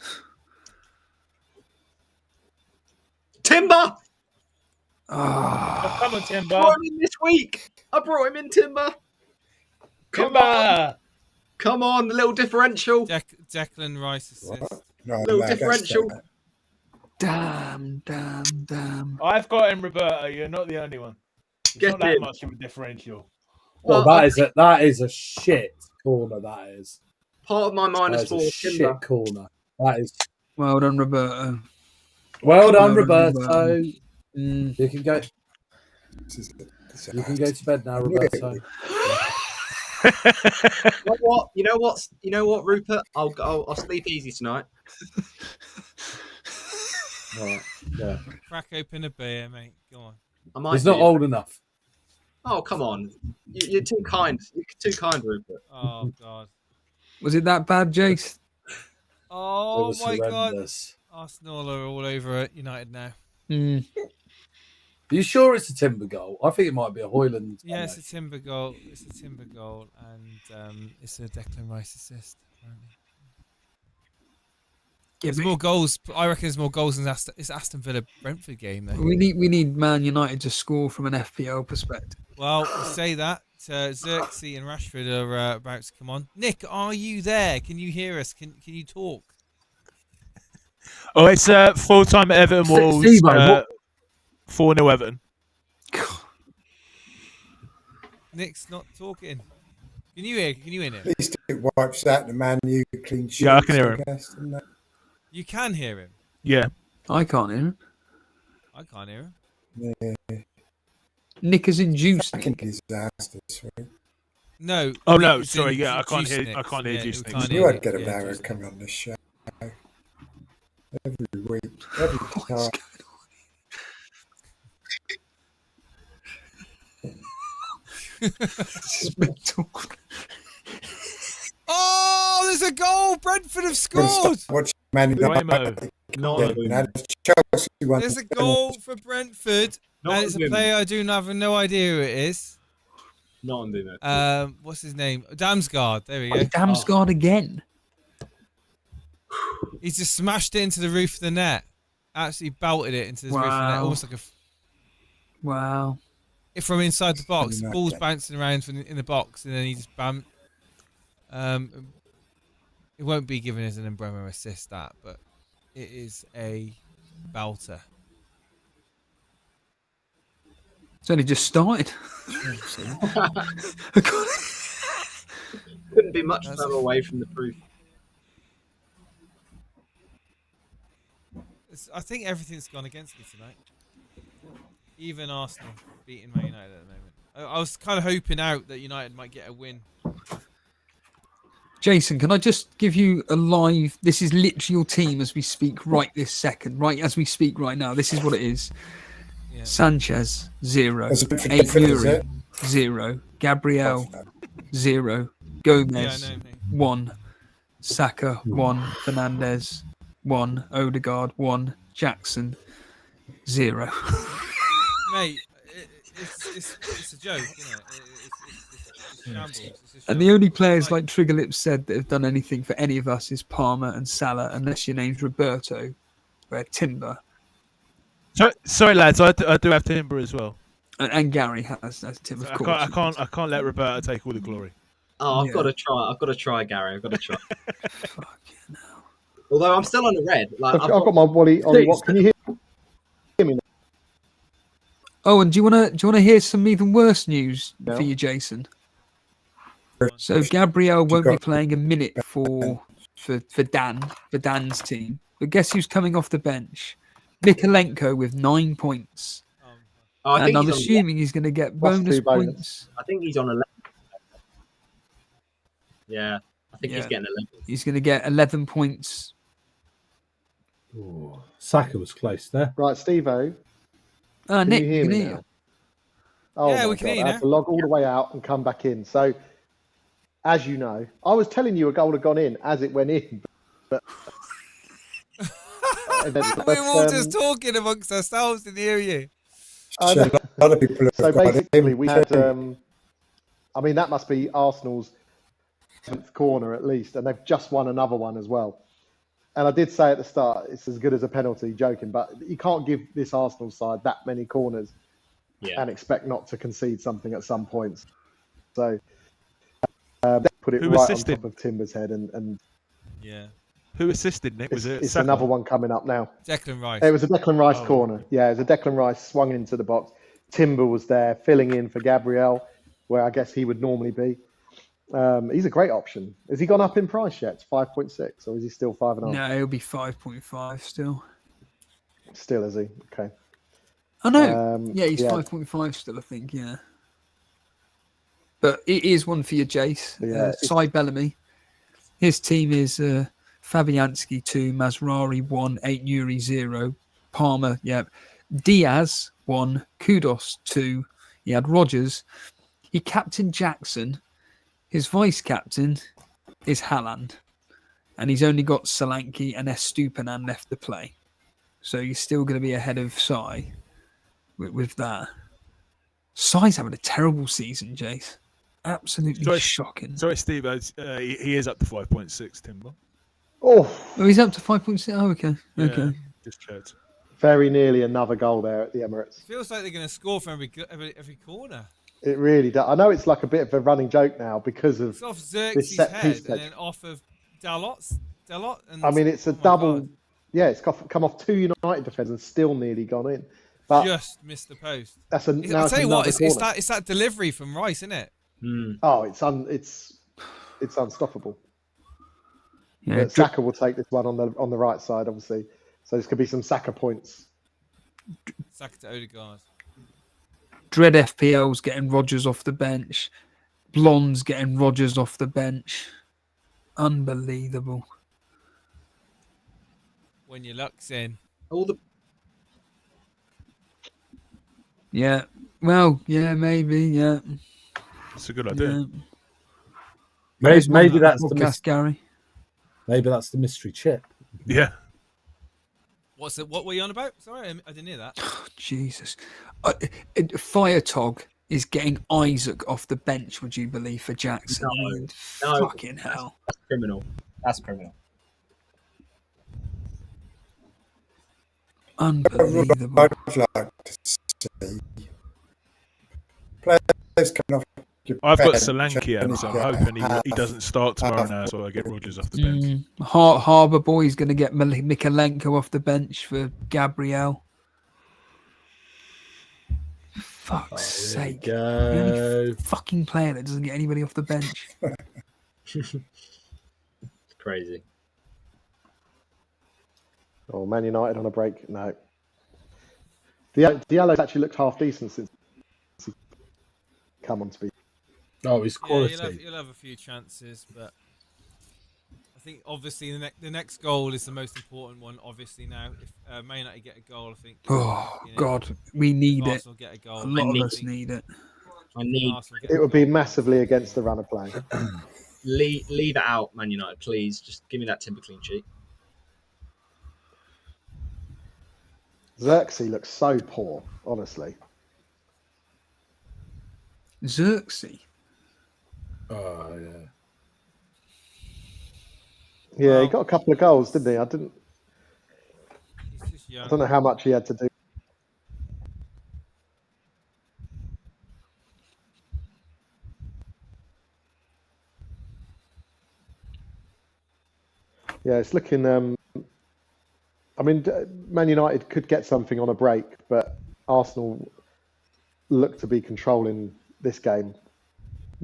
Timber. Oh, come on, Timber. I brought him in this week. I brought him in, Timber. Timber. Come on, the little differential. Declan Rice assist. no, Little that's differential. that. Damn. I've got him, Roberto. You're not the only one. It's Get not that in. much of a differential. Well, that is a shit corner. That is Part of my minus that is 4 a Timber. shit corner. That is Well done, Roberto. well done, Well done, Roberto. Mm. You can go. This is You can go to bed now, Roberto. You know what, Rupert? I'll sleep easy tonight. Right. Yeah. Crack open a beer, mate. Go on. I might He's not do. old enough. Oh, come on. You're too kind. You're too kind, Rupert. Oh God. Was it that bad, Jace? It Oh was my God. horrendous. Arsenal are all over it. United now. Mm. Are you sure it's a Timber goal? I think it might be a Hoyland. Yeah, it's a Timber goal. It's a Timber goal, and it's a Declan Rice assist. Apparently. Yeah, There's more goals. I reckon there's more goals than it's Aston Villa Brentford game though. we need Man United to score from an FPL perspective. Well, you say that. Xerxes and Rashford are about to come on. Nick, are you there? Can you hear us? Can you talk? Oh, it's full-time Everton Wolves. Steve-O, 4-0 Everton. Nick's not talking. Can you hear? Can you hear him? At least it wipes out the Man U clean sheets. Yeah, I can hear him. Guess, doesn't it? You can hear him. Yeah. I can't hear him. I can't hear him. Yeah. Nick is induced. Fucking disaster. No. Oh Nick no, is sorry. in Yeah, I can't Juice hear. Nick. I can't hear Yeah, Juice we Nick. can't You hear had get a Nick. barrow Juice coming Nick. on this show every week. Every time. This is mental. Oh, there's a goal! Brentford have Gotta scored. stop watching Man United. Waymo. Not Yeah, a boom. now Chelsea won. There's a goal for Brentford, Not and it's a women. player I do have no idea who it is. Not on Boomer. What's his name? Damsgaard. There we go. Damsgaard again. He's just smashed it into the roof of the net. Absolutely belted it into the roof of the net, Wow. almost like Wow. from inside the box. Something like Ball's that. bouncing around in the box, and then he just bam. It won't be given as an Embremo assist, that, but it is a belter. It's only just started. Couldn't be much That's- further away from the proof. I think everything's gone against me tonight. Even Arsenal beating Man United at the moment. I was kind of hoping out that United might get a win. Jason, can I just give you a live? This is literally your team as we speak right this second, right as we speak right now. This is what it is. Yeah. Sanchez 0, That's a bit for 8 different, is Yuri it? 0, Gabriel Oh, 0, Yeah, I Gomez know. Mate. 1, Saka 1, Fernandez 1, Odegaard 1, Jackson 0. Mate, it's a joke, isn't it? It's shambles. It's a And the shambles. only players like Trigger Lips said that have done anything for any of us is Palmer and Salah, unless your name's Roberto, where Timber Sorry, lads. I do have Timber as well. and Gary has Tim, of course. I can't let Roberta take all the glory. Oh, I've Yeah. got to try. I've got to try, Gary. I've got to try. Fuck you know. Although I'm still on the red. Like I've got my Wally on. What can you hear? Oh, and do you wanna hear some even worse news No. for you, Jason? So Gabriel won't be playing a minute for Dan's team. But guess who's coming off the bench? Nikolenko with 9 points. Oh, I And think I'm he's on. assuming he's going to get Plus bonus 2 bonus. points. I think he's on 11. Yeah, I think he's Yeah. getting 11. He's going to get 11 points. Oh, Saka was close there. Right, Steve-O, Ah, can Nick, you we hear can me hear now? you. Oh Yeah, my we can God, hear you I now. had to log all the way out and come back in. So, as you know, I was telling you a goal had gone in as it went in. But we were all just talking amongst ourselves and hear you. I So know. a lot of people have So got it basically, in. we had. I mean, that must be Arsenal's 7th corner at least, and they've just won another one as well. And I did say at the start, it's as good as a penalty, joking, but you can't give this Arsenal side that many corners Yeah. and expect not to concede something at some points. So they put it Who right assisted? on top of Timber's head, and Yeah. Who assisted Nick? Was it it's Saka? another one coming up now. Declan Rice. It was a Declan Rice Oh. corner. Yeah, it was a Declan Rice swung into the box. Timber was there filling in for Gabriel, where I guess he would normally be. He's a great option. Has he gone up in price yet? It's 5.6, or is he still 5.5? No, it'll be 5.5 still. Still, is he? Okay. I know. Yeah, he's yeah. 5.5 still, I think, yeah. But it is one for your Jace. Yeah, Cy Bellamy. His team is Fabianski 2, Masrari 1, 8 Yuri 0, Palmer, Diaz 1, Kudos 2. He had Rogers. He captained Jackson. His vice captain is Haaland. And he's only got Solanke and Estupinan left to play. So he's still going to be ahead of Cy with that. Cy's having a terrible season, Jace. Absolutely Sorry, shocking. Sorry, Steve. He is up to 5.6, Timber. Oh, he's up to 5.6. Oh, okay. Yeah, Okay. just checked. very nearly another goal there at the Emirates. Feels like they're going to score from every corner. It really does. I know it's like a bit of a running joke now because of It's off this Xerxes' set head piece. and then off of Dalot. And, I mean, it's a oh my double. God. Yeah, it's come off 2 United defenders and still nearly gone in. But Just missed the post. now I'll tell you what, it's it's that delivery from Rice, isn't it? Oh, it's unstoppable. Yeah. But Saka will take this one on the right side, obviously. So this could be some Saka points. Saka to Odegaard. Dread FPL's getting Rodgers off the bench. Blonde's getting Rodgers off the bench. Unbelievable. When your luck's in. All the Yeah. Well, yeah, maybe. Yeah. It's a good idea. Maybe that's the podcast, Gary. maybe that's the mystery chip. Yeah. What were you on about? Sorry, I didn't hear that. Oh, Jesus. Firetog is getting Isaac off the bench, would you believe, for Jackson? No. Fucking hell. That's criminal. That's criminal. Unbelievable. I'd like to see players coming off. I've got bench Solanke, and so get I'm hoping half- he doesn't start tomorrow now, so I get Rodgers off the bench. Harbour Boy's going to get Mikalenko off the bench for Gabriel. Fuck's sake. The only fucking player that doesn't get anybody off the bench. It's crazy. Oh, Man United on a break? No. Diallo's actually looked half decent since he's come on speed. Oh, he's quality. Yeah, you'll have a few chances, but I think obviously the next goal is the most important one. Obviously now, if Man United get a goal, I think. Oh, God. We need it. Arsenal get a goal. A lot of us need it. It would be massively against the run of play. Leave it out, Man United, please. Just give me that Timber clean sheet. Xerxes looks so poor, honestly. Xerxes? Oh, yeah. Yeah, he got a couple of goals, didn't he? I don't know how much he had to do. Yeah, it's looking. I mean, Man United could get something on a break, but Arsenal look to be controlling this game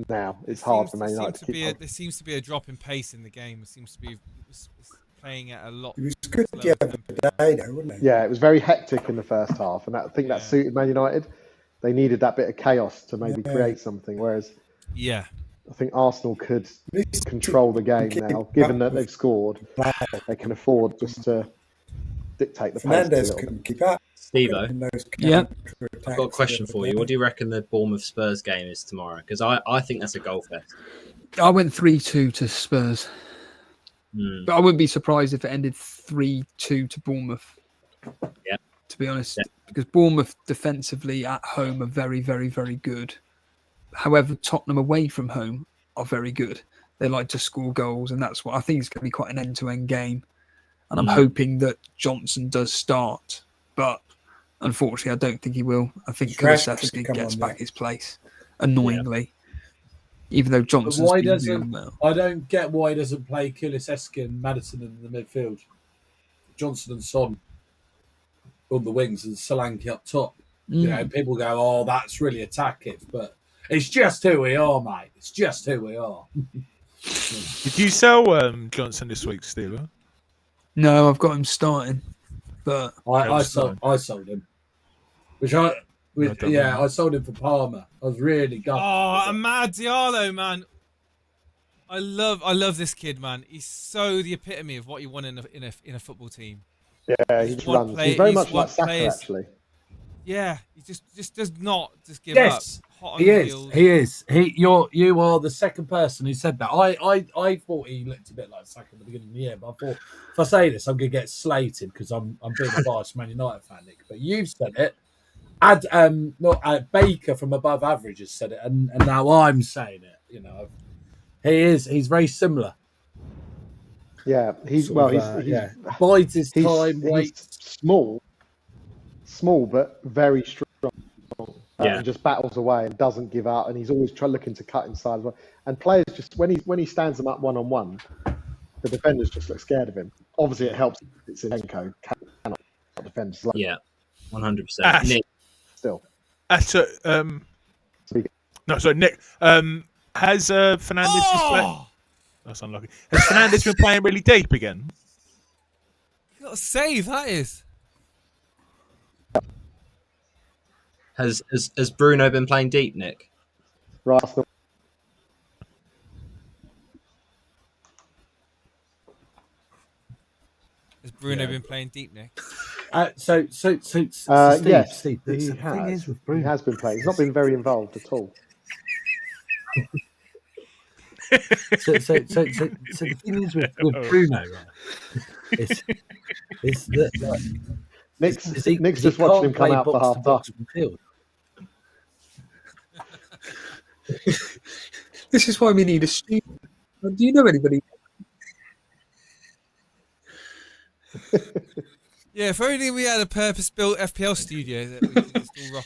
now. It's hard for Man United to keep on. There seems to be a drop in pace in the game. It seems to be playing at a lot. It was good the other day, though, wasn't it? Yeah, it was very hectic in the first half, and I think that suited Man United. They needed that bit of chaos to maybe create something, whereas I think Arsenal could control the game now. Given that they've scored, they can afford just to dictate the pace. Fernandez couldn't keep up. Steve-O, yeah. I've got a question for you. What do you reckon the Bournemouth Spurs game is tomorrow? Because I think that's a goal fest. I went 3-2 to Spurs. But I wouldn't be surprised if it ended 3-2 to Bournemouth. Yeah. To be honest. Yeah. Because Bournemouth defensively at home are very, very, very good. However, Tottenham away from home are very good. They like to score goals, and that's what I think is going to be quite an end-to-end game. And I'm hoping that Johnson does start. But unfortunately, I don't think he will. I think Kulusevski gets back his place, annoyingly. Yeah. Even though Johnson's been doing well. I don't get why he doesn't play Kulusevski and Maddison in the midfield. Johnson and Son on the wings and Solanke up top. You know, people go, "Oh, that's really attacking," but it's just who we are, mate. It's just who we are. Did you sell Johnson this week, Steve? No, I've got him starting, but I sold him. I sold him for Palmer. I was really gutted. Oh, Amad Diallo, man. I love this kid, man. He's so the epitome of what you want in a football team. Yeah, he runs. He's very much like Saka, actually. Yeah, he just does not just give up. He is. You are the second person who said that. I thought he looked a bit like Saka at the beginning of the year, but I thought if I say this, I'm going to get slated because I'm being a biased Man United fan, Nick. But you've said it. Baker from Above Average has said it, and now I'm saying it. You know, he's very similar. Yeah, he's bides his time, he's waits. small but very strong. Yeah. And just battles away and doesn't give up, and he's always looking to cut inside as well. And players just when he stands them up 1-on-1, the defenders just look scared of him. Obviously, it helps. It's Zinchenko cannot defend slow. Yeah, 100%. Still. No, sorry, Nick. Has Fernandez been playing? That's unlucky. Has Fernandez been playing really deep again? You got a save, that is. Has Bruno been playing deep, Nick? Right. Has Bruno been playing deep, Nick? Steve, yes, Steve, he has been playing. He's not been very involved at all. So the thing is with Bruno, right? Is that like, Nick's just watching him come out for half time. This is why we need a student. Do you know anybody? Yeah, if only we had a purpose-built FPL studio that we could just all rock.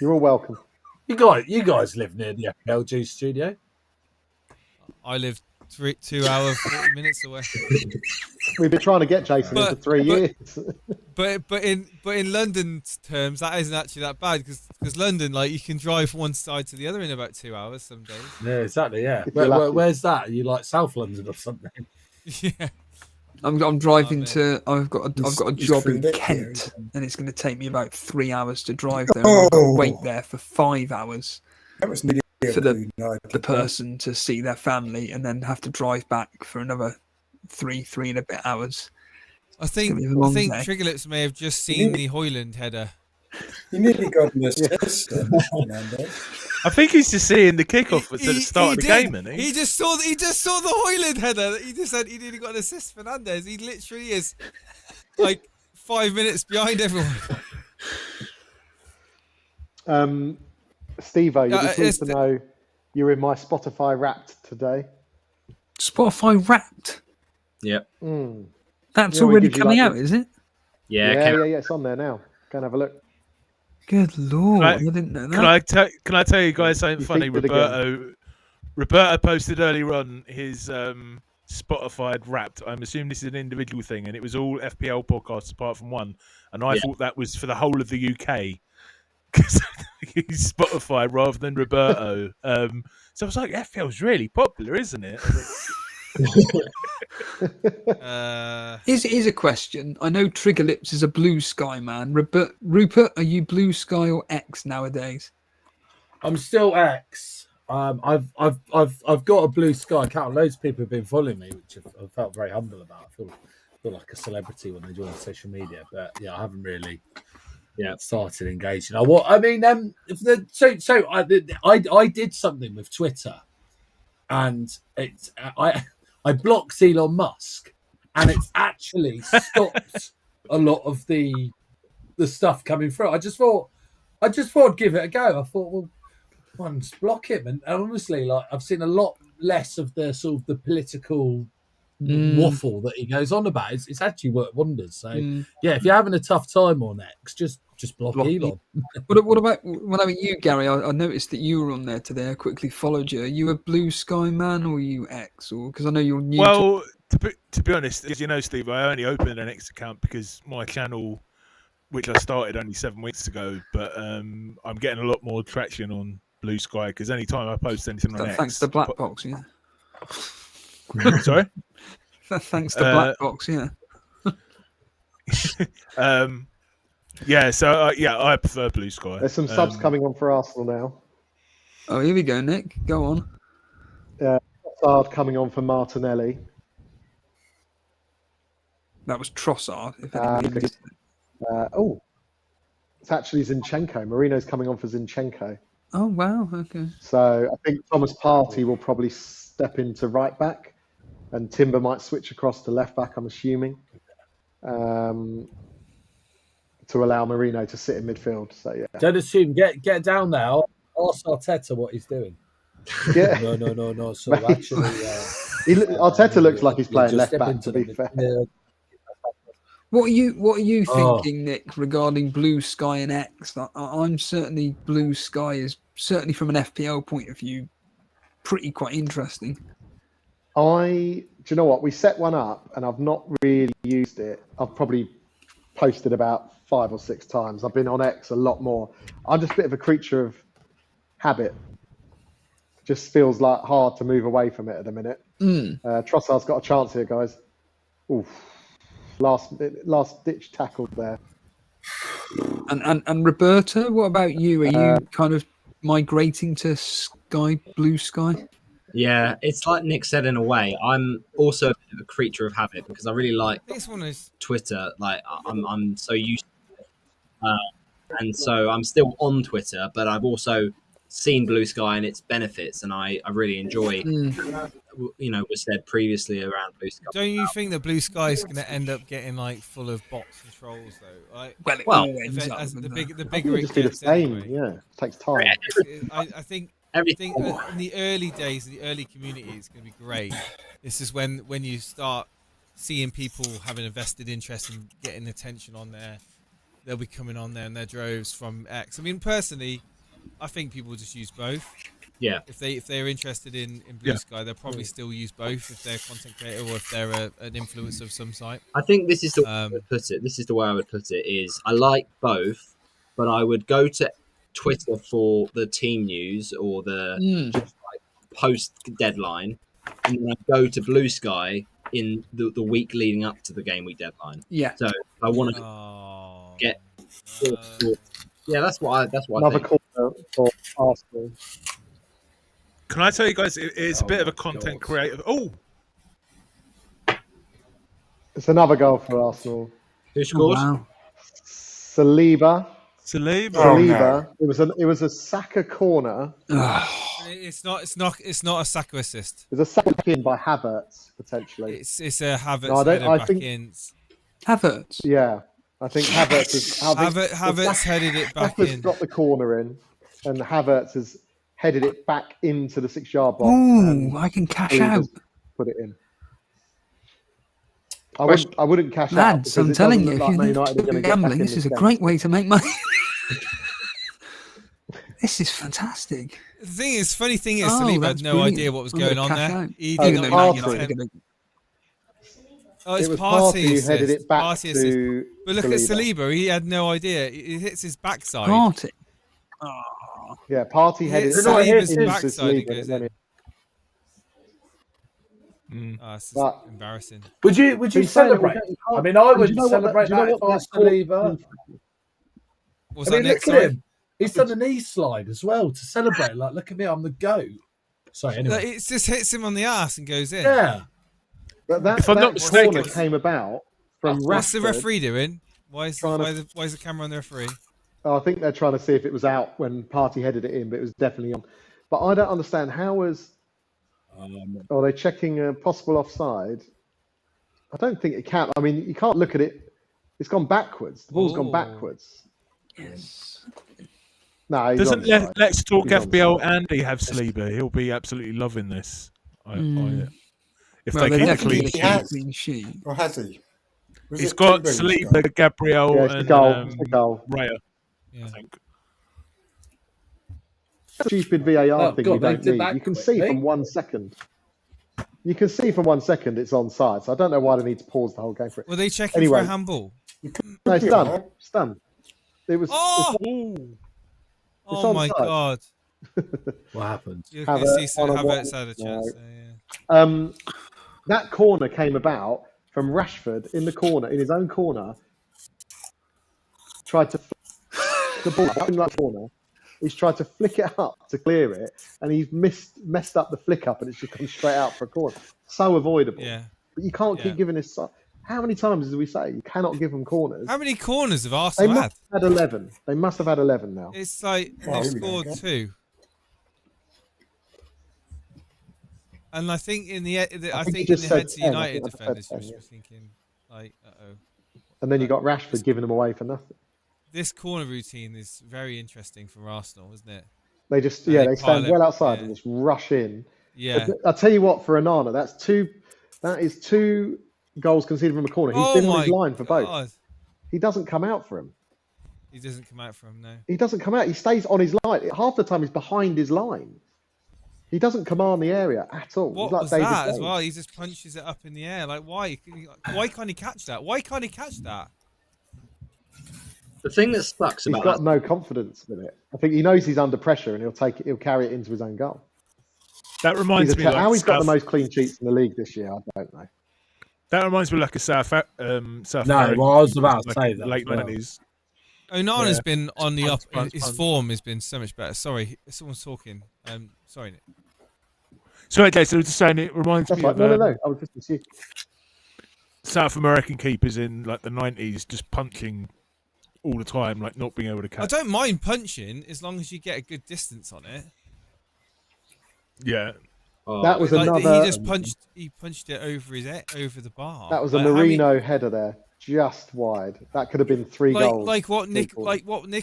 You're all welcome. You guys live near the FPLG studio. I live 2 hours 40 minutes away. We've been trying to get Jason in for 3 years. But in London's terms, that isn't actually that bad because London, like, you can drive from one side to the other in about 2 hours some days. Yeah, exactly. Yeah. Where's that? Are you like South London or something? Yeah. I'm driving to. I've got a job in Kent, and it's going to take me about 3 hours to drive there. I've got to wait there for 5 hours That was for the person to see their family, and then have to drive back for another three and a bit hours. I think Triggerlips may have just seen the Hoyland header. You nearly got an assist, Fernando. I think he's just seeing the kickoff at the start of the game, isn't he? He just saw the Hoyland header. He just said he nearly got an assist. Fernandez. He literally is like 5 minutes behind everyone. Steve-O, you'll be pleased to know you're in my Spotify Wrapped today. Spotify Wrapped? Yep. That's already coming out, is it? Yeah, it's on there now. Go and have a look. Good Lord, I didn't know that. Can I tell you guys something funny? Roberto posted earlier on his Spotify Wrapped. I'm assuming this is an individual thing, and it was all FPL podcasts apart from one. And I thought that was for the whole of the UK. Because he's Spotify rather than Roberto. So I was like, FPL's really popular, isn't it? Here's a question. I know Triggerlips is a Blue Sky man. Rupert, are you Blue Sky or X nowadays? I'm still X. I've got a Blue Sky account. Loads of people have been following me, which I felt very humble about. I feel like a celebrity when they join social media, but yeah, I haven't really started engaging. I did something with Twitter, and I blocked Elon Musk, and it's actually stopped a lot of the stuff coming through. I just thought I'd give it a go. I thought, well, just block him, and honestly, like, I've seen a lot less of the sort of the political waffle that he goes on about. It's actually worked wonders. So yeah, if you're having a tough time on X, just block Elon. What about you, Gary? I noticed that you were on there today. I quickly followed you. Are you a Blue Sky man or are you X? Or because I know you're new. Well, to be honest, as you know, Steve, I only opened an X account because my channel, which I started only 7 weeks ago, but I'm getting a lot more traction on Blue Sky because any time I post anything on X, thanks to Black Box, yeah. Sorry. Thanks to Black Box, yeah. I prefer Blue Sky. There's some subs coming on for Arsenal now. Oh, here we go, Nick. Go on. Trossard coming on for Martinelli. That was Trossard. It's actually Zinchenko. Marino's coming on for Zinchenko. Oh, wow. Okay. So I think Thomas Partey will probably step into right back, and Timber might switch across to left back, I'm assuming, to allow Marino to sit in midfield. So yeah. Don't assume. Get down there. Ask Arteta what he's doing. Yeah. No. So actually, Arteta looks like he's playing left back. To be fair. What are you thinking, Nick, regarding Blue Sky and X? I'm certainly Blue Sky is certainly from an FPL point of view quite interesting. Do you know what? We set one up and I've not really used it. I've probably posted about 5 or 6 times. I've been on X a lot more. I'm just a bit of a creature of habit. Just feels like hard to move away from it at the minute. Trossard's got a chance here, guys. Oof. Last ditch tackle there. And Roberta, what about you? Are you kind of migrating to Blue Sky? Yeah, it's like Nick said in a way. I'm also a creature of habit because I really like Twitter. Like I'm so used to it. And so I'm still on Twitter, but I've also seen Blue Sky and its benefits, and I really enjoy was said previously around Blue Sky. Don't you think that Blue Sky is going to end up getting like full of bots and trolls though? Like, the bigger it just be the gets same. anyway. Yeah, it takes time. I think everything in the early days, the early community is going to be great. This is when you start seeing people having a vested interest in getting attention on there. They'll be coming on there in their droves from X. I mean, personally, I think people just use both. Yeah. If they're interested in Blue Sky, they'll probably still use both if they're a content creator or if they're an influencer of some site. I think this is the way I would put it. This is the way I would put it. Is I like both, but I would go to Twitter for the team news or the just like post deadline, and then I go to Blue Sky in the week leading up to the game week deadline. Yeah. So I want to get. Yeah, that's what I Another think. corner for Arsenal. Can I tell you guys, it's a bit of a content creator. Oh, It's another goal for Arsenal. Who scores? Wow. Saliba. Saliba. It was a Saka corner. It's not a Saka assist. It was a Saka in by Havertz potentially. It's a Havertz No, I think in. Havertz. Yeah, I think Havertz is Havertz headed it back Saka's in. got the corner in, and Havertz has headed it back into the 6-yard box. Ooh, I can cash out. Put it in. I wouldn't cash out. Lads, because I'm it telling doesn't you, look if like you're Man United are gonna get gambling, back in this is a game. great way to make money. This is fantastic. The funny thing is, Oh, Saliba had that's no brilliant. idea what was I'm going gonna on cash there. out. He Oh, did it not was make Partey. intent. Oh, it's It was Partey Partey who assist. headed it back Partey assist. to But look at Saliba. He had no idea. It hits his backside. Party. Yeah, Partey headed Hits it back Saliba's into backside and Saliba. goes and in. then Oh, it's But- embarrassing. Would you Been saying celebrate? it, you can't- I mean, I do would you know what celebrate do you know that if what I was that corner- Saliba. What's I mean, that next? look at Sorry? him. He's done a knee slide as well to celebrate. Like, look at me, I'm the GOAT. Sorry, No, anyway. it just hits him on the ass and goes in. Yeah. But that, If I'm not that corner mistaken- came about from What's the Rashford. referee doing? Why is Trying to- why is the camera on the referee? I think they're trying to see if it was out when Partey headed it in, but it was definitely on. But I don't understand how was. Are they checking a possible offside? I don't think it can. I mean, you can't look at it. It's gone backwards. The ball's gone Oh. backwards. Yes. No, he's doesn't onside. Let's Talk He's FPL onside. Andy have Saliba? He'll be absolutely loving this. If Well, they they're keep definitely clean. He has. clean sheet. Or has he? Was He's it got Timber he's Saliba, got? Gabriel, Yeah, it's the and goal. It's the goal. Raya, Yeah. I think. Stupid VAR Oh, thing God, you they don't did need. that You can quick, see eh? from 1 second. You can see from 1 second it's onside. So I don't know why they need to pause the whole game for it. Were they checking Anyway. for a handball? No, it's Yeah. done. It's done. It was. Oh! Ooh. Oh my onside. God! What happened? You Have can a- see some on a Havertz one- had a chance. no. Yeah. That corner came about from Rashford in the corner, in his own corner. Tried to the ball up in that corner. He's tried to flick it up to clear it, and he's messed up the flick up, and it's just gone straight out for a corner. So avoidable. Yeah. But you can't Yeah. keep giving this. How many times do we say you cannot give them corners? How many corners have They Arsenal had? must have had 11. They must have had 11 now. It's like Oh, they've here we go, scored okay. 2. And I think in the I I think think you in just the said heads of 10, I United think I said defenders, 10, was yeah. thinking like, And then you got Rashford giving them away for nothing. this corner routine is very interesting for Arsenal, isn't it? They just And they they stand pile well it, outside yeah. and just rush in. Yeah. I'll tell you what, for Onana, that is two goals conceded from a corner. He's been on his line for both. He doesn't come out for him. He doesn't come out for him, no. He doesn't come out. He stays on his line. Half the time he's behind his line. He doesn't command the area at all. What like was David that James. as well? He just punches it up in the air. Like, why? Why can't he catch that? Why can't he catch that? The thing that sucks about He's got no confidence with it. I think he knows he's under pressure and he'll carry it into his own goal. That reminds me how he's got the most clean sheets in the league this year, I don't know. That reminds me like a South No, well, I was about to say that. Late 90s. Onana's been on the up. His form has been so much better. Sorry, someone's talking. Sorry, Nick. Sorry, Jason, I was just saying it reminds me of no. I was just assuming. South American keepers in like the 90s just punching all the time, like not being able to catch. I don't mind punching as long as you get a good distance on it. Yeah. That was like, another. He just punched it over over the bar. That was a Marino header there, just wide. That could have been 3 goals. Like what Nick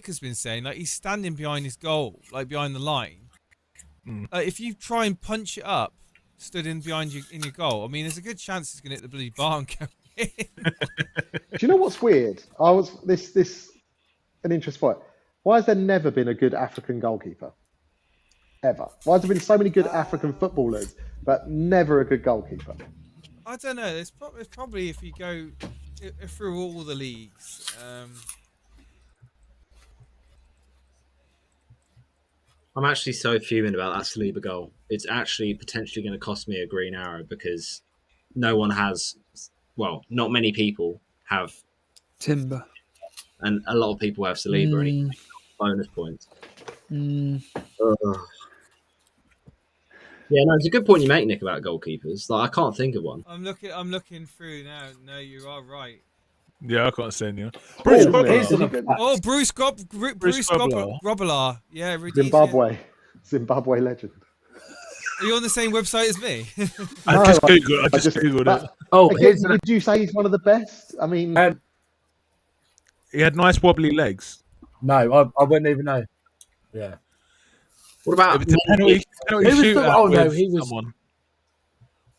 has been saying. Like he's standing behind his goal, like behind the line. If you try and punch it up, stood in behind you in your goal, I mean, there's a good chance it's going to hit the bloody bar and go in. Do you know what's weird? This an interesting point. Why has there never been a good African goalkeeper? Ever. Why has there been so many good African footballers, but never a good goalkeeper? I don't know. It's probably if you go through all the leagues. I'm actually so fuming about that Saliba goal. It's actually potentially going to cost me a green arrow because no one has, well, not many people have Timber. And a lot of people have Saliba and he bonus points. Yeah, no, it's a good point you make, Nick, about goalkeepers. Like, I can't think of one. I'm looking through now. No, you are right. Yeah, I can't say anything. Bruce Grobbelaar. Yeah, Zimbabwe legend. Are you on the same website as me? I just googled it. Oh, would you say he's one of the best? I mean, he had nice wobbly legs. No, I wouldn't even know. Yeah. What about penalty shootout? He was someone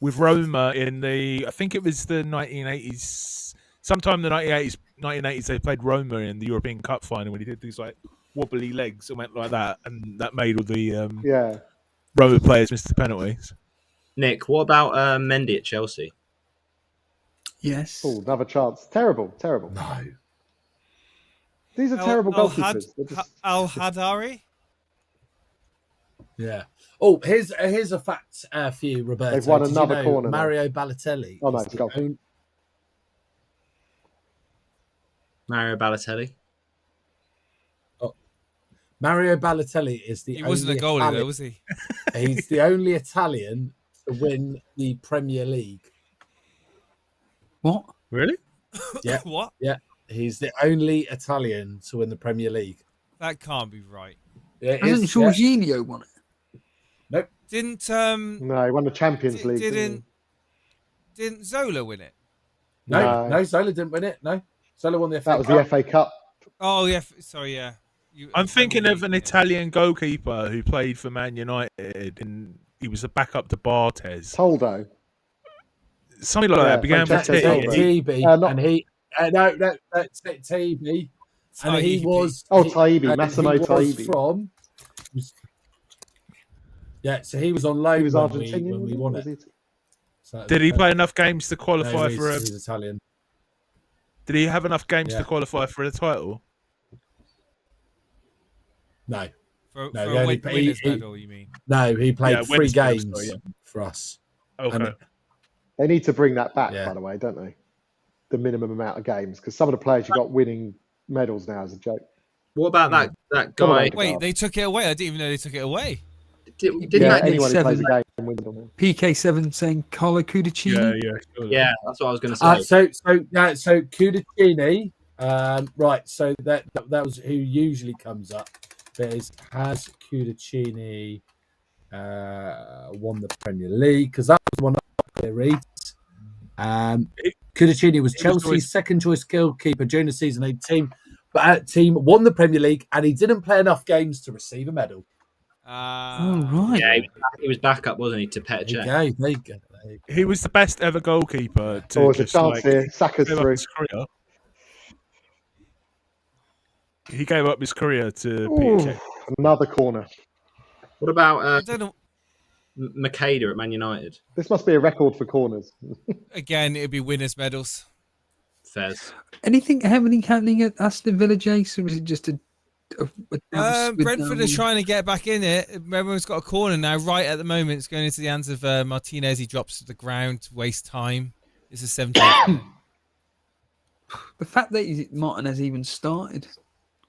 with Roma in I think it was the 1980s. Sometime in the 1980s, they played Roma in the European Cup final when he did these like wobbly legs and went like that, and that made all the Roma players miss the penalties. Nick, what about Mendy at Chelsea? Yes. Oh, another chance. Terrible. No. These are terrible goalkeepers. Al Hadari. Yeah. Oh, here's a fact for you, Roberto. They've won another corner. Mario Balotelli. Oh no, it's goal. Mario Balotelli. Oh, Mario Balotelli is the. He wasn't a goalie though, was he? He's the only Italian to win the Premier League. What? Really? Yeah. What? Yeah. He's the only Italian to win the Premier League. That can't be right. Yeah, hasn't Jorginho won it? Nope. Didn't No, he won the Champions League. Didn't Zola win it? No, Zola didn't win it. No, Zola won the FA Cup. That was the FA Cup. Oh yeah, sorry, yeah. I'm thinking of an Italian goalkeeper who played for Man United, and he was a backup to Bartes. Toldo. Something like that. Began with TB, and he that's it, TB. And he was Taibbi, Massimo Taibbi. So he was on loan. He was when Argentinian we won it. So, did he play enough games to qualify for He's Italian. Did he have enough games to qualify for the title? No. For a winner's medal, you mean? No, he played 3 games for us. Okay. They need to bring that back, by the way, don't they? The minimum amount of games, because some of the players you got winning medals now as a joke. What about that guy? Wait, they took it away. I didn't even know they took it away. Anyone who plays a game can win them. PK7 saying Carlo Cudicini. Yeah, that's what I was going to say. So Cudicini, right? So that was who usually comes up. Has Cudicini won the Premier League? Because that was one of the reads. Cudicini was Chelsea's second choice goalkeeper during the season 18, but our team won the Premier League and he didn't play enough games to receive a medal. Right. Yeah, he was back up, wasn't he, to Petr Cech? There you go. He was the best ever goalkeeper to There's a just chance here. Saka's gave up through. his career. He gave up his career to Ooh, Petr Cech. another corner. What about I don't know. Makeda at Man United? This must be a record for corners. Again, it'd be winners' medals. Fez. Anything happening at Aston Villa, Jace, or is it just a Brentford are trying to get back in it. Everyone's got a corner now. Right at the moment, it's going into the hands of Martinez. He drops to the ground to waste time. It's a 78. The fact that Martinez even started.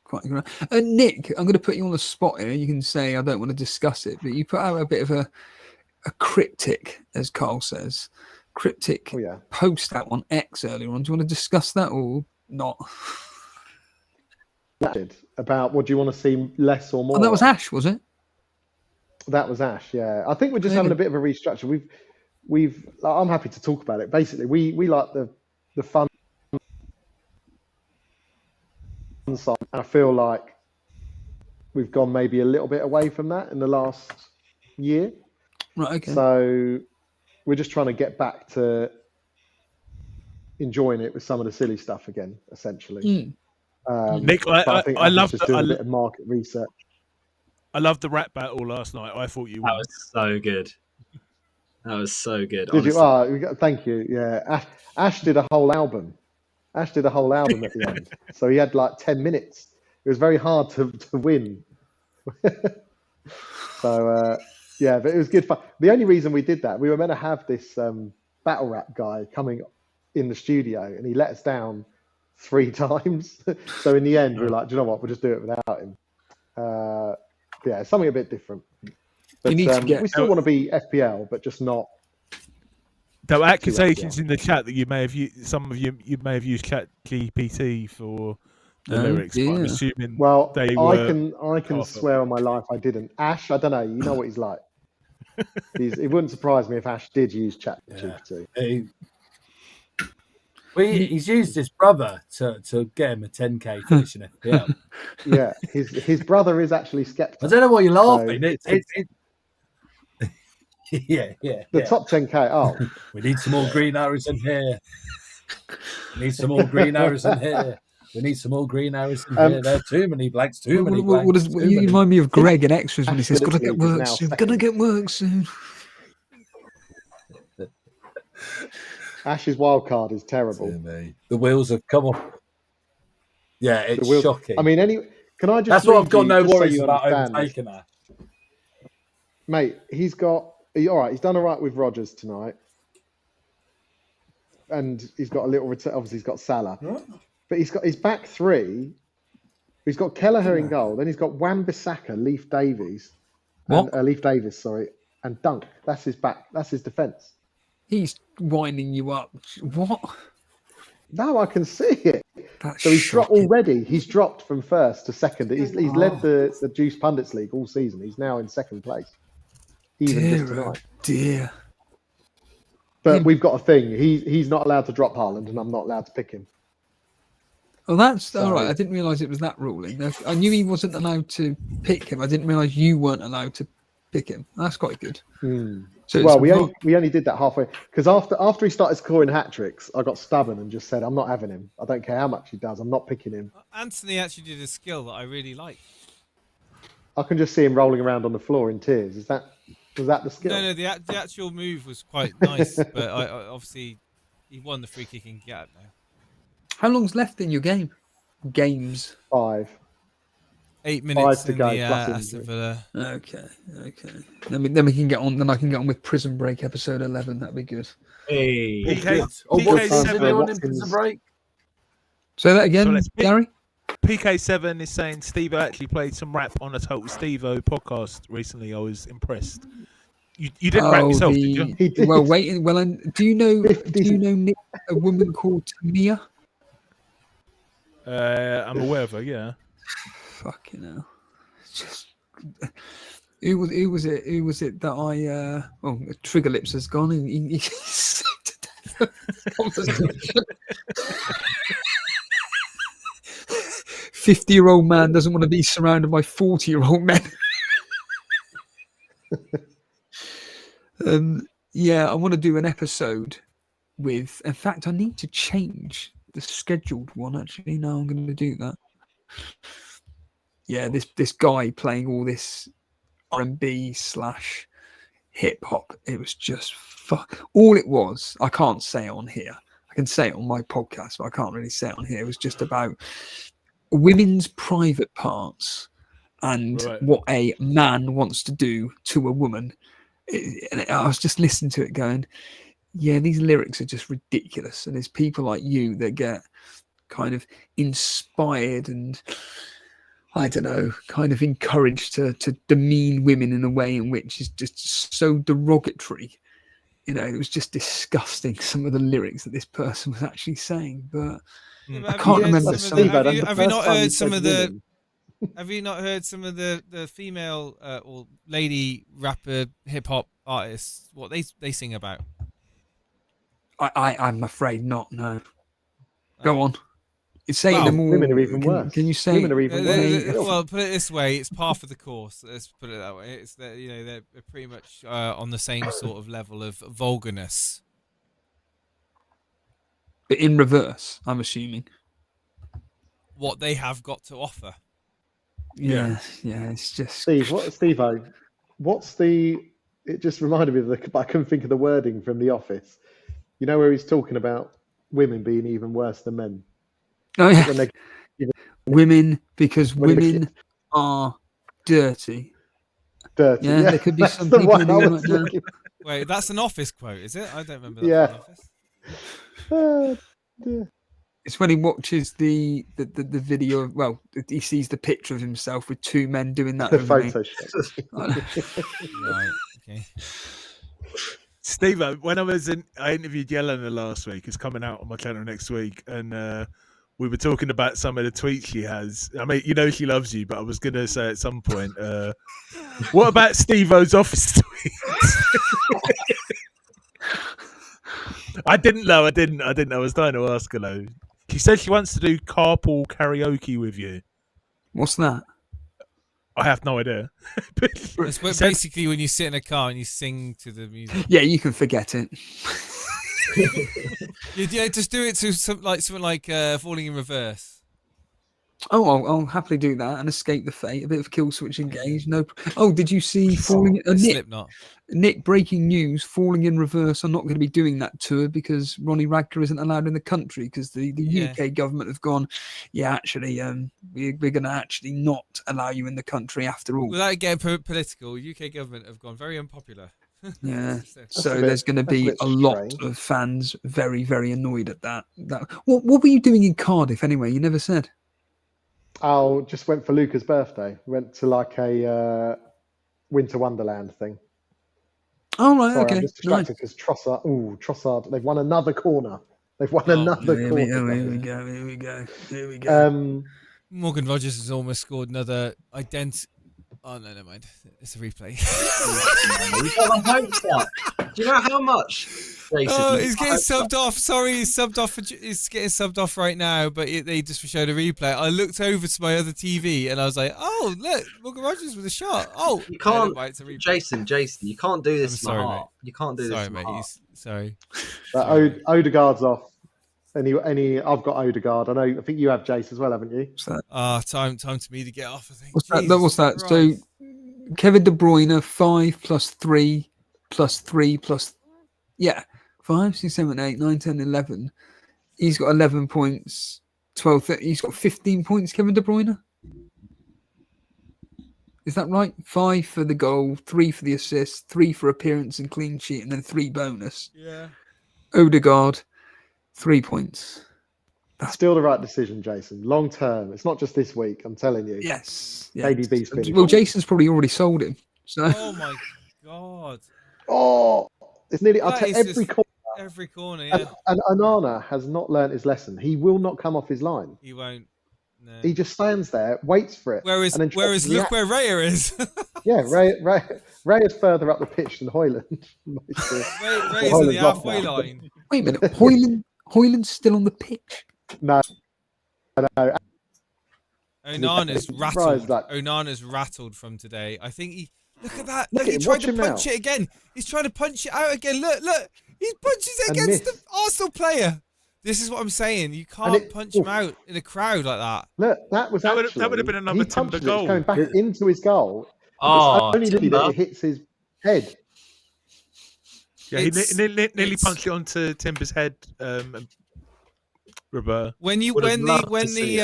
Quite Nick, I'm going to put you on the spot here. You can say I don't want to discuss it, but you put out a bit of a cryptic, as Carl says, cryptic post out on X earlier on. Do you want to discuss that or not? About what do you want to see less or more? Oh, that was Ash, was it? That was Ash. Yeah, I think we're just having a bit of a restructure. I'm happy to talk about it. Basically, we like the fun side. I feel like we've gone maybe a little bit away from that in the last year. Right. Okay. So we're just trying to get back to enjoying it with some of the silly stuff again, essentially. Nick, I love a bit of market research. I loved the rap battle last night. I thought you won. That was so good. That was so good. Did you? Oh, thank you. Yeah, Ash did a whole album. Ash did a whole album at the end, so he had like 10 minutes. It was very hard to win. So yeah, but it was good fun. The only reason we did that, we were meant to have this battle rap guy coming in the studio, and he let us down 3 times. So in the end, we were like, do you know what? We'll just do it without him. Yeah, something a bit different. But we still want to be FPL, but just not. There were accusations in the chat that you may have used, you may have used ChatGPT for the lyrics. But I'm assuming they were. I can swear on my life I didn't. Ash, I don't know. You know what he's like. It wouldn't surprise me if Ash did use ChatGPT. He's used his brother to get him a 10k finish in FPL. Yeah, his brother is actually Skepta. I don't know why you're laughing. The top 10k. Oh, we need some more green arrows in here. We need some more green arrows in here. We need some more green arrows in here. There are too many blanks. Too many blanks. You remind me of Greg in Extras when he says, "Gotta get work soon. Gonna get work soon." Ash's wild card is terrible. The wheels have come off. Yeah, it's shocking. I mean, can I just? That's what I've got no worries about overtaking that. Mate, he's got. All right, he's done all right with Rodgers tonight, and he's got a little return. Obviously, he's got Salah, but he's got his back 3. He's got Kelleher in goal. Then he's got Wan-Bissaka, Leif Davis, and Dunk. That's his back. That's his defence. He's winding you up. What? No, I can see it. So he's dropped already. He's dropped from first to second. He's led the Juice Pundits League all season. He's now in second place. Even just tonight. Dear. But we've got a thing. He's not allowed to drop Haaland, and I'm not allowed to pick him. Oh, that's all right. I didn't realise it was that ruling. I knew he wasn't allowed to pick him. I didn't realise you weren't allowed to pick him. That's quite good. So we only did that halfway because after he started scoring hat tricks, I got stubborn and just said, "I'm not having him. I don't care how much he does. I'm not picking him." Anthony actually did a skill that I really like. I can just see him rolling around on the floor in tears. Was that the skill? No, the actual move was quite nice, but I obviously he won the free kicking gap now. How long's left in your games? 5. 8 minutes to in go, the plus Aston Villa. Okay. Then we can get on. Then I can get on with Prison Break episode 11. That'd be good. Hey. PK7 in Prison Break. Say that again, Gary. PK7 is saying Steve actually played some rap on a Total Steve-O podcast recently. I was impressed. You didn't rap yourself, did you? He did. Well, wait. Well, do you know Nick, a woman called Tamia? I'm aware of her. Yeah. Fucking hell. Just who was it that I Trigger Lips has gone and he said to death. 50-year-old man doesn't want to be surrounded by 40-year-old men. Yeah, I want to do an episode with. In fact, I need to change the scheduled one. Actually, no, I'm going to do that. Yeah, this guy playing all this R&B / hip hop. It was just all it was. I can't say it on here. I can say it on my podcast, but I can't really say it on here. It was just about women's private parts and what a man wants to do to a woman. And I was just listening to it going, yeah, these lyrics are just ridiculous. And there's people like you that get kind of inspired and, I don't know, kind of encouraged to demean women in a way in which is just so derogatory. You know, it was just disgusting, some of the lyrics that this person was actually saying. But I can't remember some of them. Have you not heard some of the... Have you not heard some of the female or lady rapper hip hop artists, what they sing about? I'm afraid not, no. Go on. Say them all. Women are even worse. Can you say? Women are even worse. Well, put it this way: it's par for the course. Let's put it that way. It's that they're pretty much on the same sort of level of vulgarness. But in reverse, I'm assuming. What they have got to offer. Yeah, it's just Steve-O, what's the? It just reminded me of I couldn't think of the wording from The Office. You know where he's talking about women being even worse than men. Oh yeah, women because women are dirty. Dirty. Yeah, there could be some people doing that. Wait, that's an Office quote, is it? I don't remember that from The Office. It's when he watches the video of, well, he sees the picture of himself with two men doing that. Right, okay. Steve, when I interviewed Yelena last week, it's coming out on my channel next week, and we were talking about some of the tweets she has. I mean, she loves you, but I was going to say at some point, what about Steve-O's Office tweets? I didn't know. I was trying to ask her though. She said she wants to do carpool karaoke with you. What's that? I have no idea. It's basically when you sit in a car and you sing to the music. Yeah, you can forget it. Yeah, just do it to something like Falling in Reverse. Oh, I'll happily do that and escape the fate. A bit of kill switch engage. No. Oh, did you see Nick? Breaking news: Falling in Reverse are not going to be doing that tour because Ronnie Radker isn't allowed in the country because the UK government have gone. Yeah, actually, we're going to actually not allow you in the country after all. Without getting political, UK government have gone very unpopular. Yeah, so there's going to be a lot of fans very, very annoyed at that. What were you doing in Cardiff anyway? You never said. I just went for Luca's birthday. Went to like a Winter Wonderland thing. Oh, right, Sorry, okay. I'm just distracted because Trossard, they've won another corner. They've won another corner. Here we go. Morgan Rogers has almost scored another Oh, no, never mind. It's a replay. You got my hopes up. Do you know how much? He's getting subbed off. Sorry, he's subbed off. He's getting subbed off right now, but they just showed a replay. I looked over to my other TV and I was like, "Oh, look, Morgan Rogers with a shot." Oh, you can't, Jason, you can't do this. I'm sorry, mate. You can't do this. Sorry, mate. Sorry. Odegaard's off. I've got Odegaard. I think you have Jace as well, haven't you? Time to me to get off. I think. What's that? So, Kevin De Bruyne 5 + 3 + 3 + 5, 6, 7, 8, 9, 10, 11. He's got 11 points. 12. He's got 15 points. Kevin De Bruyne. Is that right? 5 for the goal, 3 for the assist, 3 for appearance and clean sheet, and then 3 bonus. Yeah. Odegaard, 3 points. That's still the right decision, Jason. Long term. It's not just this week, I'm telling you. Yes. KDB's finished. Well, Jason's probably already sold him. So. Oh, my God. Oh, it's nearly every corner, yeah. And Onana has not learnt his lesson. He will not come off his line. He won't. No. He just stands there, waits for it. Whereas look where Raya is. Yeah, Ray is further up the pitch than Højlund. Ray's on the halfway line. Wait a minute, Højlund's still on the pitch? No. Onana's rattled. Onana's rattled from today. I think Look at that. Look Look, at he him, tried watch to him punch now. it again. He's trying to punch it out again. Look. He punches it And against the miss. Arsenal player. This is what I'm saying. You can't punch him oof. out in a crowd like that. Look, that would have been another Timber It's goal. going back into his goal. Oh, It's only lucky that Timber. it hits his head. Yeah, he nearly punched it onto Timber's head. Roberta. When Would've loved to see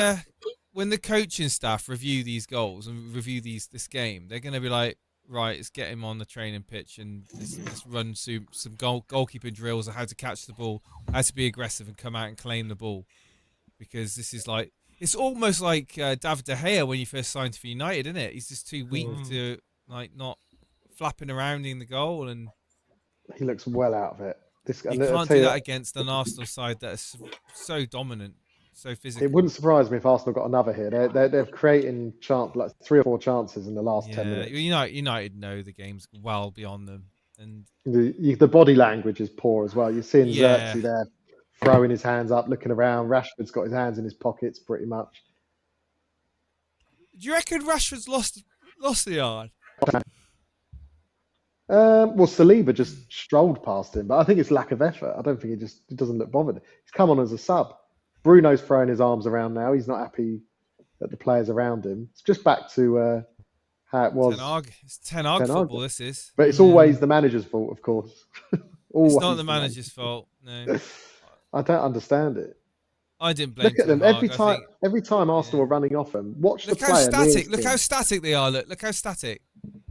when the coaching staff review these goals and review this game, they're going to be like, right, let's get him on the training pitch and let's run some goalkeeping drills on how to catch the ball, how to be aggressive and come out and claim the ball. Because this is like, it's almost like David De Gea when you first signed for United, isn't it? He's just too weak to not flapping around in the goal, and He looks well out of it. you can't do that against an Arsenal side that is so dominant, so physical. It wouldn't surprise me if Arsenal got another here. They're creating like 3 or 4 chances in the last 10 minutes. United know the game's well beyond them, and The body language is poor as well. You're seeing Yeah. Xerxes there throwing his hands up, looking around. Rashford's got his hands in his pockets pretty much. do you reckon Rashford's lost the yard? Well, Saliba just strolled past him, but I think it's lack of effort. I don't think he doesn't look bothered. He's come on as a sub. Bruno's throwing his arms around now. He's not happy that the players around him. It's just back to how it was. It's Ten Hag football. This is, But it's always the manager's fault, of course. it's not the manager's fault. No, I don't understand it. I didn't blame. Look at them Ten Hag. every time Arsenal are running off them. Watch Look the how player. static. nearest Look him. how static they are. Look how static.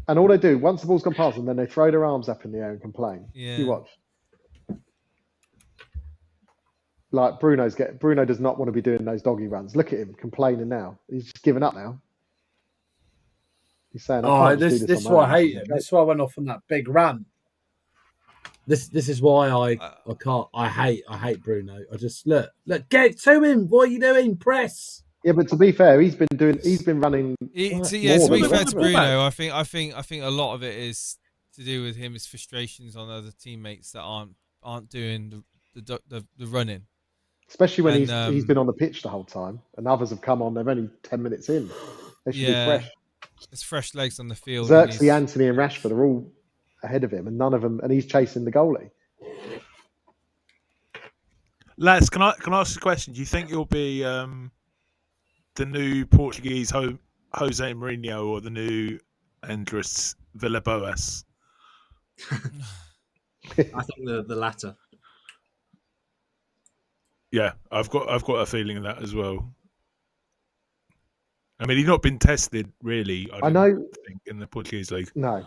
And all they do, once the ball's gone past them, then they throw their arms up in the air and complain. Yeah. You watch. Like Bruno does not want to be doing those doggy runs. Look at him complaining now. He's just given up now. He's saying, This is why I hate him. This is why I went off on that big rant. This is why I can't. I hate Bruno. I just look, get to him. What are you doing? Press. Yeah, but to be fair, he's been running. To be more fair than to the Bruno, I think a lot of it is to do with his frustrations on other teammates that aren't doing the running. Especially when he's been on the pitch the whole time, and others have come on. They're only 10 minutes in. They should be fresh. There's fresh legs on the field. Xerxes, Anthony, and Rashford are all ahead of him, and none of them. And he's chasing the goalie. Lads, can I ask a question? Do you think you'll be the new Portuguese Jose Mourinho or the new Andres Villas-Boas? I think the latter. Yeah, I've got a feeling of that as well. I mean, he's not been tested really. I don't think in the Portuguese league. No,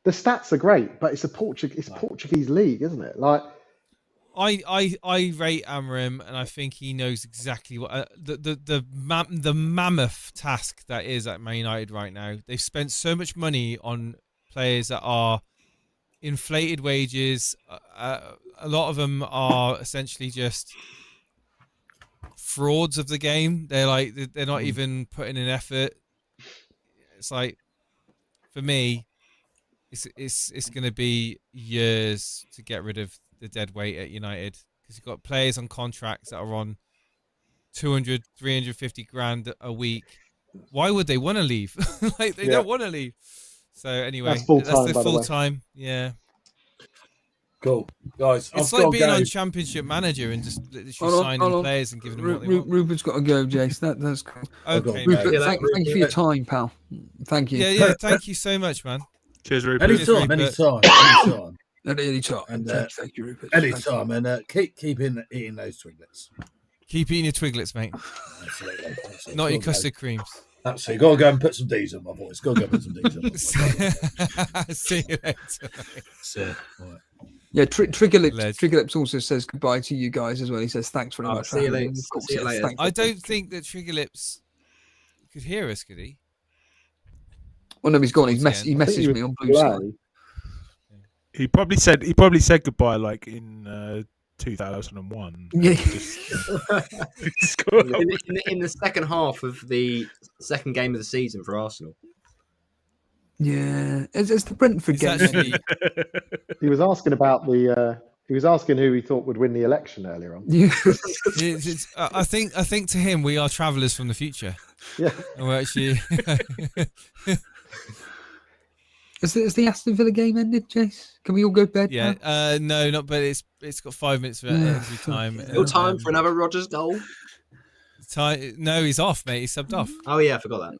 the stats are great, but it's Portuguese league, isn't it? Like, I rate Amorim, and I think he knows exactly what the mammoth task that is at Man United right now. They've spent so much money on players that are inflated wages. A lot of them are essentially just frauds of the game. They're not even putting in effort. It's like, for me, it's going to be years to get rid of the dead weight at United, because you've got players on contracts that are on 200, 350 grand a week. Why would they want to leave? They don't want to leave. So anyway, that's full time. That's full time. Yeah. Cool, guys. It's like being on Championship Manager and just literally signing players and giving them what they want. Ruben's got to go, Jace. That's cool. Okay, Rupert, thank you for your time, pal. Thank you. Yeah. Thank you so much, man. Cheers, Rupert. Anytime. At any time. And thank you, Rupert. anytime, and keep eating those Twiglets. Keep eating your Twiglets, mate. Absolutely. Not your custard creams. Absolutely. Got to go and put some D's on my voice. Got to go and put some D's on. See you later. So, right. Yeah, Triggerlips also says goodbye to you guys as well. He says thanks very much. See you later. See you later. I don't think that Triggerlips could hear us, could he? Well, no, he's gone. He messaged me on Blue Sky. He probably said goodbye like in 2001. Yeah. in the second half of the second game of the season for Arsenal. Yeah, it's the Brentford game. He was asking about he was asking who he thought would win the election earlier on. Yeah. I think to him we are travellers from the future. Yeah. And we're actually Has the Aston Villa game ended, Jace? Can we all go to bed? Yeah, now? no, not. But it's got 5 minutes for injury time. Still time for another Rodgers goal. No, he's off, mate. He's subbed off. Oh yeah, I forgot that.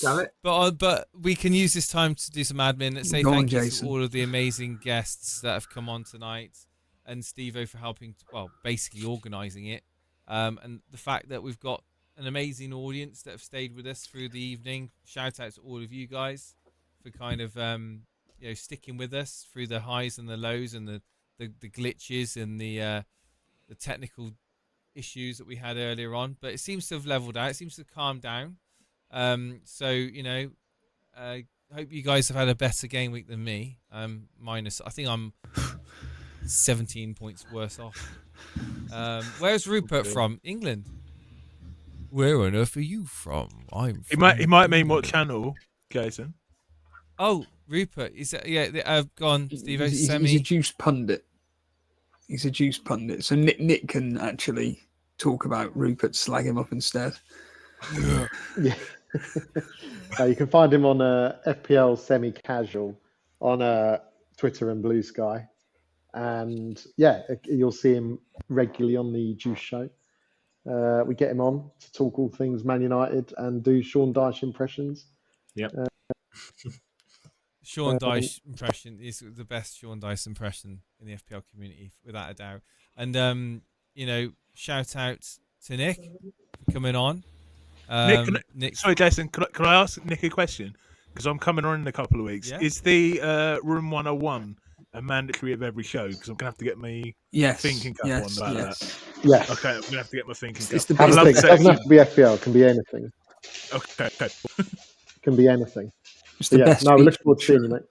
Damn it. But we can use this time to do some admin and say thank you to all of the amazing guests that have come on tonight, and Steve-O for helping, basically organising it, and the fact that we've got an amazing audience that have stayed with us through the evening. Shout out to all of you guys for kind of sticking with us through the highs and the lows and the glitches and the technical issues that we had earlier on. But it seems to have leveled out. It seems to have calmed down. I hope you guys have had a better game week than me. I think I'm 17 points worse off. Where's Rupert from? England. Where on earth are you from? He might mean what channel, Jason. Oh, Rupert. Is that, yeah, go on, Steve. He's a juice pundit. He's a juice pundit. So Nick can actually talk about Rupert, slag him up instead. Yeah. You can find him on FPL Semi-Casual on Twitter and Blue Sky. And yeah, you'll see him regularly on the Juice Show. We get him on to talk all things Man United and do Sean Dyche impressions. Yep. Sean Dyche impression is the best Sean Dyche impression in the FPL community, without a doubt. And shout out to Nick for coming on. Nick, sorry, Jason. Can I ask Nick a question? Because I'm coming on in a couple of weeks. Yeah? Is the Room 101 a mandatory of every show? Because I'm gonna have to get my thinking cap on about that. Yes. Okay, I'm gonna have to get my thinking cap. It doesn't have to be FPL. It can be anything. Okay. It can be anything. It's the best. No, we look forward to seeing you, mate.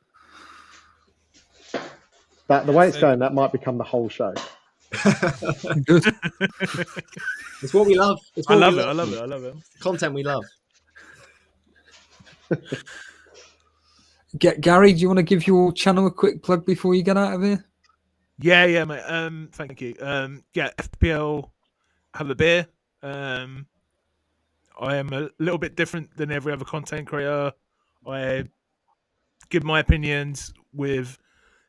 The way it's going, that might become the whole show. Good. It's what we love. I love it. Content we love. Gary, do you want to give your channel a quick plug before you get out of here? Yeah, mate. Thank you. FPL Have a Beer. I am a little bit different than every other content creator. I give my opinions with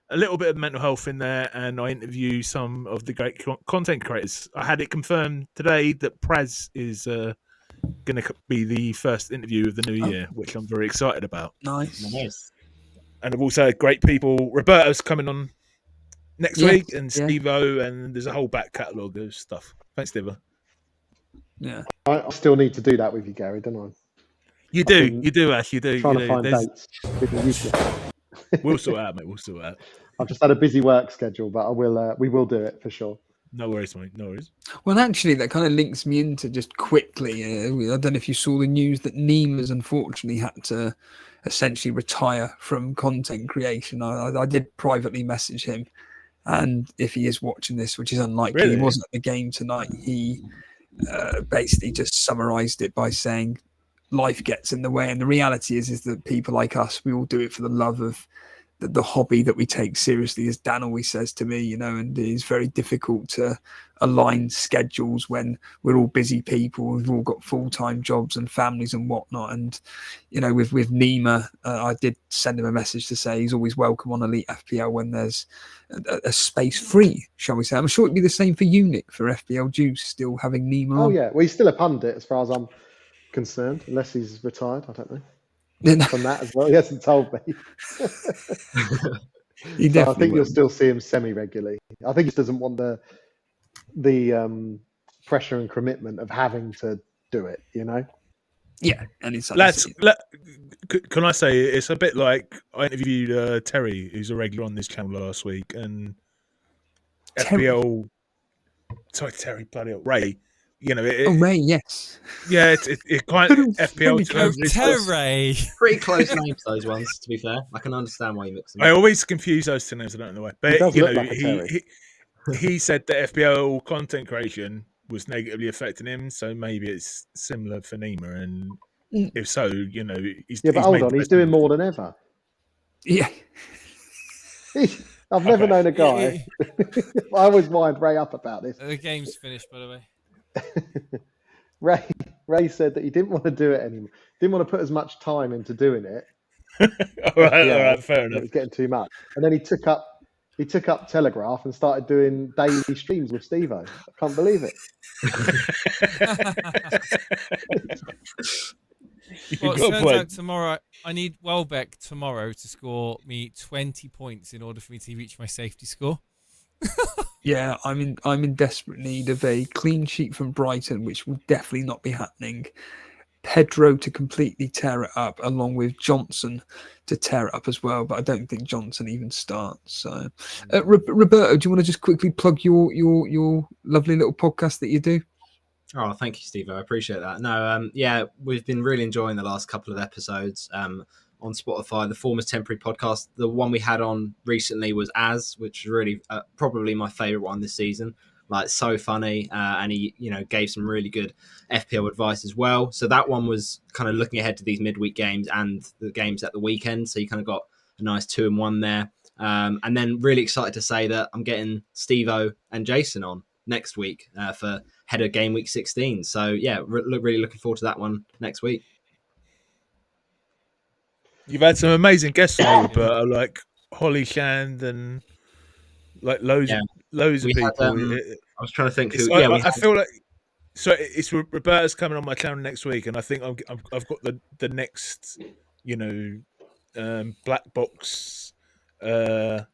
a little bit of mental health in there, and I interview some of the great content creators. I had it confirmed today that Praz is going to be the first interview of the new year, which I'm very excited about. Nice. And I've also had great people. Roberto's coming on next week, and Steve-O, and there's a whole back catalogue of stuff. Thanks, Steve-O. Yeah. I still need to do that with you, Gary, don't I? You do, Ash. You do. Trying to find dates. We'll sort it out, mate. We'll sort it out. I've just had a busy work schedule, but we will do it for sure. No worries, mate. No worries. Well, actually, that kind of links me into just quickly. I don't know if you saw the news that Neem has unfortunately had to essentially retire from content creation. I did privately message him, and if he is watching this, which is unlikely, he wasn't at the game tonight. He basically just summarised it by saying life gets in the way, and the reality is that people like us, we all do it for the love of the hobby that we take seriously, as Dan always says to me, and it's very difficult to align schedules when we're all busy people. We've all got full-time jobs and families and whatnot. And, with Nima, I did send him a message to say he's always welcome on Elite FPL when there's a space free, shall we say. I'm sure it'd be the same for Unic, for FPL Juice, still having Nima on. Oh, yeah. Well, he's still a pundit as far as I'm concerned, unless he's retired. I don't know. From that as well, he hasn't told me. I think you'll still see him semi-regularly. I think he doesn't want the pressure and commitment of having to do it. Yeah, and it's can I say it's a bit like I interviewed Terry, who's a regular on this channel last week, and FPL. Sorry, Terry, bloody hell, Ray. Ray, yes. Yeah, it kind of FPL. Terry. Pretty close names, those ones. To be fair, I can understand why you mix them. I always confuse those two names. I don't know why, but he said that FPL content creation was negatively affecting him, so maybe it's similar for Nima, and if so, he's but hold on, he's doing more than ever. Yeah. I've never known a guy. I always wind Ray up about this. The game's finished, by the way. Ray said that he didn't want to do it anymore. Didn't want to put as much time into doing it all right, FPL, fair and it enough. was getting too much. And then he took up Telegraph and started doing daily streams with Steve-O. I can't believe it. Well, it turns out tomorrow I need Welbeck tomorrow to score me 20 points in order for me to reach my safety score. Yeah, I'm in desperate need of a clean sheet from Brighton, which will definitely not be happening. Pedro to completely tear it up, along with Johnson to tear it up as well. But I don't think Johnson even starts. So, Roberto, do you want to just quickly plug your lovely little podcast that you do? Oh, thank you, Steve. I appreciate that. No, yeah, we've been really enjoying the last couple of episodes on Spotify. The Form is Temporary podcast. The one we had on recently was which is really probably my favorite one this season. Like, so funny, and he, gave some really good FPL advice as well. So that one was kind of looking ahead to these midweek games and the games at the weekend. So you kind of got a nice 2-1 there. And then really excited to say that I'm getting Steve-O and Jason on next week for head of Game Week 16. So yeah, really looking forward to that one next week. You've had some amazing guests on, Roberto, like Holly Shand and like loads of people. I was trying to think who. I feel like it's Roberto's coming on my channel next week, and I think I've got the next, black box. I've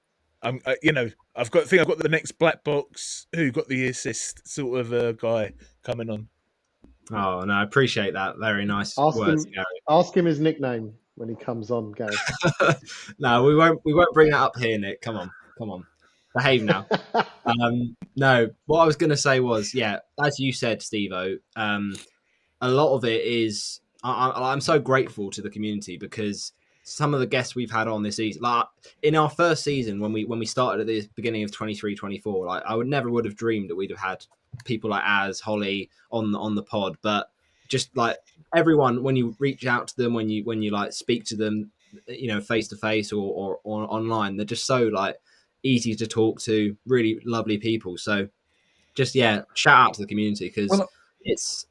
got the next black box who got the assist sort of guy coming on. Oh no, I appreciate that. Very nice words, Gary. Ask him his nickname when he comes on, Gary. No, we won't bring that up here, Nick. Come on. Behave now. No, what I was going to say was, yeah, as you said, Steve-O, a lot of it is I'm so grateful to the community because some of the guests we've had on this season, like in our first season when we started at the beginning of 23-24, like I would have dreamed that we'd have had people like Holly on the pod, but just like everyone, when you reach out to them, when you like speak to them, face to face or online, they're just so like easy to talk to, really lovely people. So just shout out to the community because it's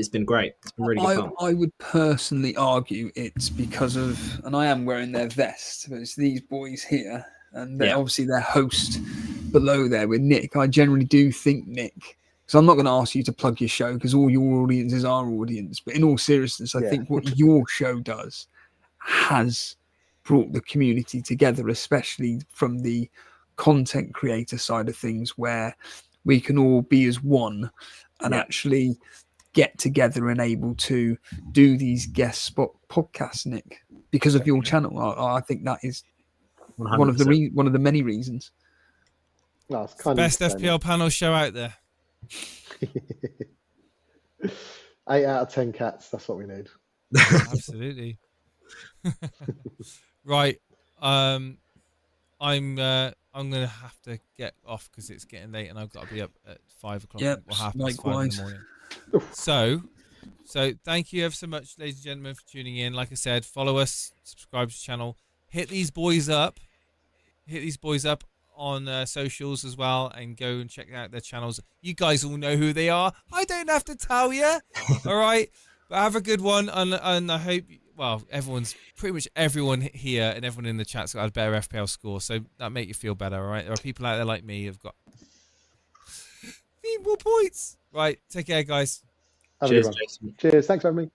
been great. It's been really good fun. I would personally argue it's because of, and I am wearing their vest, but it's these boys here, and obviously their host below there with Nick. I generally do think, Nick, because I'm not going to ask you to plug your show because all your audience is our audience, but in all seriousness, I think what your show does has brought the community together, especially from the content creator side of things, where we can all be as one and actually get together and able to do these guest spot podcasts, Nick, because of your channel. I think that is 100%. one of the many reasons. No, it's best FPL panel show out there. 8 out of 10 cats. That's what we need. Absolutely. Right. I'm gonna have to get off because it's getting late and I've got to be up at 5 o'clock. Yep, or 5:30 likewise. in the morning. So thank you ever so much, ladies and gentlemen, for tuning in. Like I said, follow us, subscribe to the channel, hit these boys up on socials as well, and go and check out their channels. You guys all know who they are. I don't have to tell you. All right, but have a good one, and I hope. Well, pretty much everyone here and everyone in the chat's got a better FPL score, so that make you feel better, all right? There are people out there like me who've got need more points. Right, take care, guys. Cheers, Jason. Cheers. Thanks for having me.